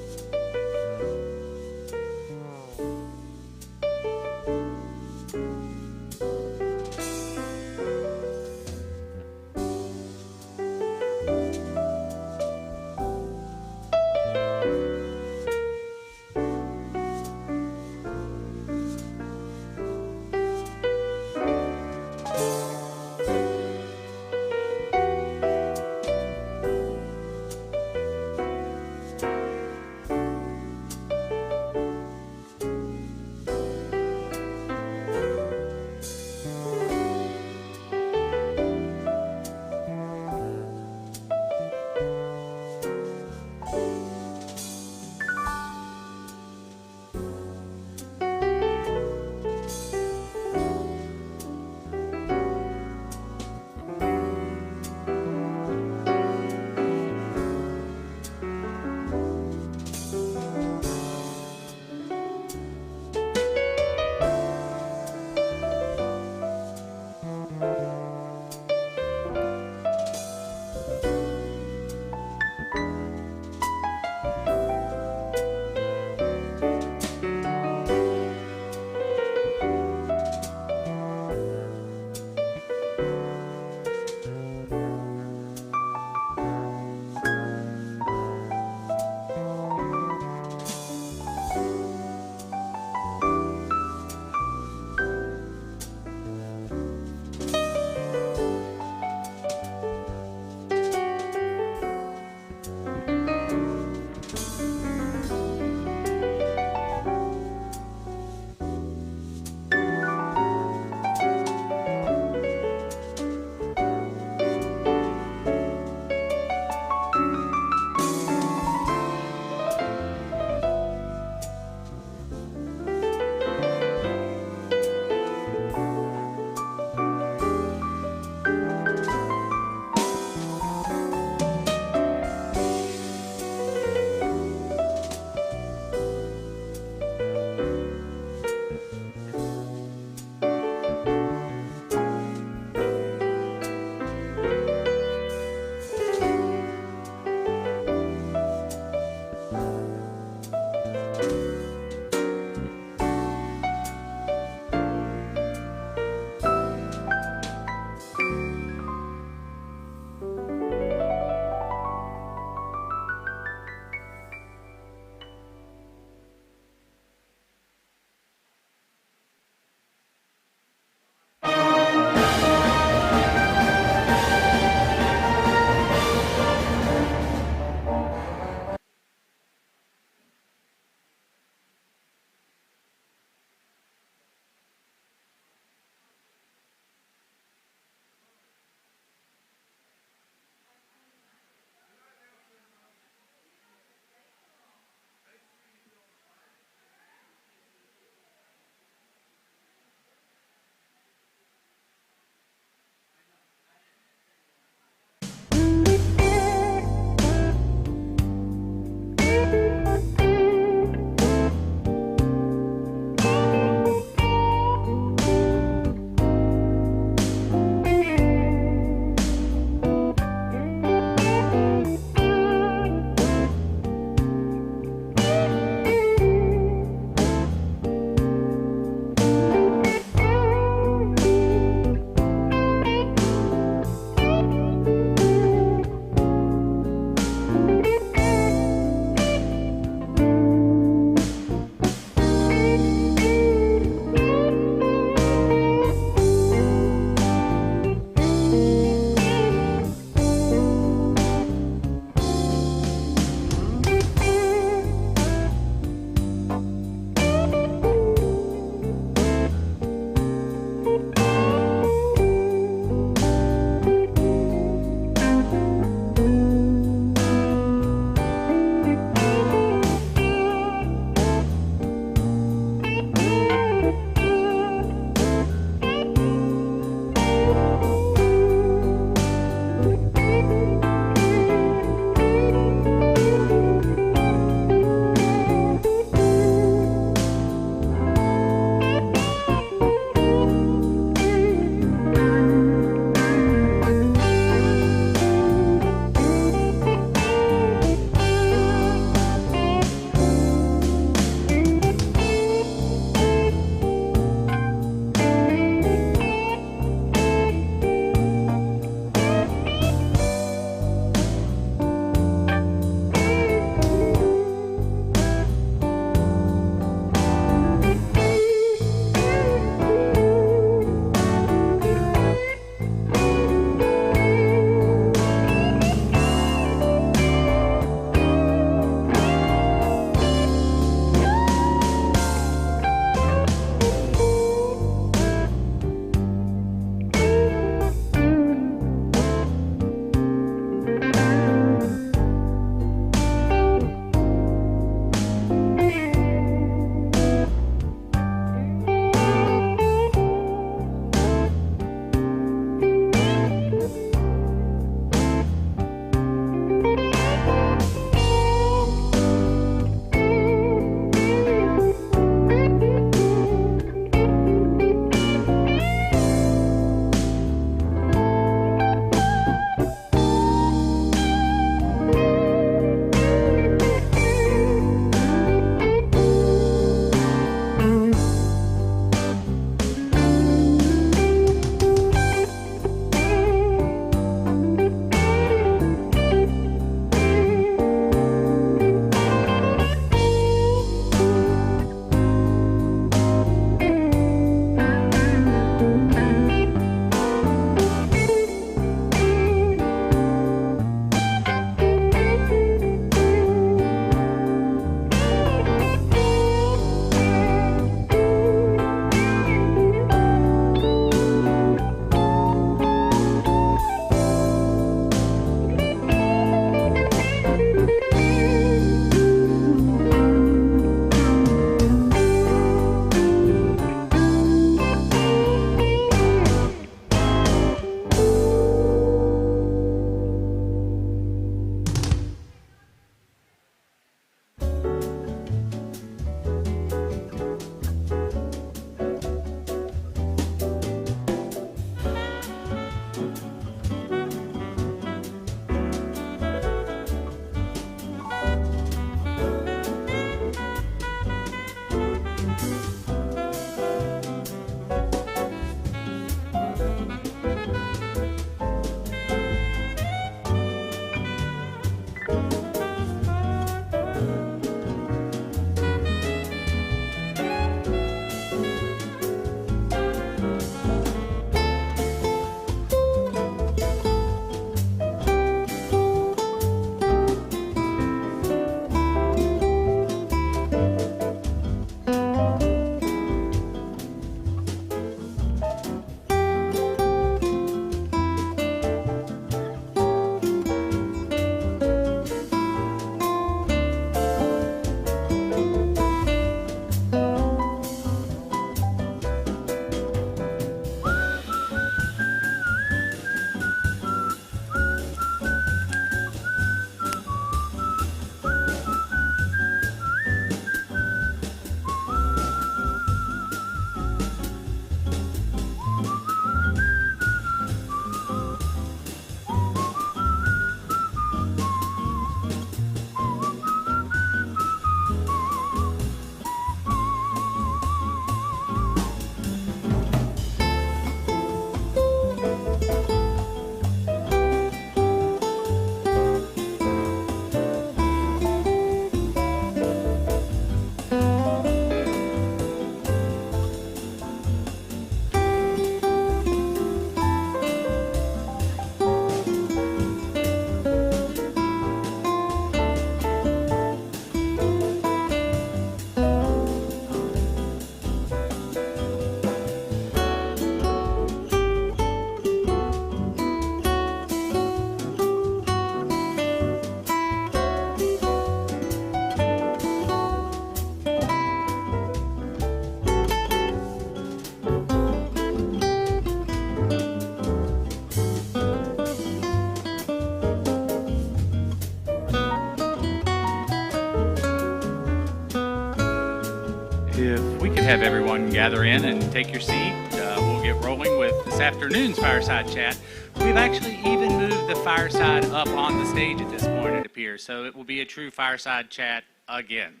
have everyone gather in and take your seat. We'll get rolling with this afternoon's fireside chat. We've actually even moved the fireside up on the stage at this point, it appears, so it will be a true fireside chat again.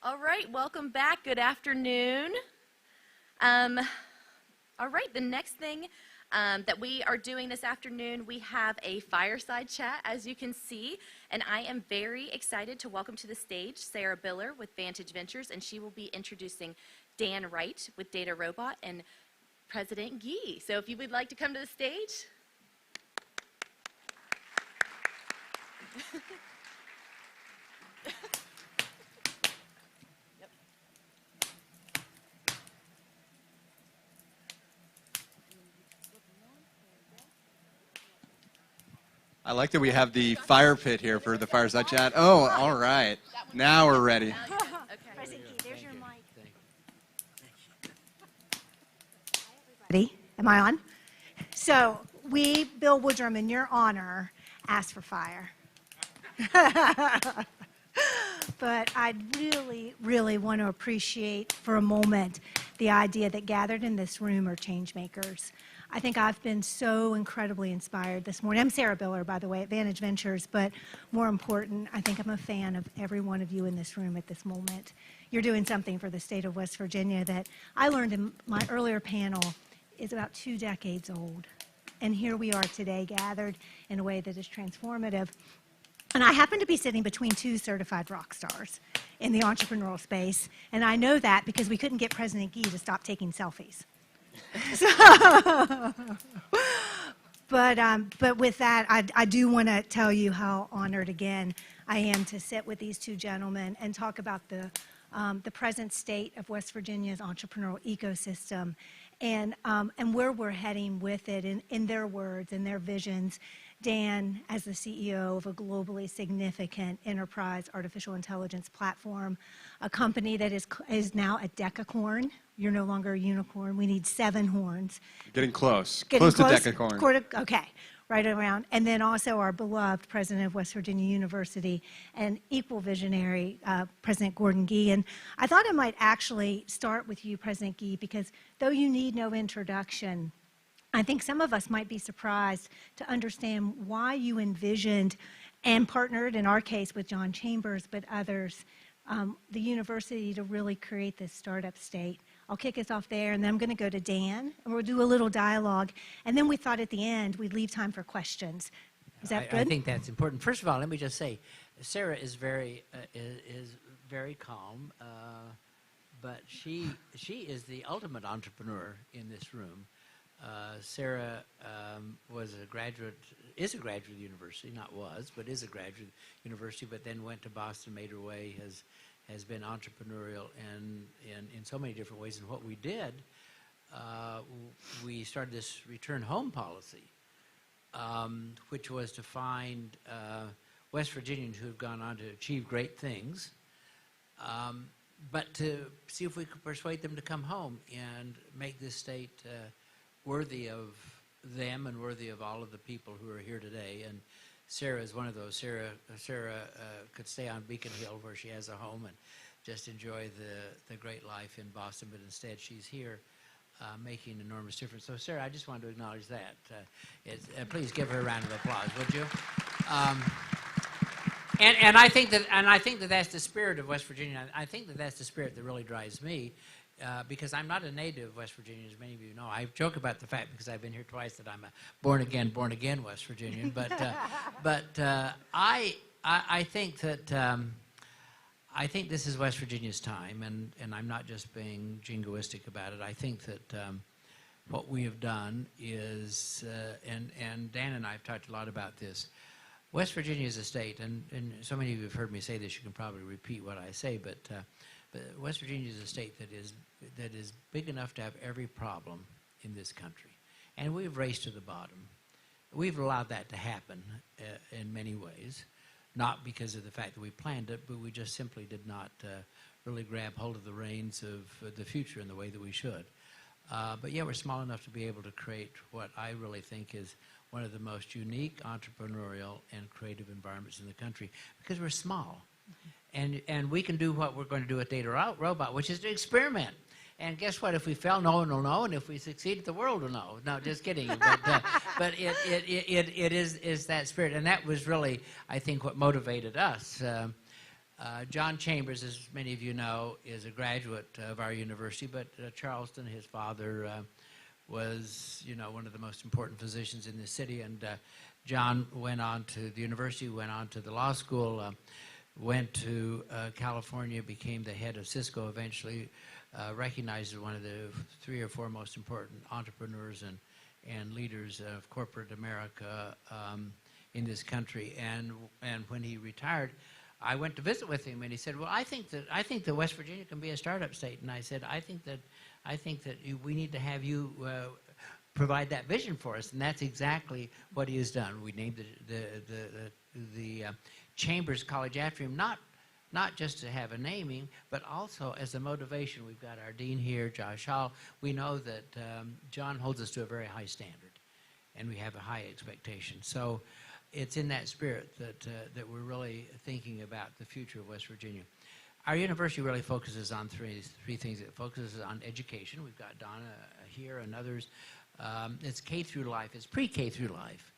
All right, welcome back. Good afternoon. All right, the next thing that we are doing this afternoon, we have a fireside chat, as you can see, and I am very excited to welcome to the stage Sarah Biller with Vantage Ventures, and she will be introducing Dan Wright with Data Robot and President Gee. So if you would like to come to the stage. I like that we have the fire pit here for the fireside chat. Oh, all right. Now we're ready. There's your mic. Am I on? So we, Bill Woodrum, in your honor, asked for fire. But I really want to appreciate for a moment the idea that gathered in this room are change makers. I think I've been so incredibly inspired this morning. I'm Sarah Biller, by the way, at Vantage Ventures, but more important, I think I'm a fan of every one of you in this room at this moment. You're doing something for the state of West Virginia that I learned in my earlier panel is about 2 decades old. And here we are today gathered in a way that is transformative. And I happen to be sitting between 2 certified rock stars in the entrepreneurial space. And I know that because we couldn't get President Gee to stop taking selfies. But with that, I do want to tell you how honored again I am to sit with these 2 gentlemen and talk about the present state of West Virginia's entrepreneurial ecosystem and where we're heading with it in their words and their visions. Dan, as the CEO of a globally significant enterprise artificial intelligence platform, a company that is now a decacorn. You're no longer a unicorn. We need 7 horns. Getting close. Close to decacorn. Okay, right around. And then also our beloved president of West Virginia University and equal visionary, President Gordon Gee. And I thought I might actually start with you, President Gee, because though you need no introduction, I think some of us might be surprised to understand why you envisioned and partnered, in our case, with John Chambers, but others, the university to really create this startup state. I'll kick us off there, and then I'm going to go to Dan, and we'll do a little dialogue. And then we thought at the end we'd leave time for questions. Is that good? I think that's important. First of all, let me just say, Sarah is very calm, but she is the ultimate entrepreneur in this room. Sarah is a graduate university, not was, but is a graduate university, but then went to Boston, made her way, has been entrepreneurial in so many different ways. And what we did, we started this return home policy, which was to find West Virginians who have gone on to achieve great things, but to see if we could persuade them to come home and make this state worthy of them and worthy of all of the people who are here today. And Sarah is one of those. Sarah could stay on Beacon Hill where she has a home and just enjoy the great life in Boston, but instead she's here making an enormous difference. So Sarah, I just wanted to acknowledge that. Please give her a round of applause, would you? And I think that that's the spirit of West Virginia. I think that that's the spirit that really drives me. Because I'm not a native of West Virginia, as many of you know. I joke about the fact, because I've been here twice, that I'm a born again West Virginian. But I think that I think this is West Virginia's time, and I'm not just being jingoistic about it. I think that what we have done is, and Dan and I have talked a lot about this. West Virginia is a state, and so many of you have heard me say this. You can probably repeat what I say, but West Virginia is a state that is big enough to have every problem in this country. and we've raced to the bottom. We've allowed that to happen in many ways, not because of the fact that we planned it, but we just simply did not really grab hold of the reins of the future in the way that we should. But yeah, we're small enough to be able to create what I really think is one of the most unique entrepreneurial and creative environments in the country, because we're small. And we can do what we're going to do with Data Robot, which is to experiment. And guess what? If we fail, no one will know, and if we succeed, the world will know. No, just kidding. But it is that spirit, and that was really, I think, what motivated us. John Chambers, as many of you know, is a graduate of our university, but Charleston, his father, was, one of the most important physicians in the city, and John went on to the university, went on to the law school, went to California, became the head of Cisco eventually, recognized as one of the 3 or 4 most important entrepreneurs and leaders of corporate America in this country. And when he retired, I went to visit with him, and he said, "Well, I think that West Virginia can be a startup state." And I said, "I think that we need to have you provide that vision for us." And that's exactly what he has done. We named the Chambers College after him, not just to have a naming, but also as a motivation. We've got our dean here, Josh Hall. We know that John holds us to a very high standard, and we have a high expectation. So it's in that spirit that we're really thinking about the future of West Virginia. Our university really focuses on three things. It focuses on education. We've got Donna here and others. It's K through life. It's pre-K through life.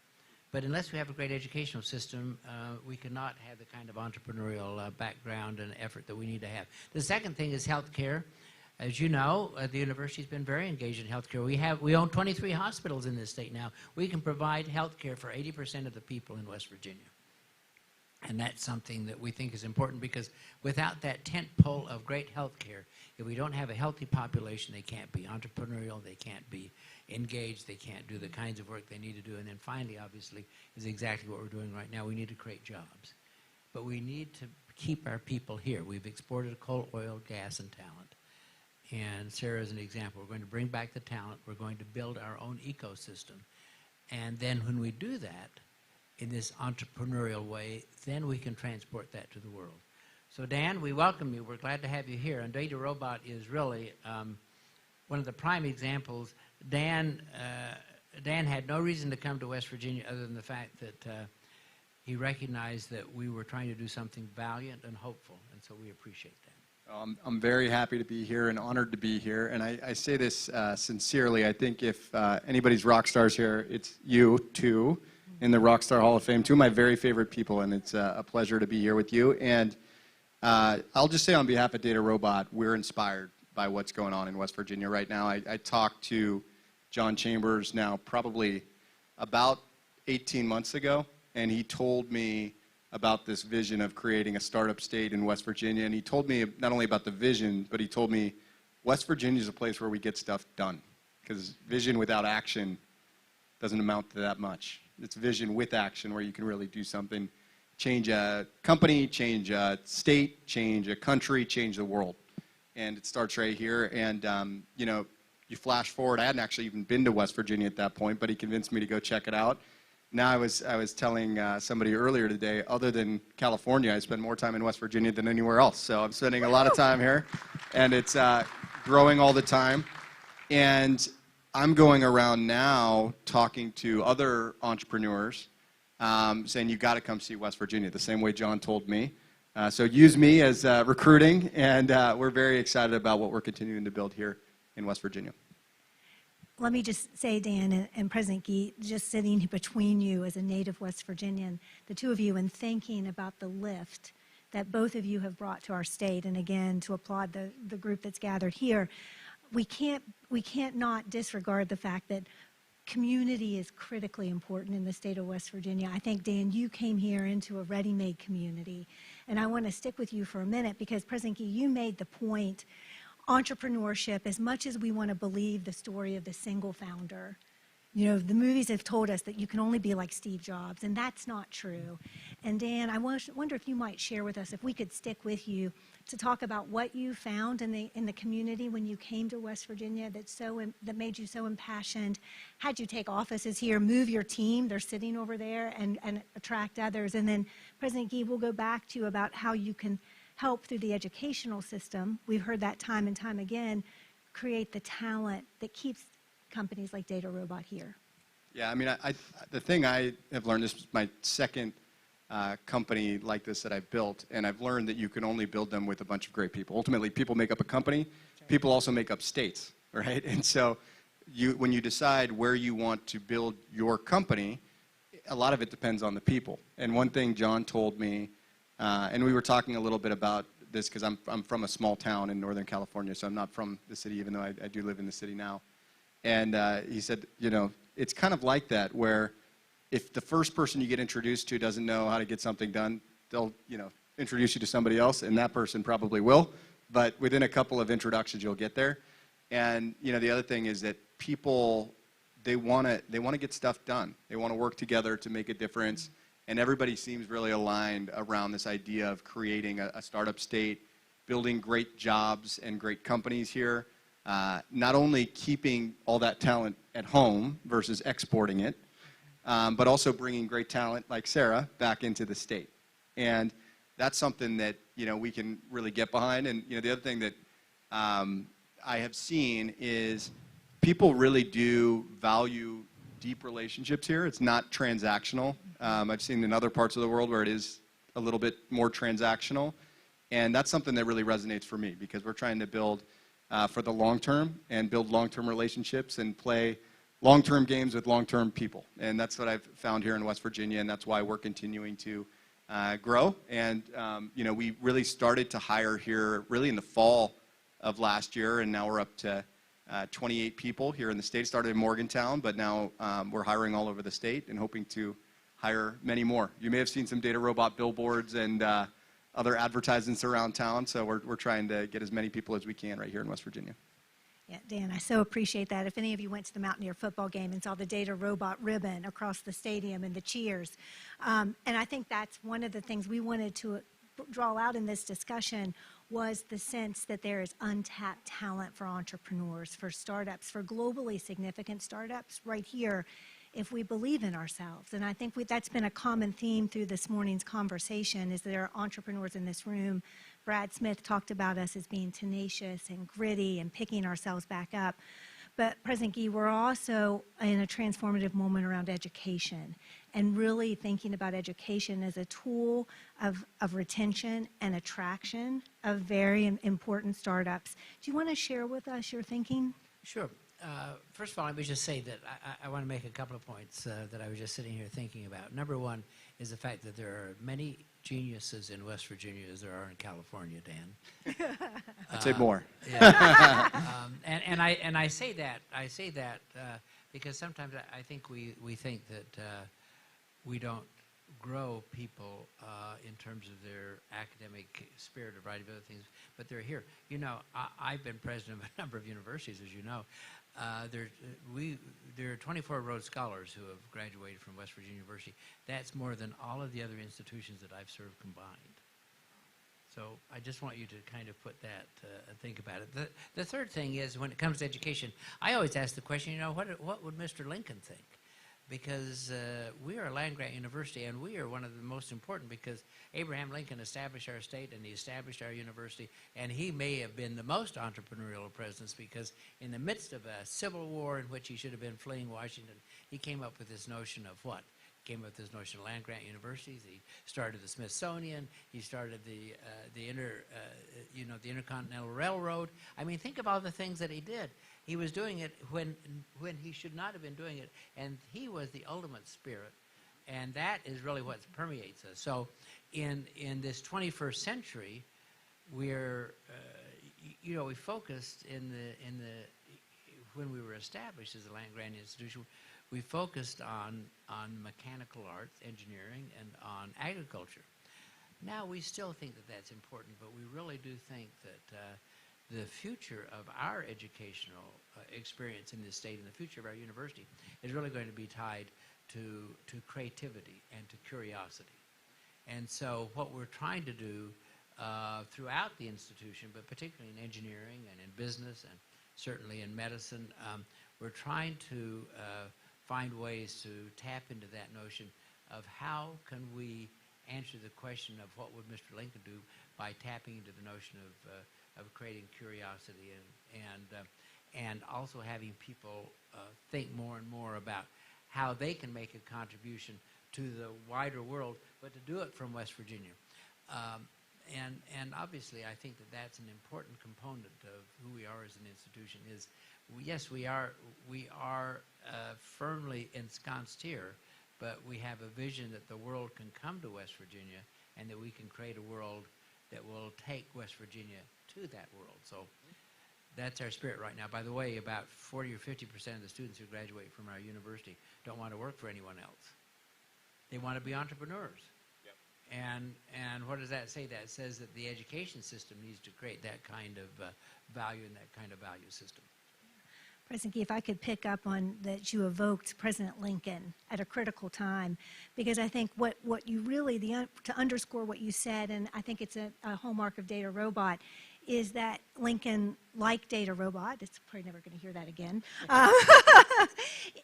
But unless we have a great educational system, we cannot have the kind of entrepreneurial background and effort that we need to have. The second thing is healthcare. As you know, the university's been very engaged in healthcare. We own 23 hospitals in this state now. We can provide healthcare for 80% of the people in West Virginia. And that's something that we think is important, because without that tent pole of great healthcare, if we don't have a healthy population, they can't be entrepreneurial, they can't be engaged, they can't do the kinds of work they need to do. And then finally, obviously, is exactly what we're doing right now. We need to create jobs. But we need to keep our people here. We've exported coal, oil, gas, and talent. And Sarah is an example. We're going to bring back the talent. We're going to build our own ecosystem. And then when we do that in this entrepreneurial way, then we can transport that to the world. So Dan, we welcome you. We're glad to have you here. And Data Robot is really one of the prime examples. Dan had no reason to come to West Virginia other than the fact that he recognized that we were trying to do something valiant and hopeful, and so we appreciate that. I'm very happy to be here and honored to be here, and I say this sincerely. I think if anybody's rock stars here, it's you two in the Rockstar Hall of Fame, 2 of my very favorite people, and it's a pleasure to be here with you. And I'll just say on behalf of Data Robot, we're inspired by what's going on in West Virginia right now. I talked to John Chambers now probably about 18 months ago, and he told me about this vision of creating a startup state in West Virginia. And he told me not only about the vision, but he told me West Virginia is a place where we get stuff done, because vision without action doesn't amount to that much. It's vision with action where you can really do something, change a company, change a state, change a country, change the world. And it starts right here. And, you flash forward. I hadn't actually even been to West Virginia at that point, but he convinced me to go check it out. Now I was telling somebody earlier today, other than California, I spend more time in West Virginia than anywhere else. So I'm spending a lot of time here, and it's growing all the time. And I'm going around now talking to other entrepreneurs, saying you got to come see West Virginia, the same way John told me. So use me as recruiting, and we're very excited about what we're continuing to build here in West Virginia. Let me just say, Dan and President Gee, just sitting between you as a native West Virginian, the two of you, and thinking about the lift that both of you have brought to our state, and again, to applaud the group that's gathered here, we can't not disregard the fact that community is critically important in the state of West Virginia. I think, Dan, you came here into a ready-made community, and I want to stick with you for a minute because, President Gee, you made the point, entrepreneurship, as much as we want to believe the story of the single founder, the movies have told us that you can only be like Steve Jobs, and that's not true. And Dan, I wonder if you might share with us, if we could stick with you to talk about what you found in the community when you came to West Virginia that made you so impassioned, had you take offices here, move your team, they're sitting over there, and attract others. And then President Gee, we'll go back to you about how you can help through the educational system. We've heard that time and time again, create the talent that keeps companies like Data Robot here. Yeah, I mean, the thing I have learned, this was my second company like this that I've built, and I've learned that you can only build them with a bunch of great people. Ultimately, people make up a company. People also make up states, right? And so when you decide where you want to build your company, a lot of it depends on the people. And one thing John told me, and we were talking a little bit about this because I'm from a small town in Northern California, so I'm not from the city, even though I do live in the city now. And he said, you know, it's kind of like that, where if the first person you get introduced to doesn't know how to get something done, they'll, you know, introduce you to somebody else, and that person probably will. But within a couple of introductions, you'll get there. And you know, the other thing is that people, they want to get stuff done. They want to work together to make a difference. And everybody seems really aligned around this idea of creating a startup state, building great jobs and great companies here. Not only keeping all that talent at home versus exporting it, but also bringing great talent like Sarah back into the state. And that's something that, you know, we can really get behind. And you know, the other thing that I have seen is people really do value deep relationships here. It's not transactional. I've seen in other parts of the world where it is a little bit more transactional. And that's something that really resonates for me, because we're trying to build for the long term and build long-term relationships and play long-term games with long-term people. And that's what I've found here in West Virginia, and that's why we're continuing to grow. And you know, we really started to hire here really in the fall of last year, and now we're up to 28 people here in the state. Started in Morgantown, but now we're hiring all over the state and hoping to hire many more. You may have seen some Data Robot billboards and other advertisements around town, so we're trying to get as many people as we can right here in West Virginia. Yeah, Dan, I so appreciate that. If any of you went to the Mountaineer football game and saw the Data Robot ribbon across the stadium and the cheers, and I think that's one of the things we wanted to draw out in this discussion was the sense that there is untapped talent for entrepreneurs, for startups, for globally significant startups right here if we believe in ourselves. And I think that's been a common theme through this morning's conversation, is there are entrepreneurs in this room. Brad Smith talked about us as being tenacious and gritty and picking ourselves back up. But President Gee, we're also in a transformative moment around education and really thinking about education as a tool of retention and attraction of very important startups. Do you want to share with us your thinking? Sure. First of all, let me just say that I want to make a couple of points that I was just sitting here thinking about. Number one is the fact that there are many geniuses in West Virginia as there are in California, Dan. I'd say more. Yeah. And I say that because sometimes I think we think that we don't grow people in terms of their academic spirit or variety of other things, but they're here. You know, I've been president of a number of universities, as you know. There are 24 Rhodes Scholars who have graduated from West Virginia University. That's more than all of the other institutions that I've served combined. So I just want you to kind of put that, think about it. The third thing is, when it comes to education, I always ask the question, you know, what would Mr. Lincoln think? Because we are a land-grant university, and we are one of the most important, because Abraham Lincoln established our state and he established our university, and he may have been the most entrepreneurial of presidents, because in the midst of a civil war in which he should have been fleeing Washington, he came up with this notion of what? He came up with this notion of land-grant universities. He started the Smithsonian. He started the Intercontinental Railroad. I mean, think of all the things that he did. He was doing it when he should not have been doing it, and he was the ultimate spirit, and that is really what permeates us. So in this 21st century, we're we focused when we were established as a land-grant institution, we focused on mechanical arts, engineering, and on agriculture. Now we still think that that's important, but we really do think that the future of our educational experience in this state and the future of our university is really going to be tied to creativity and to curiosity. And so what we're trying to do throughout the institution, but particularly in engineering and in business and certainly in medicine, we're trying to find ways to tap into that notion of how can we answer the question of what would Mr. Lincoln do by tapping into the notion of creating curiosity and also having people think more and more about how they can make a contribution to the wider world, but to do it from West Virginia. And obviously, I think that that's an important component of who we are as an institution. Is yes, we are firmly ensconced here, but we have a vision that the world can come to West Virginia, and that we can create a world that will take West Virginia to that world. So that's our spirit right now. By the way, about 40 or 50% of the students who graduate from our university don't want to work for anyone else. They want to be entrepreneurs. And what does that say? That says that the education system needs to create that kind of value and that kind of value system. President Key, if I could pick up on that you evoked President Lincoln at a critical time, because I think what you really, to underscore what you said, and I think it's a hallmark of Data Robot, is that Lincoln, like Data Robot, it's probably never going to hear that again,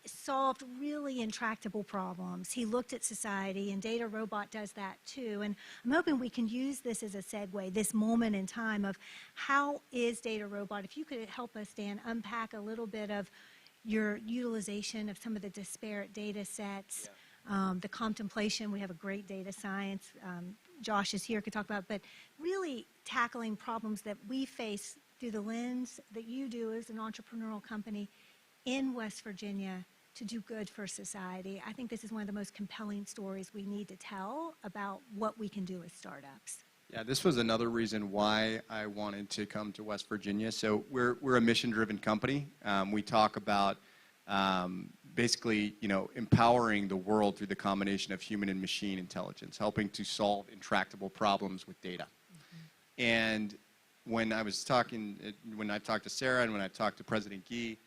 solved really intractable problems. He looked at society, and Data Robot does that too. And I'm hoping we can use this as a segue, this moment in time of how is Data Robot, if you could help us, Dan, unpack a little bit of your utilization of some of the disparate data sets, the contemplation. We have a great data science. Josh is here, could talk about, but really tackling problems that we face through the lens that you do as an entrepreneurial company in West Virginia to do good for society. I think this is one of the most compelling stories we need to tell about what we can do as startups. Yeah, this was another reason why I wanted to come to West Virginia. So we're a mission-driven company. We talk about basically, empowering the world through the combination of human and machine intelligence, helping to solve intractable problems with data. And when I talked to Sarah and when I talked to President Gee,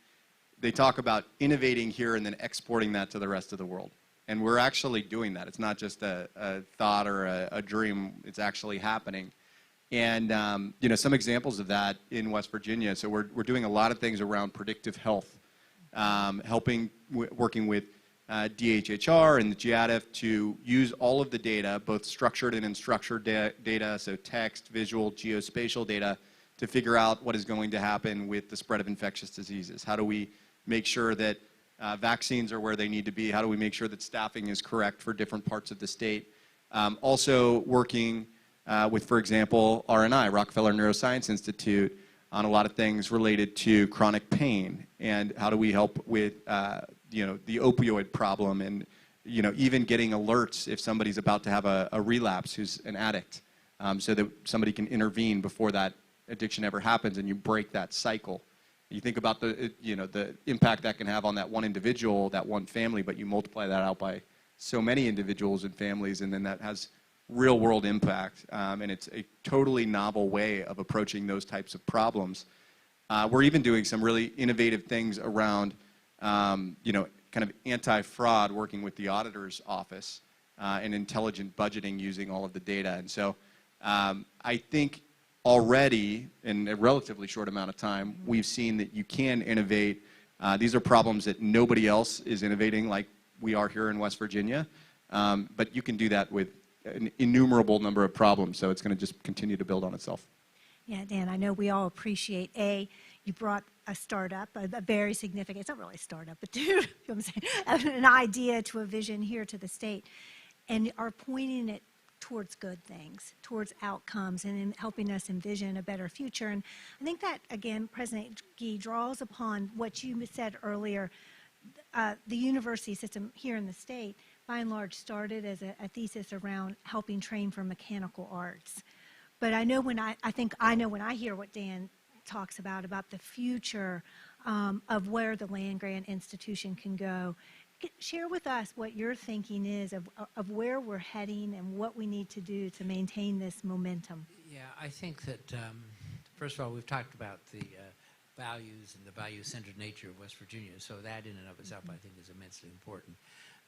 they talk about innovating here and then exporting that to the rest of the world. And we're actually doing that. It's not just a thought or a dream. It's actually happening. And some examples of that in West Virginia. So we're doing a lot of things around predictive health, working with DHHR and the GIADF to use all of the data, both structured and unstructured data, so text, visual, geospatial data, to figure out what is going to happen with the spread of infectious diseases. How do we make sure that vaccines are where they need to be? How do we make sure that staffing is correct for different parts of the state? Also working with, for example, RNI, Rockefeller Neuroscience Institute, on a lot of things related to chronic pain, and how do we help with the opioid problem, and even getting alerts if somebody's about to have a relapse who's an addict, so that somebody can intervene before that addiction ever happens and you break that cycle. You think about the impact that can have on that one individual, that one family, but you multiply that out by so many individuals and families, and then that has real world impact, and it's a totally novel way of approaching those types of problems. We're even doing some really innovative things around kind of anti-fraud, working with the auditor's office, and intelligent budgeting using all of the data. And so I think already in a relatively short amount of time, we've seen that you can innovate. These are problems that nobody else is innovating like we are here in West Virginia, but you can do that with an innumerable number of problems, so it's going to just continue to build on itself. Yeah, Dan, I know we all appreciate, you brought a startup, a very significant, it's not really a startup, but you know what I'm saying, an idea to a vision here to the state, and are pointing it towards good things, towards outcomes, and in helping us envision a better future. And I think that, again, President Gee draws upon what you said earlier. The university system here in the state, by and large, started as a thesis around helping train for mechanical arts. But I know when I hear what Dan talks about the future of where the land-grant institution can go. Share with us what your thinking is of where we're heading and what we need to do to maintain this momentum. Yeah, I think that, first of all, we've talked about the values and the value-centered nature of West Virginia, so that in and of itself I think is immensely important.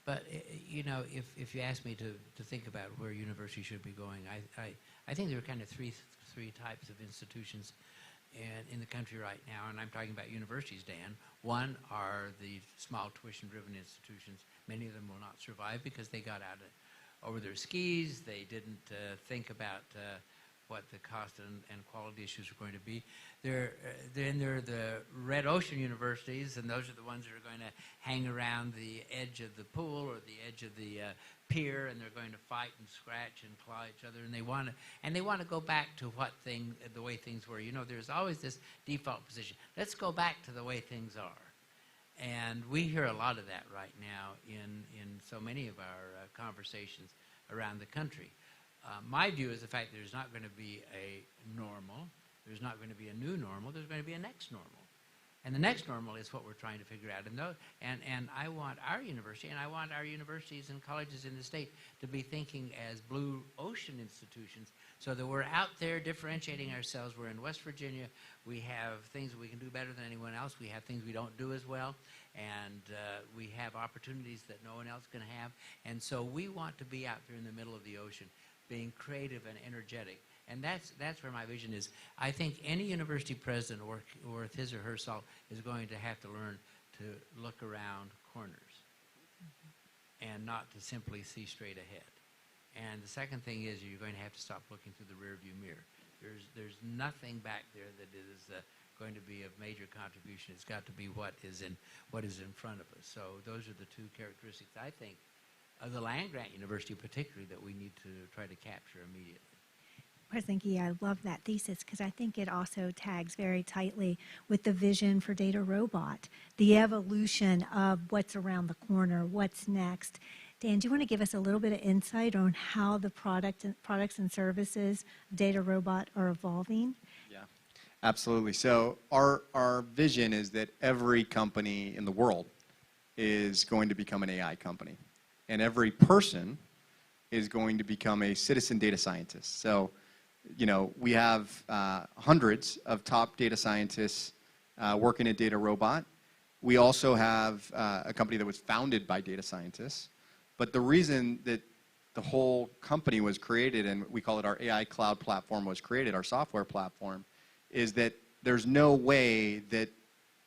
But you know, if you ask me to think about where university should be going, I think there are kind of three types of institutions in the country right now, and I'm talking about universities, Dan. One are the small tuition-driven institutions. Many of them will not survive because they got out over their skis. They didn't think about what the cost and quality issues are going to be. Then there are the red ocean universities, and those are the ones that are going to hang around the edge of the pool or the edge of the pier, and they're going to fight and scratch and claw each other, and they want to go back to the way things were. You know, there's always this default position. Let's go back to the way things are. And we hear a lot of that right now in so many of our conversations around the country. My view is the fact that there's not going to be a normal, there's not going to be a new normal, there's going to be a next normal. And the next normal is what we're trying to figure out. And I want our university, and I want our universities and colleges in the state to be thinking as blue ocean institutions, so that we're out there differentiating ourselves. We're in West Virginia. We have things that we can do better than anyone else. We have things we don't do as well. And we have opportunities that no one else can have. And so we want to be out there in the middle of the ocean, being creative and energetic. And that's where my vision is. I think any university president worth his or her salt is going to have to learn to look around corners and not to simply see straight ahead. And the second thing is you're going to have to stop looking through the rearview mirror. There's nothing back there that is going to be of major contribution. It's got to be what is in front of us. So those are the two characteristics, I think, of the land-grant university particularly, that we need to try to capture immediately. President Gee, I love that thesis because I think it also tags very tightly with the vision for Data Robot, the evolution of what's around the corner, what's next. Dan, do you want to give us a little bit of insight on how the products and services of Data Robot are evolving? Yeah, absolutely. So our vision is that every company in the world is going to become an AI company, and every person is going to become a citizen data scientist. So, you know, we have hundreds of top data scientists working at Data Robot. We also have a company that was founded by data scientists. But the reason that the whole company was created, and we call it our AI cloud platform was created, our software platform, is that there's no way that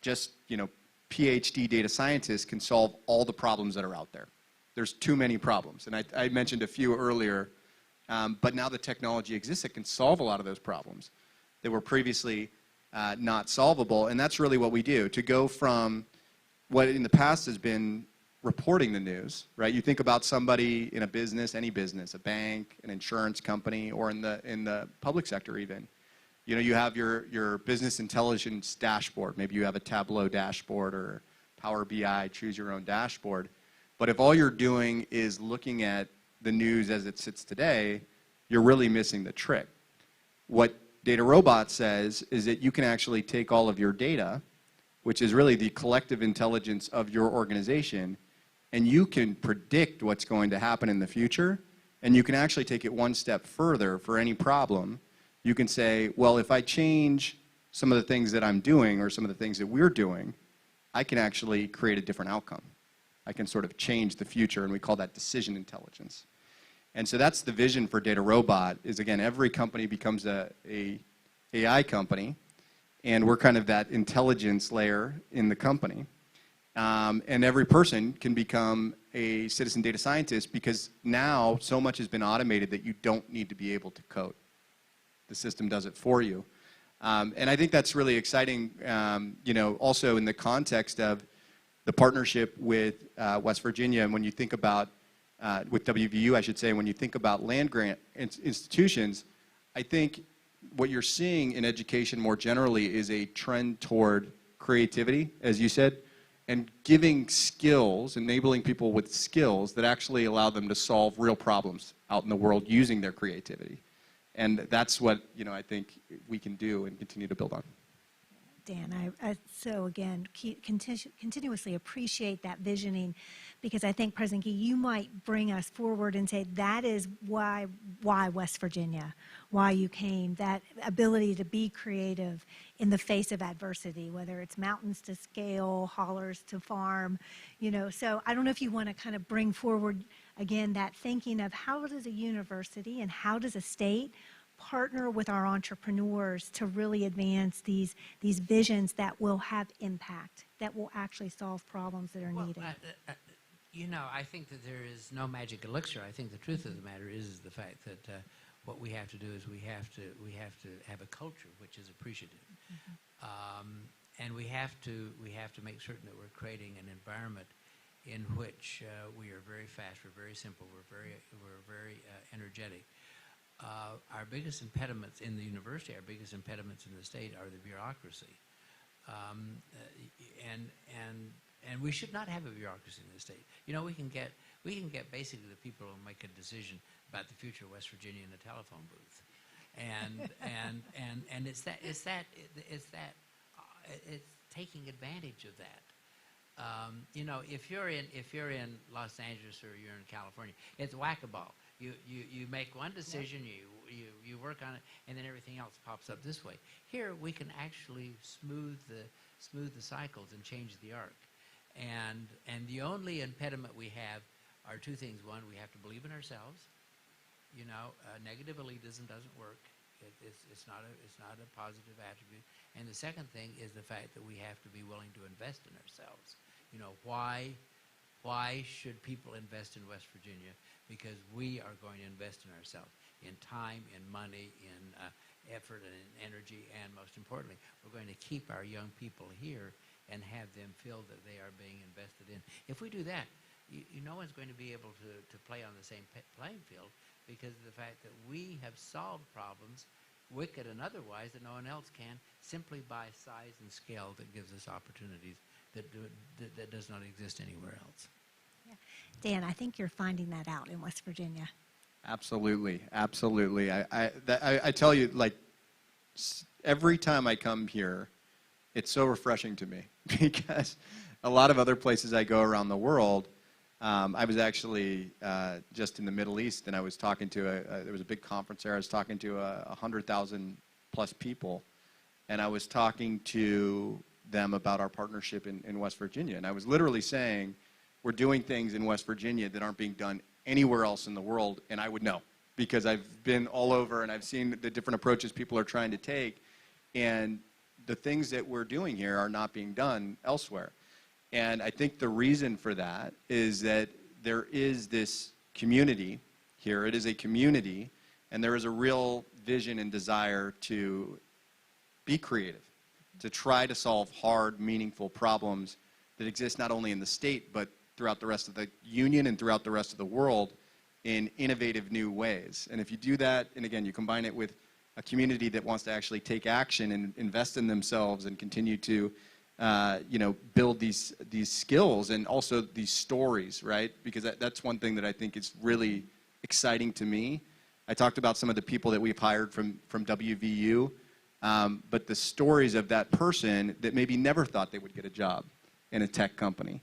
just, you know, PhD data scientists can solve all the problems that are out there. There's too many problems. And I mentioned a few earlier, but now the technology exists that can solve a lot of those problems that were previously not solvable. And that's really what we do. To go from what in the past has been reporting the news, right? You think about somebody in a business, any business, a bank, an insurance company, or in the public sector even. You know, you have your business intelligence dashboard. Maybe you have a Tableau dashboard or Power BI, choose your own dashboard. But if all you're doing is looking at the news as it sits today, you're really missing the trick. What Data Robot says is that you can actually take all of your data, which is really the collective intelligence of your organization, and you can predict what's going to happen in the future, and you can actually take it one step further for any problem. You can say, well, if I change some of the things that I'm doing or some of the things that we're doing, I can actually create a different outcome. I can sort of change the future, and we call that decision intelligence. And so that's the vision for Data Robot, is again, every company becomes a AI company, and we're kind of that intelligence layer in the company. And every person can become a citizen data scientist because now so much has been automated that you don't need to be able to code. The system does it for you. And I think that's really exciting, you know, also in the context of the partnership with West Virginia. And when you think about, with WVU, I should say, when you think about land-grant institutions, I think what you're seeing in education more generally is a trend toward creativity, as you said, and giving skills, enabling people with skills that actually allow them to solve real problems out in the world using their creativity. And that's what, you know, I think we can do and continue to build on. Dan. I so, again, continuously appreciate that visioning, because I think, President Key, you might bring us forward and say that is why West Virginia, why you came, that ability to be creative in the face of adversity, whether it's mountains to scale, hollers to farm, So I don't know if you want to kind of bring forward, again, that thinking of how does a university and how does a state partner with our entrepreneurs to really advance these visions that will have impact, that will actually solve problems that are needed. I think that there is no magic elixir. I think the truth of the matter is the fact that what we have to do is we have to have a culture which is appreciative, and we have to make certain that we're creating an environment in which we are very fast, we're very simple, we're very energetic. Our biggest impediments in the university, our biggest impediments in the state are the bureaucracy, and we should not have a bureaucracy in the state. We can get basically the people who make a decision about the future of West Virginia in a telephone booth, and it's taking advantage of that. If you're in Los Angeles or you're in California, it's whack-a-ball. You make one decision, you work on it, and then everything else pops up this way. Here we can actually smooth the cycles and change the arc. And the only impediment we have are two things. One, we have to believe in ourselves. Negative elitism doesn't work. It's not a positive attribute. And the second thing is the fact that we have to be willing to invest in ourselves. Why should people invest in West Virginia? Because we are going to invest in ourselves, in time, in money, in effort, and in energy, and most importantly, we're going to keep our young people here and have them feel that they are being invested in. If we do that, no one's going to be able to play on the same playing field, because of the fact that we have solved problems, wicked and otherwise, that no one else can, simply by size and scale that gives us opportunities that does not exist anywhere else. Yeah. Dan, I think you're finding that out in West Virginia. Absolutely, absolutely. I tell you, like, every time I come here, it's so refreshing to me, because a lot of other places I go around the world, I was actually just in the Middle East, and I was talking to there was a big conference there. I was talking to 100,000 plus people, and I was talking to them about our partnership in West Virginia. And I was literally saying, we're doing things in West Virginia that aren't being done anywhere else in the world, and I would know, because I've been all over and I've seen the different approaches people are trying to take, and the things that we're doing here are not being done elsewhere. And I think the reason for that is that there is this community here. It is a community, and there is a real vision and desire to be creative, to try to solve hard, meaningful problems that exist not only in the state, but throughout the rest of the union and throughout the rest of the world in innovative new ways. And if you do that, and again, you combine it with a community that wants to actually take action and invest in themselves and continue to build these skills and also these stories, right? Because that's one thing that I think is really exciting to me. I talked about some of the people that we've hired from WVU, but the stories of that person that maybe never thought they would get a job in a tech company.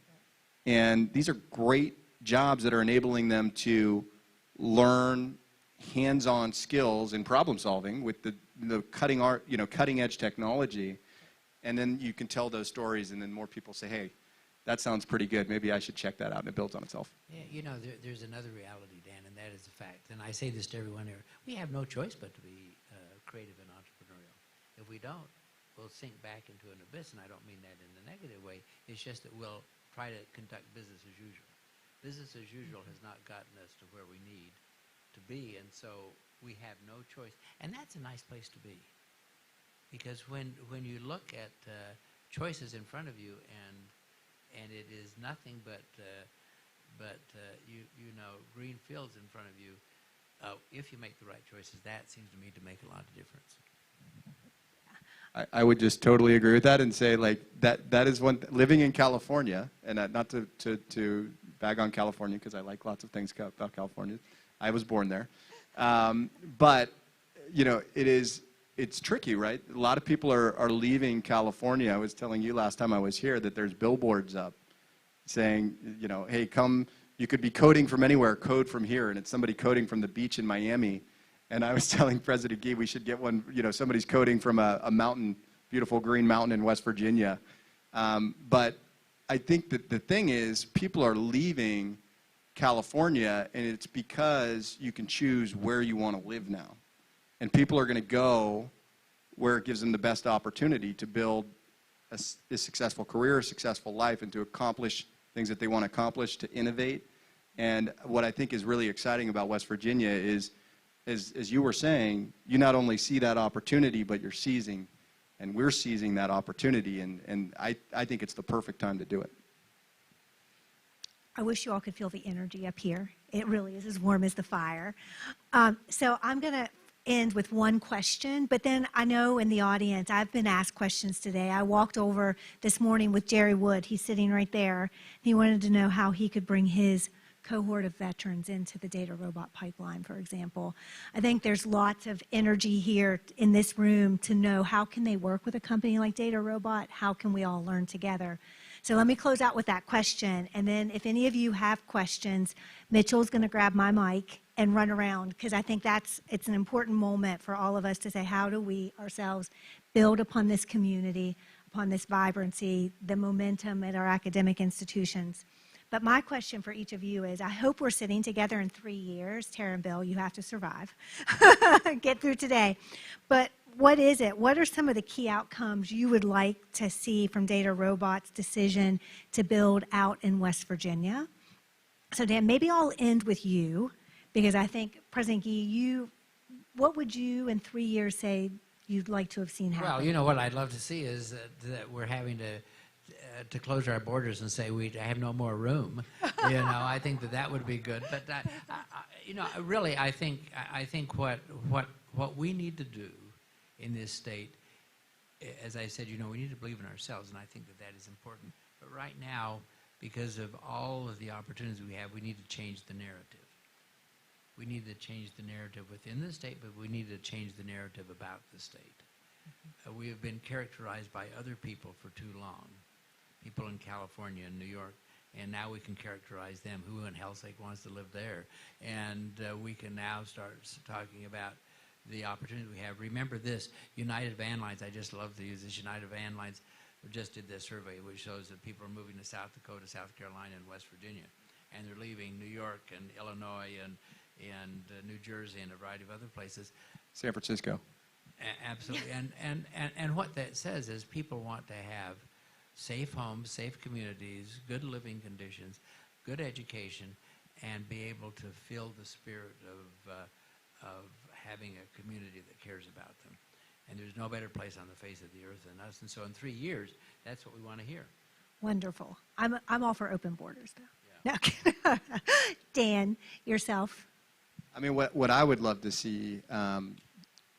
And these are great jobs that are enabling them to learn hands-on skills in problem solving with the cutting edge technology. And then you can tell those stories, and then more people say, hey, that sounds pretty good. Maybe I should check that out, and it builds on itself. Yeah, there's another reality, Dan, and that is the fact. And I say this to everyone here. We have no choice but to be creative and entrepreneurial. If we don't, we'll sink back into an abyss, and I don't mean that in a negative way. It's just that we'll try to conduct business as usual. Business as usual has not gotten us to where we need to be, and so we have no choice. And that's a nice place to be, because when you look at choices in front of you, and it is nothing but green fields in front of you, if you make the right choices, that seems to me to make a lot of difference. I would just totally agree with that and say, like, that is one living in California, and not to bag on California, because I like lots of things about California. I was born there. But, it is it's tricky, right? A lot of people are leaving California. I was telling you last time I was here that there's billboards up saying, you know, hey, come, you could be coding from anywhere, code from here, and it's somebody coding from the beach in Miami. And I was telling President Gee we should get one, you know, somebody's coding from a mountain, beautiful green mountain in West Virginia. But I think that the thing is, people are leaving California, and it's because you can choose where you want to live now. And people are going to go where it gives them the best opportunity to build a successful career, a successful life, and to accomplish things that they want to accomplish, to innovate. And what I think is really exciting about West Virginia is, as you were saying, you not only see that opportunity, but you're seizing, and we're seizing that opportunity, and I think it's the perfect time to do it. I wish you all could feel the energy up here. It really is as warm as the fire. So I'm going to end with one question, but then I know in the audience, I've been asked questions today. I walked over this morning with Jerry Wood. He's sitting right there. He wanted to know how he could bring his cohort of veterans into the data robot pipeline, for example. I think there's lots of energy here in this room to know how can they work with a company like Data Robot? How can we all learn together? So let me close out with that question, and then if any of you have questions, Mitchell's going to grab my mic and run around, because I think it's an important moment for all of us to say, how do we ourselves build upon this community, upon this vibrancy, the momentum at our academic institutions. But my question for each of you is, I hope we're sitting together in 3 years. Tara and Bill, you have to survive. Get through today. But what is it? What are some of the key outcomes you would like to see from Data Robot's decision to build out in West Virginia? So Dan, maybe I'll end with you, because I think, President Gee, what would you in 3 years say you'd like to have seen happen? Well, you know, what I'd love to see is that we're having to close our borders and say we have no more room. You know, I think that would be good. But you know, really, I think what we need to do in this state, as I said, you know, we need to believe in ourselves, and I think that is important. But right now, because of all of the opportunities we have, we need to change the narrative. We need to change the narrative within the state, but we need to change the narrative about the state. We have been characterized by other people for too long, people in California and New York, and now we can characterize them. Who in hell's sake wants to live there? And we can now start talking about the opportunity we have. Remember this, United Van Lines, I just love to use this, United Van Lines just did this survey which shows that people are moving to South Dakota, South Carolina, and West Virginia. And they're leaving New York and Illinois and New Jersey and a variety of other places. San Francisco. Absolutely. And what that says is people want to have safe homes, safe communities, good living conditions, good education, and be able to feel the spirit of having a community that cares about them. And there's no better place on the face of the earth than us. And so in 3 years, that's what we want to hear. Wonderful. I'm all for open borders, though. Yeah. No. Dan, yourself? I mean, what I would love to see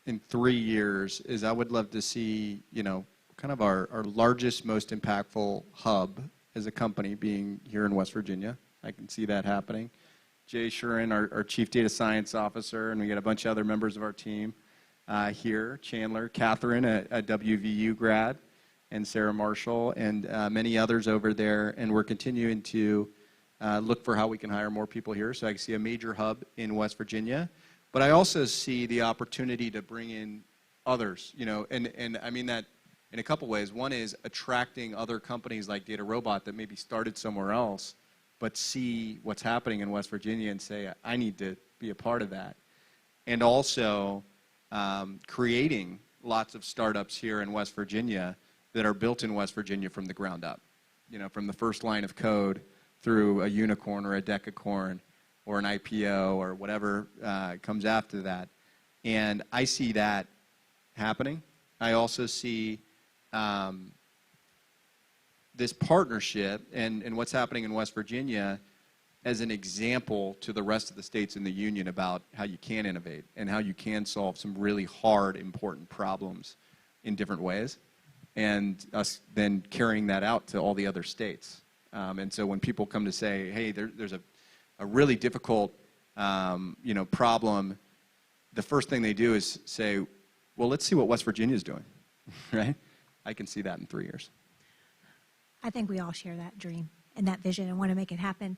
in 3 years is I would love to see, you know, kind of our largest, most impactful hub as a company being here in West Virginia. I can see that happening. Jay Shurin, our Chief Data Science Officer, and we got a bunch of other members of our team here. Chandler, Catherine, a WVU grad, and Sarah Marshall, and many others over there. And we're continuing to look for how we can hire more people here. So I see a major hub in West Virginia. But I also see the opportunity to bring in others, you know, and I mean that in a couple ways. One is attracting other companies like Data Robot that maybe started somewhere else, but see what's happening in West Virginia and say, I need to be a part of that. And also creating lots of startups here in West Virginia that are built in West Virginia from the ground up. You know, from the first line of code through a unicorn or a decacorn or an IPO or whatever comes after that. And I see that happening. I also see this partnership and what's happening in West Virginia as an example to the rest of the states in the union about how you can innovate and how you can solve some really hard, important problems in different ways, and us then carrying that out to all the other states. And so when people come to say, hey, there's a really difficult you know, problem, the first thing they do is say, well, let's see what West Virginia is doing, right? I can see that in 3 years. I think we all share that dream and that vision and want to make it happen.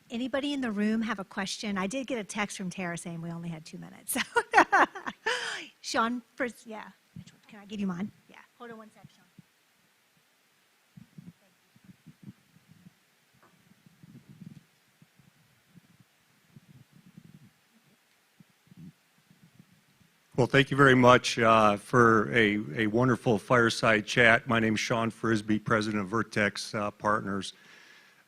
Anybody in the room have a question? I did get a text from Tara saying we only had 2 minutes. So Sean, first, yeah. Can I give you mine? Yeah. Hold on one sec, Sean. Well, thank you very much for a wonderful fireside chat. My name is Sean Frisbee, president of Vertex Partners.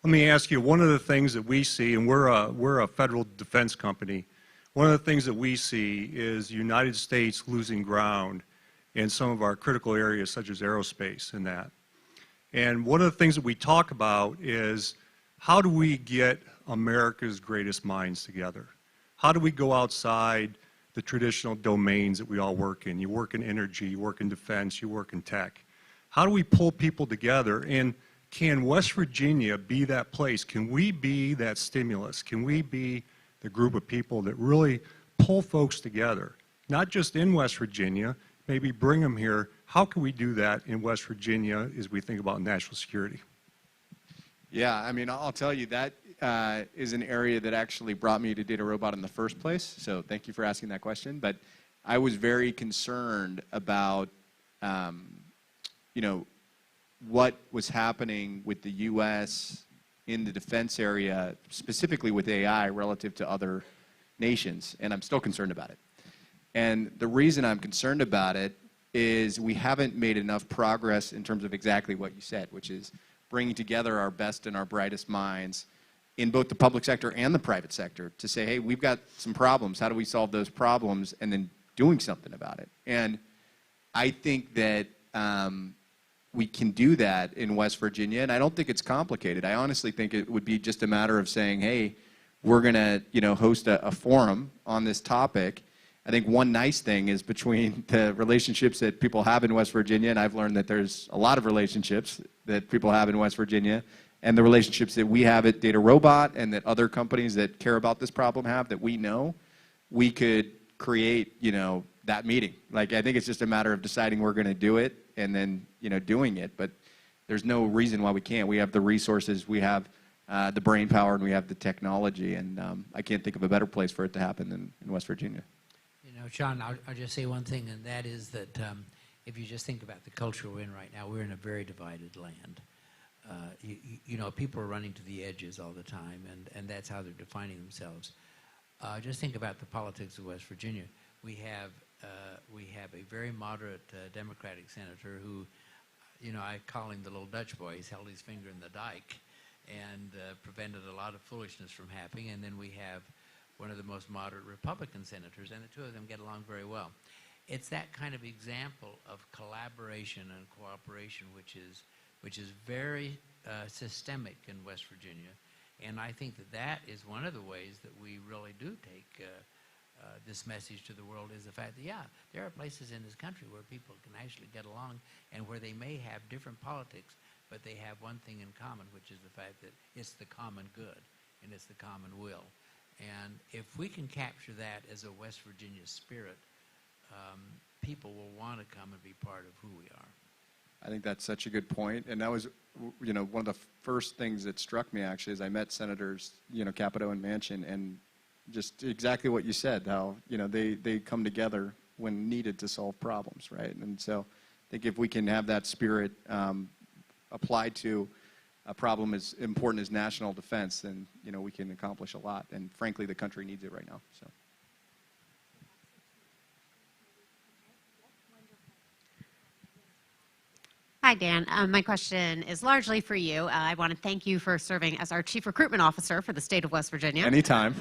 Let me ask you, one of the things that we see, and we're a federal defense company, one of the things that we see is the United States losing ground in some of our critical areas, such as aerospace and that. And one of the things that we talk about is, how do we get America's greatest minds together? How do we go outside the traditional domains that we all work in? You work in energy, you work in defense, you work in tech. How do we pull people together? And can West Virginia be that place? Can we be that stimulus? Can we be the group of people that really pull folks together? Not just in West Virginia, maybe bring them here. How can we do that in West Virginia as we think about national security? Yeah, I mean, I'll tell you, that is an area that actually brought me to Data Robot in the first place, so thank you for asking that question. But I was very concerned about, you know, what was happening with the U.S. in the defense area, specifically with AI relative to other nations, and I'm still concerned about it. And the reason I'm concerned about it is we haven't made enough progress in terms of exactly what you said, which is bringing together our best and our brightest minds in both the public sector and the private sector to say, hey, we've got some problems. How do we solve those problems? And then doing something about it. And I think that we can do that in West Virginia, and I don't think it's complicated. I honestly think it would be just a matter of saying, hey, we're going to, you know, host a forum on this topic. I think one nice thing is between the relationships that people have in West Virginia, and I've learned that there's a lot of relationships that people have in West Virginia, and the relationships that we have at Data Robot and that other companies that care about this problem have, that we know, we could create, you know, that meeting. Like, I think it's just a matter of deciding we're going to do it and then, you know, doing it. But there's no reason why we can't. We have the resources, we have the brain power, and we have the technology, and I can't think of a better place for it to happen than in West Virginia. You know, Sean, I'll just say one thing, and that is that if you just think about the culture we're in right now, we're in a very divided land. You know, people are running to the edges all the time, and that's how they're defining themselves. Just think about the politics of West Virginia. We have a very moderate Democratic senator who, you know, I call him the little Dutch boy. He's held his finger in the dike and prevented a lot of foolishness from happening. And then we have one of the most moderate Republican senators, and the two of them get along very well. It's that kind of example of collaboration and cooperation which is very systemic in West Virginia. And I think that is one of the ways that we really do take this message to the world, is the fact that, yeah, there are places in this country where people can actually get along and where they may have different politics, but they have one thing in common, which is the fact that it's the common good and it's the common will. And if we can capture that as a West Virginia spirit, people will want to come and be part of who we are. I think that's such a good point. And that was, you know, one of the first things that struck me, actually, as I met Senators, you know, Capito and Manchin, and just exactly what you said, how, you know, they come together when needed to solve problems, right? And so I think if we can have that spirit applied to a problem as important as national defense, then, you know, we can accomplish a lot. And frankly, the country needs it right now. So. Hi, Dan. My question is largely for you. I want to thank you for serving as our Chief Recruitment Officer for the state of West Virginia. Anytime.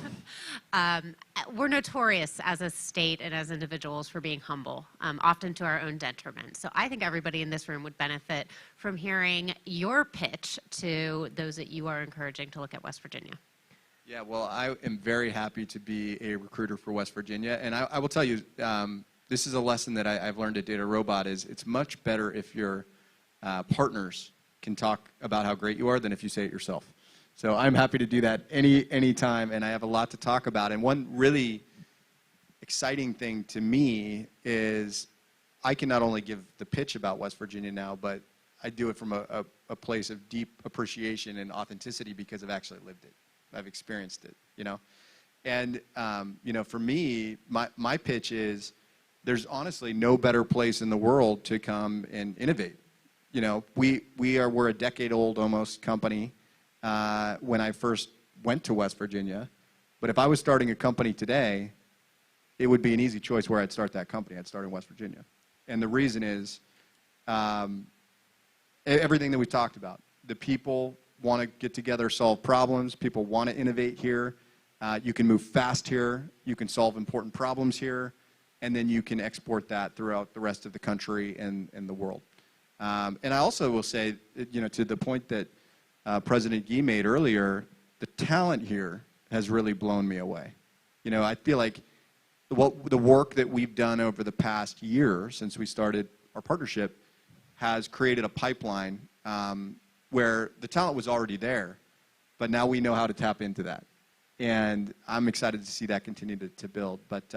We're notorious as a state and as individuals for being humble, often to our own detriment. So I think everybody in this room would benefit from hearing your pitch to those that you are encouraging to look at West Virginia. Yeah, well, I am very happy to be a recruiter for West Virginia. And I will tell you, this is a lesson that I've learned at Data Robot, is it's much better if your partners can talk about how great you are than if you say it yourself. So I'm happy to do that any time, and I have a lot to talk about. And one really exciting thing to me is I can not only give the pitch about West Virginia now, but I do it from a place of deep appreciation and authenticity because I've actually lived it. I've experienced it, you know. And, you know, for me, my pitch is there's honestly no better place in the world to come and innovate. You know, we're a decade-old almost company when I first went to West Virginia. But if I was starting a company today, it would be an easy choice where I'd start that company. I'd start in West Virginia. And the reason is everything that we talked about. The people want to get together, solve problems. People want to innovate here. You can move fast here. You can solve important problems here. And then you can export that throughout the rest of the country and the world. And I also will say, you know, to the point that President Gayle made earlier, the talent here has really blown me away. You know, I feel like the work that we've done over the past year since we started our partnership has created a pipeline where the talent was already there, but now we know how to tap into that. And I'm excited to see that continue to build. But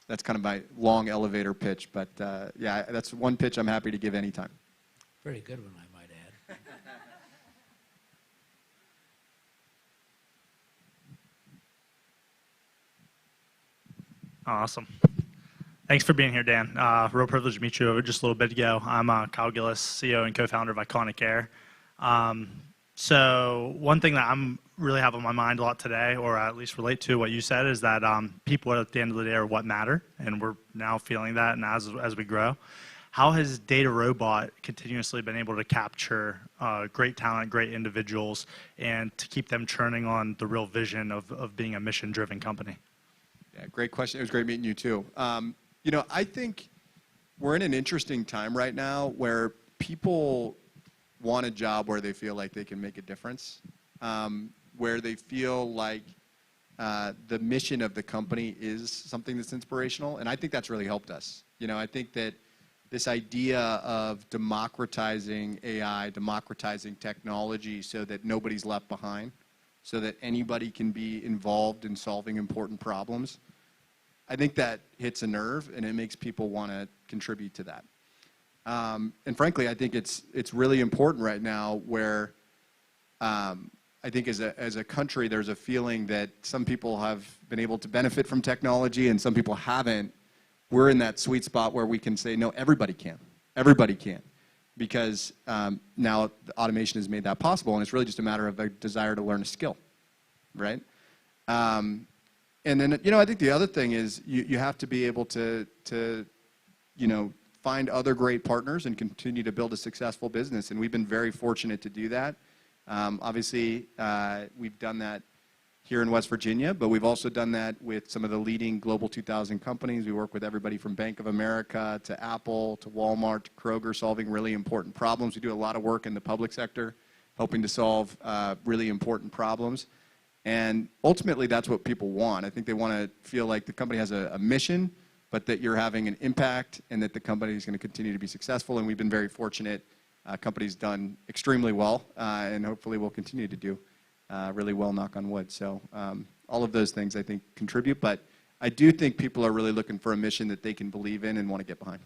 that's kind of my long elevator pitch. But yeah, that's one pitch I'm happy to give anytime. Very good one, I might add. Awesome. Thanks for being here, Dan. Real privilege to meet you just a little bit ago. I'm Kyle Gillis, CEO and co-founder of Iconic Air. So one thing that I'm really have on my mind a lot today, or at least relate to what you said, is that people at the end of the day are what matter, and we're now feeling that, and as we grow. How has Data Robot continuously been able to capture great talent, great individuals, and to keep them churning on the real vision of being a mission-driven company? Yeah, great question. It was great meeting you too. You know, I think we're in an interesting time right now where people want a job where they feel like they can make a difference, where they feel like the mission of the company is something that's inspirational, and I think that's really helped us. You know, I think that this idea of democratizing AI, democratizing technology so that nobody's left behind, so that anybody can be involved in solving important problems, I think that hits a nerve, and it makes people want to contribute to that. And frankly, I think it's really important right now where I think as a country, there's a feeling that some people have been able to benefit from technology and some people haven't. We're in that sweet spot where we can say, no, everybody can. Everybody can. Because now the automation has made that possible, and it's really just a matter of a desire to learn a skill, right? And then, you know, I think the other thing is you have to be able to you know, find other great partners and continue to build a successful business. And we've been very fortunate to do that. Obviously, we've done that here in West Virginia, but we've also done that with some of the leading Global 2000 companies. We work with everybody from Bank of America to Apple to Walmart to Kroger, solving really important problems. We do a lot of work in the public sector, helping to solve really important problems. And ultimately, that's what people want. I think they want to feel like the company has a mission, but that you're having an impact and that the company is going to continue to be successful. And we've been very fortunate. Company's done extremely well, and hopefully will continue to do really well, knock on wood. So all of those things, I think, contribute. But I do think people are really looking for a mission that they can believe in and want to get behind.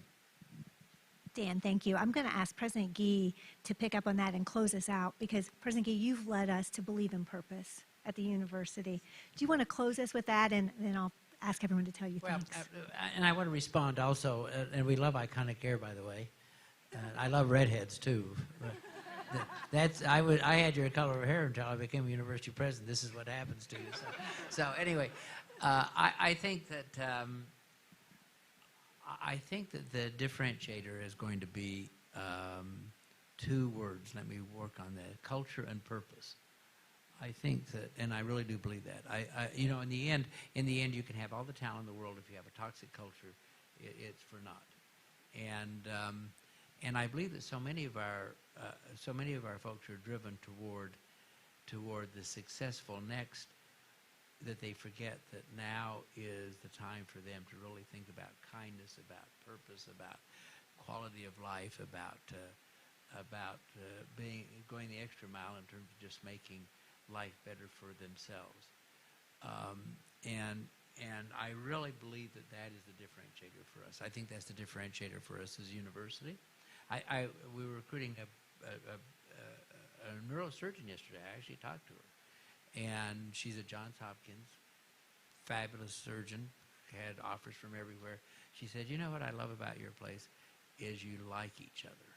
Dan, thank you. I'm going to ask President Gayle to pick up on that and close us out, because President Gayle, you've led us to believe in purpose at the university. Do you want to close us with that, and then I'll ask everyone to tell you thanks. And I want to respond also, and we love Iconic Air, by the way. I love redheads too. I had your color of hair until I became a university president. This is what happens to you. So anyway, I think that the differentiator is going to be two words. Let me work on that: culture and purpose. I think that, and I really do believe that. You know, in the end, you can have all the talent in the world. If you have a toxic culture, it's for naught. And I believe that so many of our folks are driven toward the successful next, that they forget that now is the time for them to really think about kindness, about purpose, about quality of life, about going the extra mile in terms of just making life better for themselves. And And I really believe that that is the differentiator for us. I think that's the differentiator for us as a university. We were recruiting a neurosurgeon yesterday. I actually talked to her. And she's at Johns Hopkins, fabulous surgeon, had offers from everywhere. She said, you know what I love about your place is you like each other.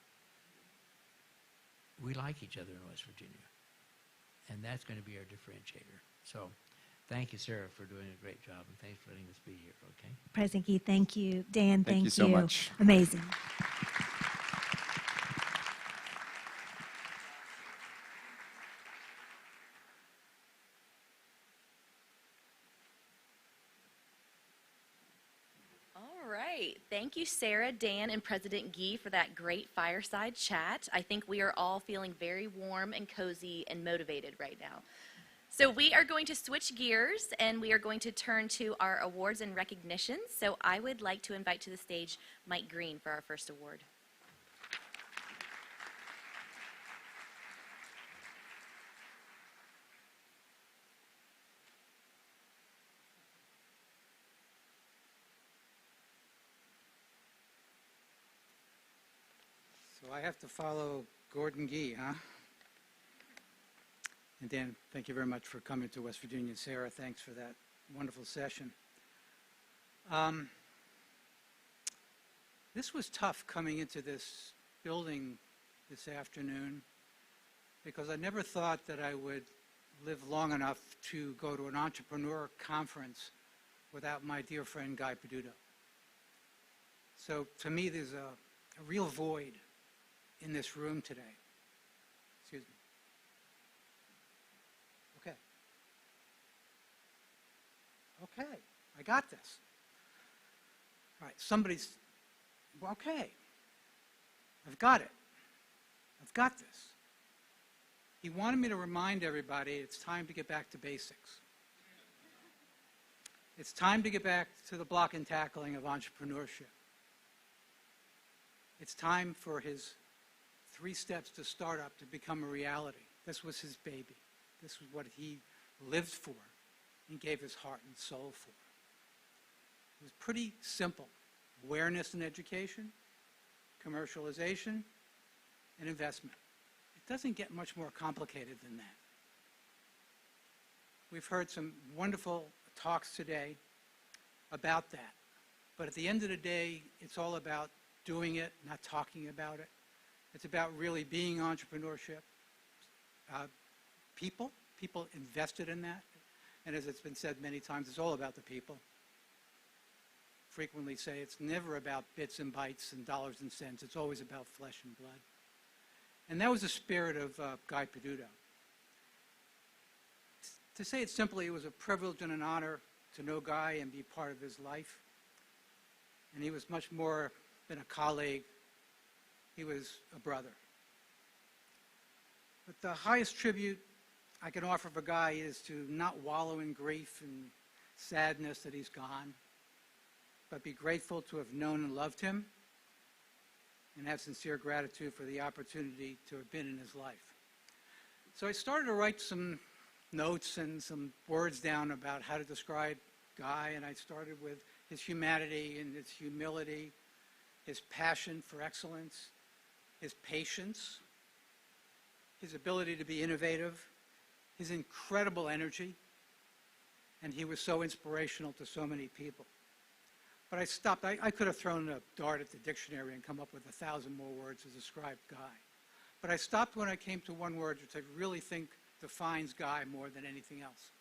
We like each other in West Virginia. And that's going to be our differentiator. So thank you, Sarah, for doing a great job, and thanks for letting us be here, okay? President Gee, thank you. Dan, thank you. so much. Amazing. All right. Thank you, Sarah, Dan, and President Gee for that great fireside chat. I think we are all feeling very warm and cozy and motivated right now. So we are going to switch gears, and we are going to turn to our awards and recognitions. So I would like to invite to the stage Mike Green for our first award. So I have to follow Gordon Gee, huh? And Dan, thank you very much for coming to West Virginia. And Sarah, thanks for that wonderful session. This was tough coming into this building this afternoon because I never thought that I would live long enough to go to an entrepreneur conference without my dear friend Guy Peduto. So to me, there's a real void in this room today. Excuse me. Okay, I got this. All right, somebody's, okay, I've got it. I've got this. He wanted me to remind everybody it's time to get back to basics. It's time to get back to the block and tackling of entrepreneurship. It's time for his 3 steps to startup to become a reality. This was his baby. This was what he lived for and gave his heart and soul for. It was pretty simple. Awareness and education, commercialization, and investment. It doesn't get much more complicated than that. We've heard some wonderful talks today about that. But at the end of the day, it's all about doing it, not talking about it. It's about really being entrepreneurship. People invested in that. And as it's been said many times, it's all about the people. Frequently say it's never about bits and bytes and dollars and cents. It's always about flesh and blood. And that was the spirit of Guy Peduto. To say it simply, it was a privilege and an honor to know Guy and be part of his life. And he was much more than a colleague. He was a brother. But the highest tribute I can offer for Guy is to not wallow in grief and sadness that he's gone, but be grateful to have known and loved him and have sincere gratitude for the opportunity to have been in his life. So I started to write some notes and some words down about how to describe Guy, and I started with his humanity and his humility, his passion for excellence, his patience, his ability to be innovative, his incredible energy, and he was so inspirational to so many people. But I stopped. I could have thrown a dart at the dictionary and come up with 1,000 more words to describe Guy. But I stopped when I came to one word, which I really think defines Guy more than anything else,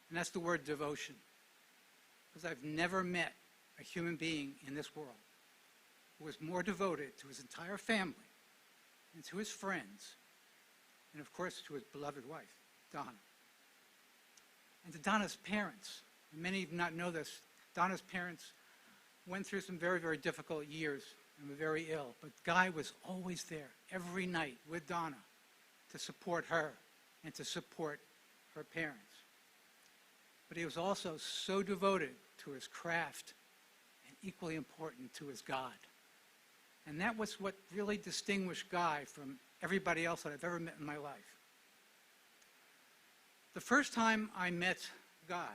and that's the word devotion. Because I've never met a human being in this world who was more devoted to his entire family and to his friends, and of course to his beloved wife, Donna. And to Donna's parents. And many of you not know this. Donna's parents went through some very, very difficult years and were very ill. But Guy was always there every night with Donna to support her and to support her parents. But he was also so devoted to his craft and equally important to his God. And that was what really distinguished Guy from everybody else that I've ever met in my life. The first time I met Guy,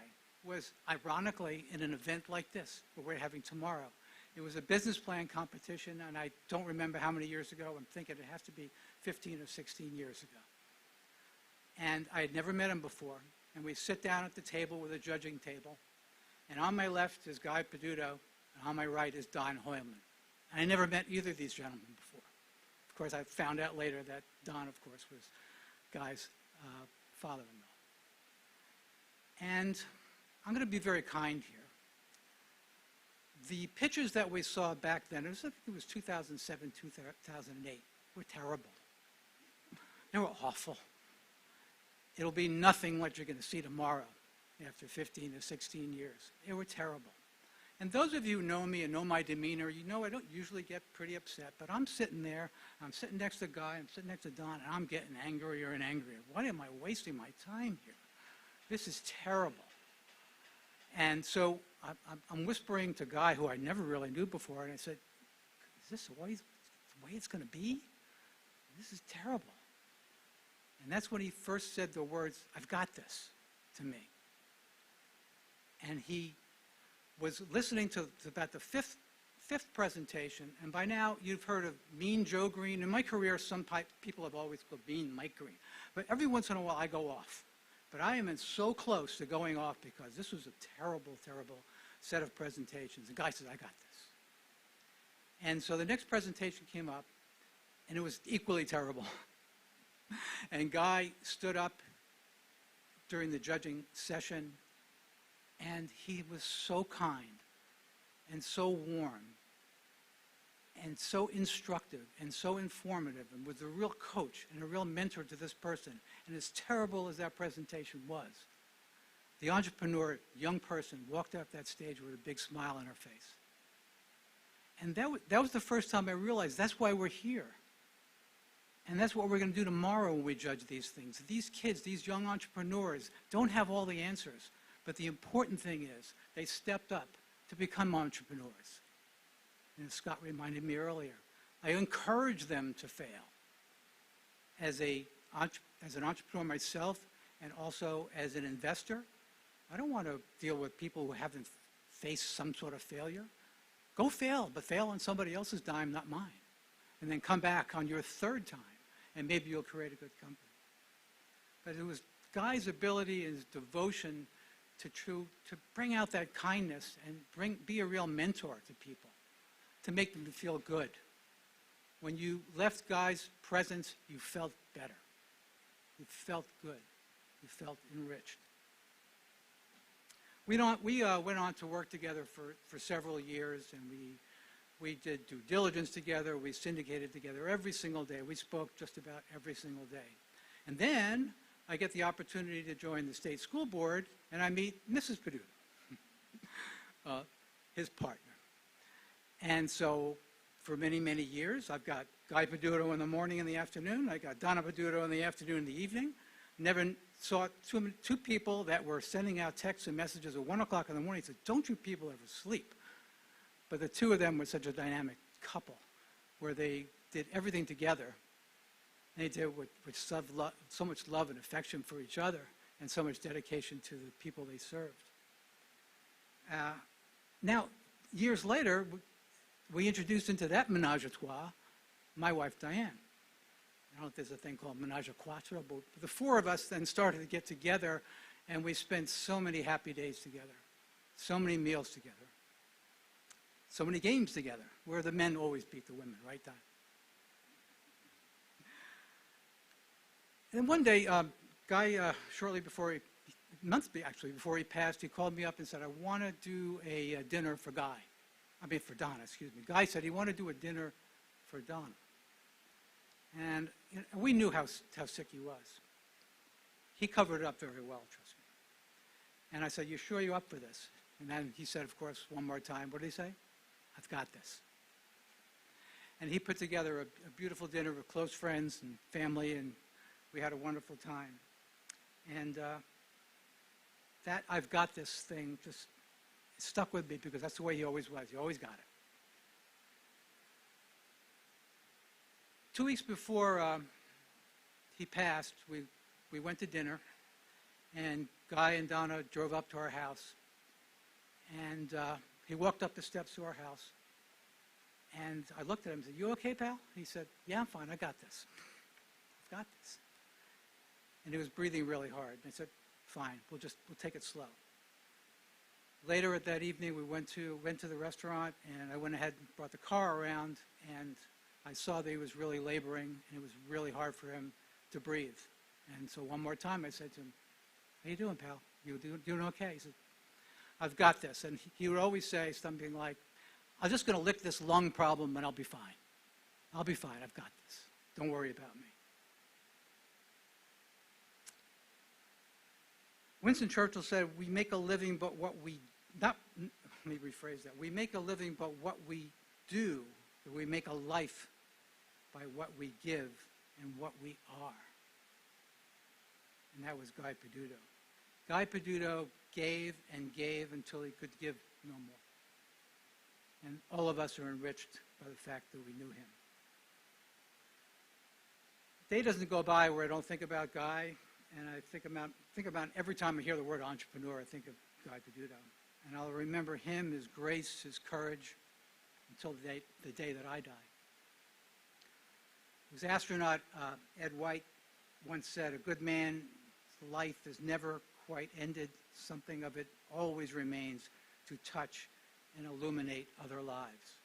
was ironically in an event like this, that we're having tomorrow. It was a business plan competition, and I don't remember how many years ago. I'm thinking it has to be 15 or 16 years ago. And I had never met him before. And we sit down at the table with a judging table. And on my left is Guy Peduto, and on my right is Don Hoylman. And I never met either of these gentlemen before. Of course, I found out later that Don, of course, was Guy's father-in-law. And I'm going to be very kind here. The pictures that we saw back then, I think it was 2007, 2008, were terrible. They were awful. It'll be nothing what you're going to see tomorrow after 15 or 16 years. They were terrible. And those of you who know me and know my demeanor, you know I don't usually get pretty upset, but I'm sitting there, I'm sitting next to Guy, I'm sitting next to Don, and I'm getting angrier and angrier. Why am I wasting my time here? This is terrible. And so I'm whispering to Guy, who I never really knew before, and I said, is this the way it's going to be? This is terrible. And that's when he first said the words, "I've got this," to me. And he was listening to about the fifth presentation, and by now you've heard of Mean Joe Green. In my career, some people have always called Mean Mike Green. But every once in a while I go off. But I am so close to going off because this was a terrible, terrible set of presentations. The guy said, "I got this." And so the next presentation came up, and it was equally terrible. And Guy stood up during the judging session, and he was so kind and so warm and so instructive and so informative and was a real coach and a real mentor to this person. And as terrible as that presentation was, the entrepreneur, young person, walked off that stage with a big smile on her face. And that was the first time I realized that's why we're here. And that's what we're going to do tomorrow when we judge these things. These kids, these young entrepreneurs, don't have all the answers. But the important thing is they stepped up to become entrepreneurs. And as Scott reminded me earlier, I encourage them to fail. As an entrepreneur myself and also as an investor, I don't want to deal with people who haven't faced some sort of failure. Go fail, but fail on somebody else's dime, not mine. And then come back on your third time, and maybe you'll create a good company. But it was Guy's ability and his devotion to bring out that kindness and be a real mentor to people, to make them feel good. When you left Guy's presence, you felt better. You felt good. You felt enriched. We went on to work together for several years, and we did due diligence together. We syndicated together every single day. We spoke just about every single day. And then I get the opportunity to join the state school board, and I meet Mrs. Peduto, his partner. And so for many, many years, I've got Guy Peduto in the morning and the afternoon. I got Donna Peduto in the afternoon and the evening. Never saw two people that were sending out texts and messages at 1 o'clock in the morning. Said, "Don't you people ever sleep?" But the two of them were such a dynamic couple where they did everything together. And they did it with so much love and affection for each other and so much dedication to the people they served. Now, years later, we introduced into that menage a trois my wife, Diane. I don't know if there's a thing called menage a quatre, but the four of us then started to get together, and we spent so many happy days together, so many meals together, so many games together, where the men always beat the women, right, Don? And one day, Guy, shortly before before he passed, he called me up and said, "I want to do a dinner for Donna, excuse me." Guy said he wanted to do a dinner for Donna. And we knew how sick he was. He covered it up very well, trust me. And I said, "You sure you're up for this?" And then he said, of course, one more time, what did he say? "I've got this." And he put together a beautiful dinner with close friends and family, and we had a wonderful time. And that "I've got this" thing just stuck with me because that's the way he always was. He always got it. 2 weeks before he passed, we went to dinner, and Guy and Donna drove up to our house, and he walked up the steps to our house, and I looked at him and said, "You okay, pal?" He said, "Yeah, I'm fine. I got this. I've got this." And he was breathing really hard. And I said, "Fine. We'll take it slow." Later at that evening, we went to the restaurant, and I went ahead and brought the car around, and I saw that he was really laboring, and it was really hard for him to breathe. And so one more time, I said to him, "How you doing, pal? You doing okay?" He said, "I've got this." And he would always say something like, "I'm just going to lick this lung problem, and I'll be fine. I'll be fine. I've got this. Don't worry about me." Winston Churchill said, "We make a living, but what we not." Let me rephrase that. We make a living, but what we do. We make a life by what we give and what we are. And that was Guy Peduto. Guy Peduto gave and gave until he could give no more. And all of us are enriched by the fact that we knew him. A day doesn't go by where I don't think about Guy, and I think about every time I hear the word entrepreneur, I think of Guy Peduto. And I'll remember him, his grace, his courage, until the day that I die. His astronaut, Ed White, once said, "A good man's life is never quite ended. Something of it always remains to touch and illuminate other lives."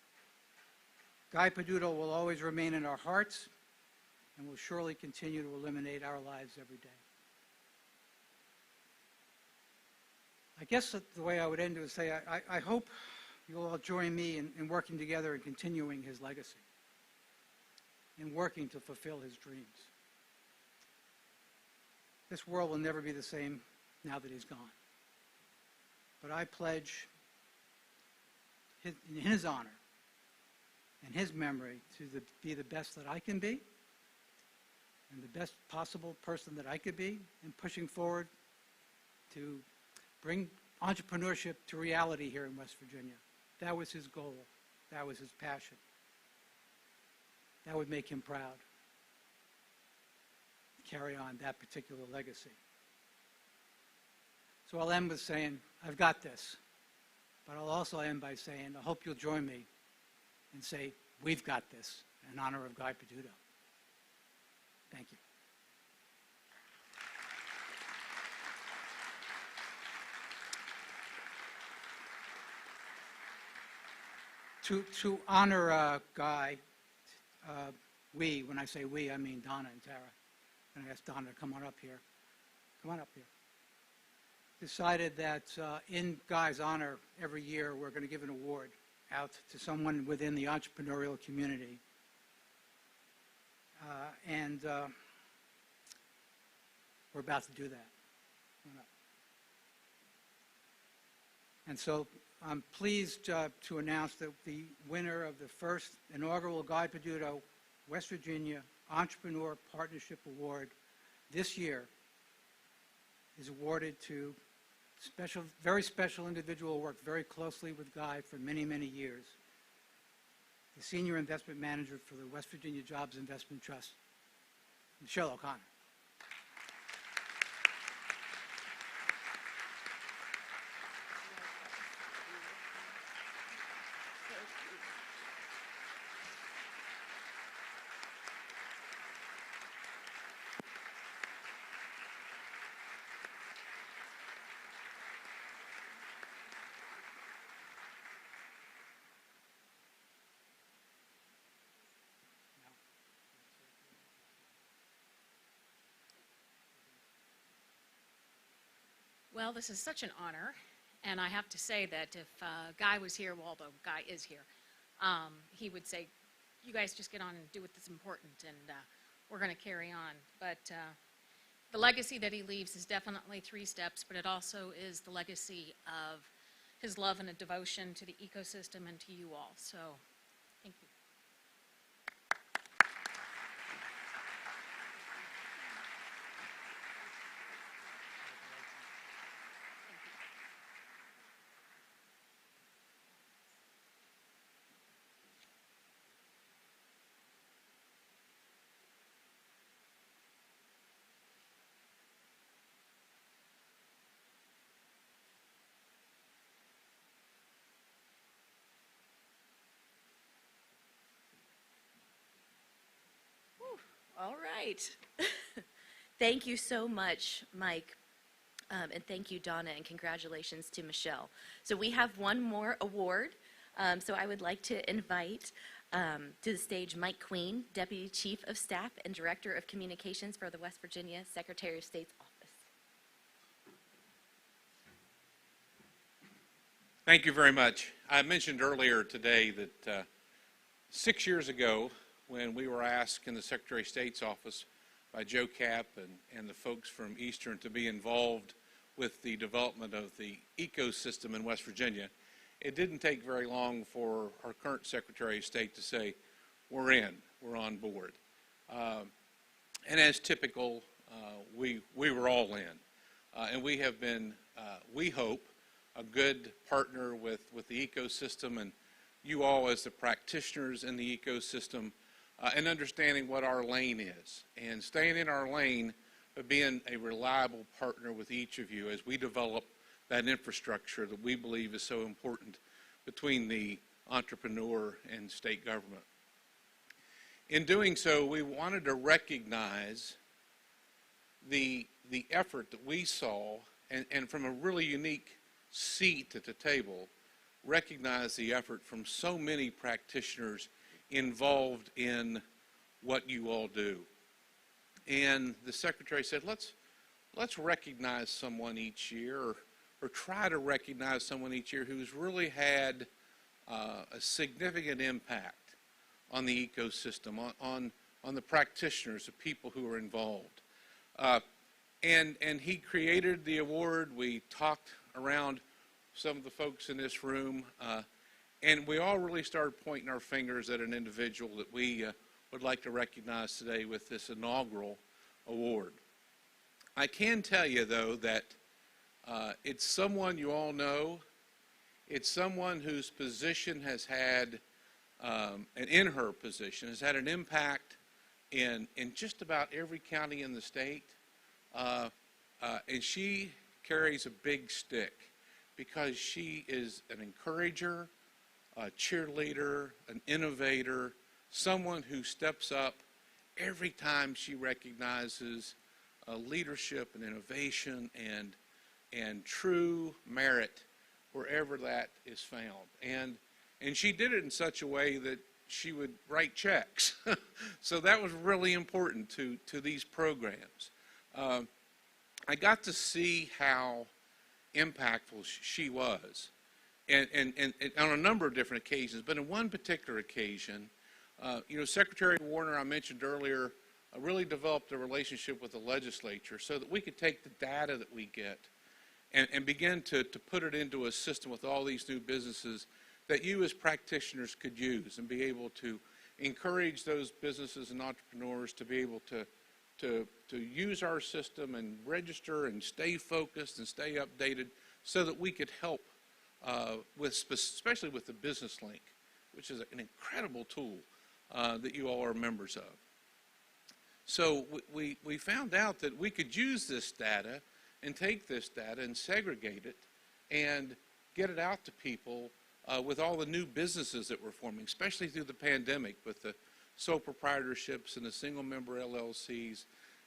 Guy Peduto will always remain in our hearts and will surely continue to illuminate our lives every day. I guess that the way I would end it is say, I hope you'll all join me in working together and continuing his legacy, in working to fulfill his dreams. This world will never be the same now that he's gone. But I pledge in his honor and his memory to be the best that I can be and the best possible person that I could be, and pushing forward to bring entrepreneurship to reality here in West Virginia. That was his goal. That was his passion. That would make him proud. Carry on that particular legacy. So I'll end with saying, I've got this. But I'll also end by saying, I hope you'll join me and say, we've got this, in honor of Guy Peduto. Thank you. To honor Guy, when I say we, I mean Donna and Tara. And I asked Donna to come on up here. Come on up here. Decided that in Guy's honor, every year we're going to give an award out to someone within the entrepreneurial community. And we're about to do that. And so I'm pleased to announce that the winner of the first inaugural Guy Peduto West Virginia Entrepreneur Partnership Award this year is awarded to very special individual who worked very closely with Guy for many, many years. The Senior Investment Manager for the West Virginia Jobs Investment Trust, Michelle O'Connor. Well, this is such an honor, and I have to say that if Guy was here, well, although Guy is here, he would say, you guys just get on and do what's important, and we're going to carry on. But the legacy that he leaves is definitely 3 steps, but it also is the legacy of his love and a devotion to the ecosystem and to you all. So, thank you. All right. Thank you so much, Mike. And thank you, Donna, and congratulations to Michelle. So we have one more award. So I would like to invite to the stage Mike Queen, Deputy Chief of Staff and Director of Communications for the West Virginia Secretary of State's Office. Thank you very much. I mentioned earlier today that 6 years ago, when we were asked in the Secretary of State's office by Joe Kapp and the folks from Eastern to be involved with the development of the ecosystem in West Virginia, it didn't take very long for our current Secretary of State to say, we're on board. And as typical, we were all in. And we have been, we hope, a good partner with the ecosystem and you all as the practitioners in the ecosystem and understanding what our lane is and staying in our lane but being a reliable partner with each of you as we develop that infrastructure that we believe is so important between the entrepreneur and state government. In doing so, we wanted to recognize the effort that we saw and from a really unique seat at the table, recognize the effort from so many practitioners involved in what you all do. And the Secretary said, let's recognize someone each year or try to recognize someone each year who's really had a significant impact on the ecosystem, on the practitioners, the people who are involved. And he created the award. We talked around some of the folks in this room, and we all really started pointing our fingers at an individual that we would like to recognize today with this inaugural award. I can tell you, though, that it's someone you all know. It's someone whose position has had, and in her position, has had an impact in just about every county in the state. And she carries a big stick because she is an encourager, a cheerleader, an innovator, someone who steps up every time she recognizes leadership and innovation and true merit wherever that is found. And she did it in such a way that she would write checks. So that was really important to these programs. I got to see how impactful she was, and on a number of different occasions, but in one particular occasion, Secretary Warner, I mentioned earlier, really developed a relationship with the legislature so that we could take the data that we get and begin to put it into a system with all these new businesses that you as practitioners could use and be able to encourage those businesses and entrepreneurs to be able to use our system and register and stay focused and stay updated so that we could help especially with the Business Link, which is an incredible tool that you all are members of. So we found out that we could use this data and take this data and segregate it and get it out to people with all the new businesses that we're forming, especially through the pandemic with the sole proprietorships and the single member LLCs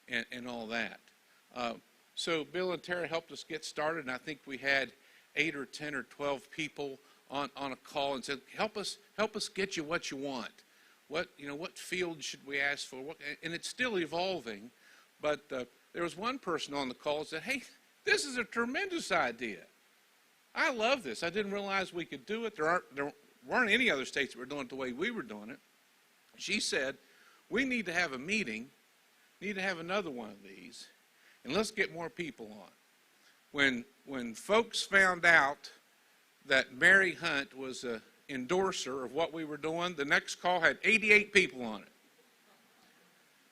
and all that. So Bill and Tara helped us get started, and I think we had 8 or 10 or 12 people on a call and said, help us get you what you want. What field should we ask for? And it's still evolving, but there was one person on the call that said, hey, this is a tremendous idea. I love this. I didn't realize we could do it. There weren't any other states that were doing it the way we were doing it. She said, we need to have a meeting, need to have another one of these, and let's get more people on. When folks found out that Mary Hunt was an endorser of what we were doing, the next call had 88 people on it.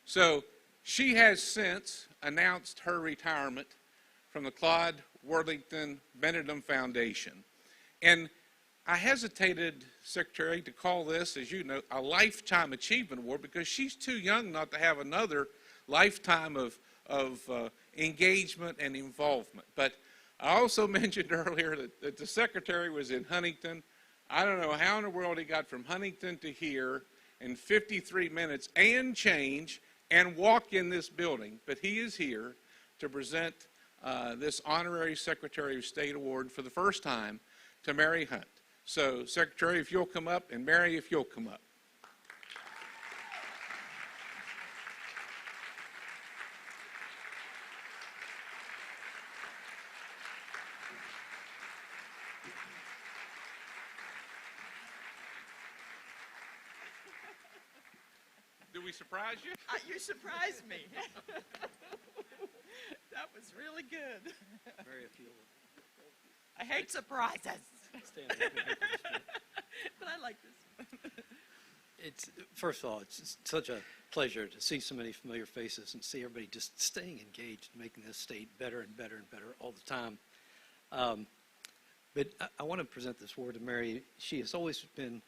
So she has since announced her retirement from the Claude Worthington Benedum Foundation. And I hesitated, Secretary, to call this, as you know, a Lifetime Achievement Award because she's too young not to have another lifetime of engagement and involvement. But I also mentioned earlier that the Secretary was in Huntington. I don't know how in the world he got from Huntington to here in 53 minutes and change and walk in this building, but he is here to present this Honorary Secretary of State Award for the first time to Mary Hunt. So, Secretary, if you'll come up, and Mary, if you'll come up. Did we surprise you? You surprised me. That was really good. Mary, if you'll I hate surprises. stand up and make this But I like this one. It's, first of all, it's just such a pleasure to see so many familiar faces and see everybody just staying engaged, making this state better and better and better all the time. But I want to present this award to Mary. She has always been,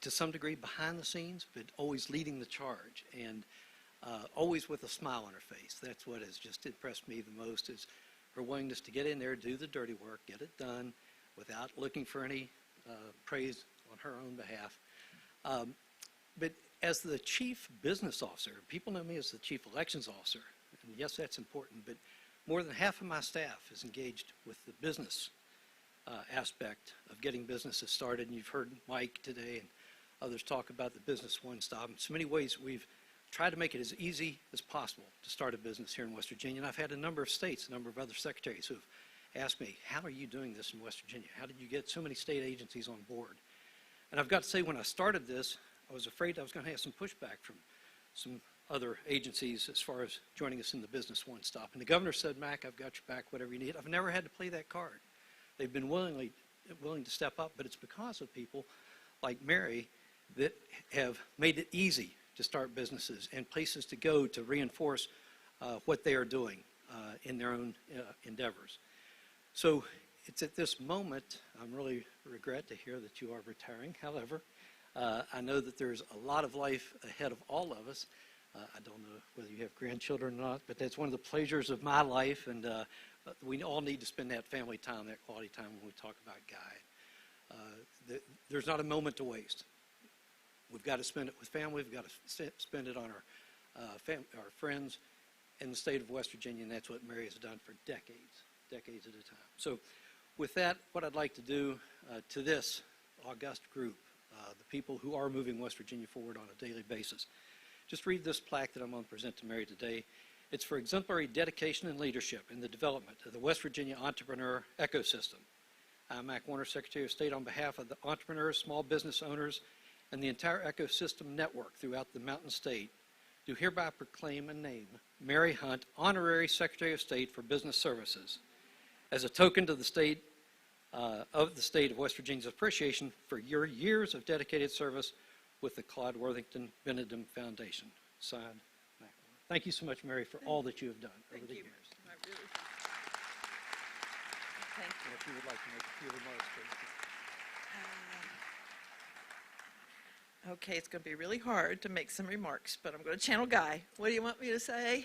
to some degree, behind the scenes, but always leading the charge, and always with a smile on her face. That's what has just impressed me the most, is her willingness to get in there, do the dirty work, get it done, without looking for any praise on her own behalf. But as the chief business officer, people know me as the chief elections officer, and yes, that's important, but more than half of my staff is engaged with the business aspect of getting businesses started. And you've heard Mike today and others talk about the business one-stop. In so many ways, we've tried to make it as easy as possible to start a business here in West Virginia. And I've had a number of states, a number of other secretaries who have asked me, how are you doing this in West Virginia? How did you get so many state agencies on board? And I've got to say, when I started this, I was afraid I was going to have some pushback from some other agencies as far as joining us in the business one-stop. And the governor said, Mac, I've got your back, whatever you need. I've never had to play that card. They've been willing to step up, but it's because of people like Mary that have made it easy to start businesses and places to go to reinforce what they are doing in their own endeavors. So it's at this moment, I'm really regret to hear that you are retiring. However, I know that there's a lot of life ahead of all of us. I don't know whether you have grandchildren or not, but that's one of the pleasures of my life, and we all need to spend that family time, that quality time when we talk about Guy. There's not a moment to waste. We've got to spend it with family. We've got to spend it on our friends in the state of West Virginia, and that's what Mary has done for decades at a time. So with that, what I'd like to do to this august group, the people who are moving West Virginia forward on a daily basis, just read this plaque that I'm going to present to Mary today. It's for exemplary dedication and leadership in the development of the West Virginia entrepreneur ecosystem. I'm Mac Warner, Secretary of State, on behalf of the entrepreneurs, small business owners, and the entire ecosystem network throughout the Mountain State, do hereby proclaim and name Mary Hunt Honorary Secretary of State for Business Services as a token to the state of West Virginia's appreciation for your years of dedicated service with the Claude Worthington Benedum Foundation. Signed, Mac Warner. Thank you so much, Mary, for all that you have done over the years. Thank you. And if you would like to make a few remarks, please. Okay, it's going to be really hard to make some remarks, but I'm going to channel Guy. What do you want me to say?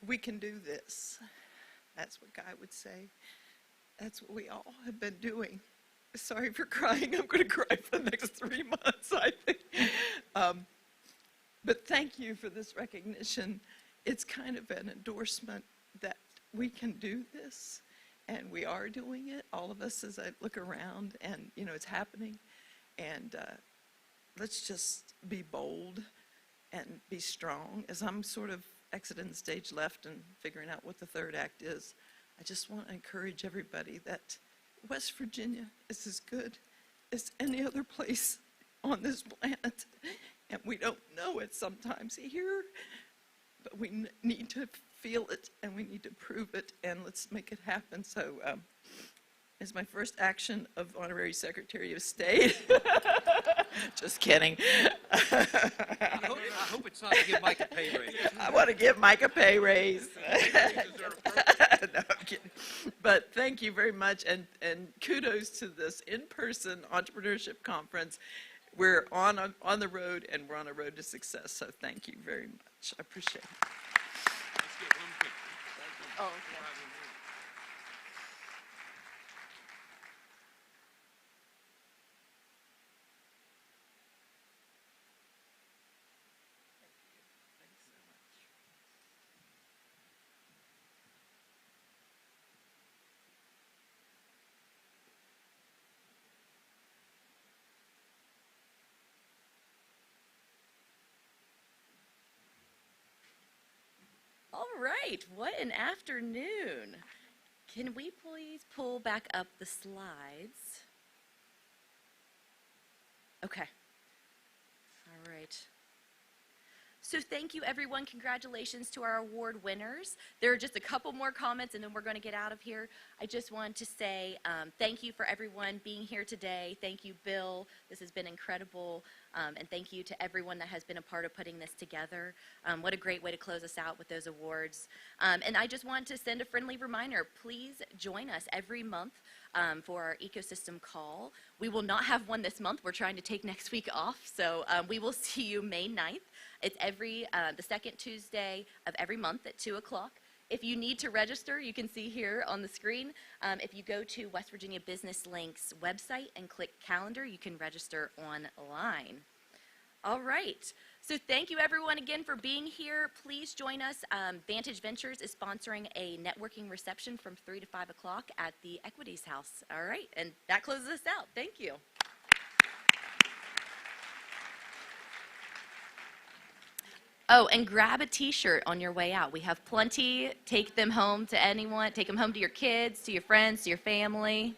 We can do this. That's what Guy would say. That's what we all have been doing. Sorry for crying. I'm going to cry for the next 3 months, I think. But thank you for this recognition. It's kind of an endorsement that we can do this, and we are doing it, all of us, as I look around, and, you know, it's happening. And let's just be bold and be strong. As I'm sort of exiting the stage left and figuring out what the third act is, I just want to encourage everybody that West Virginia is as good as any other place on this planet. And we don't know it sometimes here, but we need to feel it and we need to prove it, and let's make it happen. So as my first action of Honorary Secretary of State, just kidding. I hope it's not to give Mike a pay raise. I want to give Mike a pay raise. No, I'm kidding. But thank you very much, and kudos to this in-person entrepreneurship conference. We're on the road, and we're on a road to success, so thank you very much. I appreciate it. Let's get one picture. Oh, okay. All right, what an afternoon. Can we please pull back up the slides? Okay. All right. So thank you, everyone. Congratulations to our award winners. There are just a couple more comments, and then we're going to get out of here. I just want to say thank you for everyone being here today. Thank you, Bill. This has been incredible. And thank you to everyone that has been a part of putting this together. What a great way to close us out with those awards. And I just want to send a friendly reminder. Please join us every month for our ecosystem call. We will not have one this month. We're trying to take next week off. So we will see you May 9th. It's the second Tuesday of every month at 2 o'clock. If you need to register, you can see here on the screen. If you go to West Virginia Business Link's website and click calendar, you can register online. All right. So thank you, everyone, again for being here. Please join us. Vantage Ventures is sponsoring a networking reception from 3 to 5 o'clock at the Equities House. All right. And that closes us out. Thank you. Oh, and grab a t-shirt on your way out. We have plenty. Take them home to anyone. Take them home to your kids, to your friends, to your family.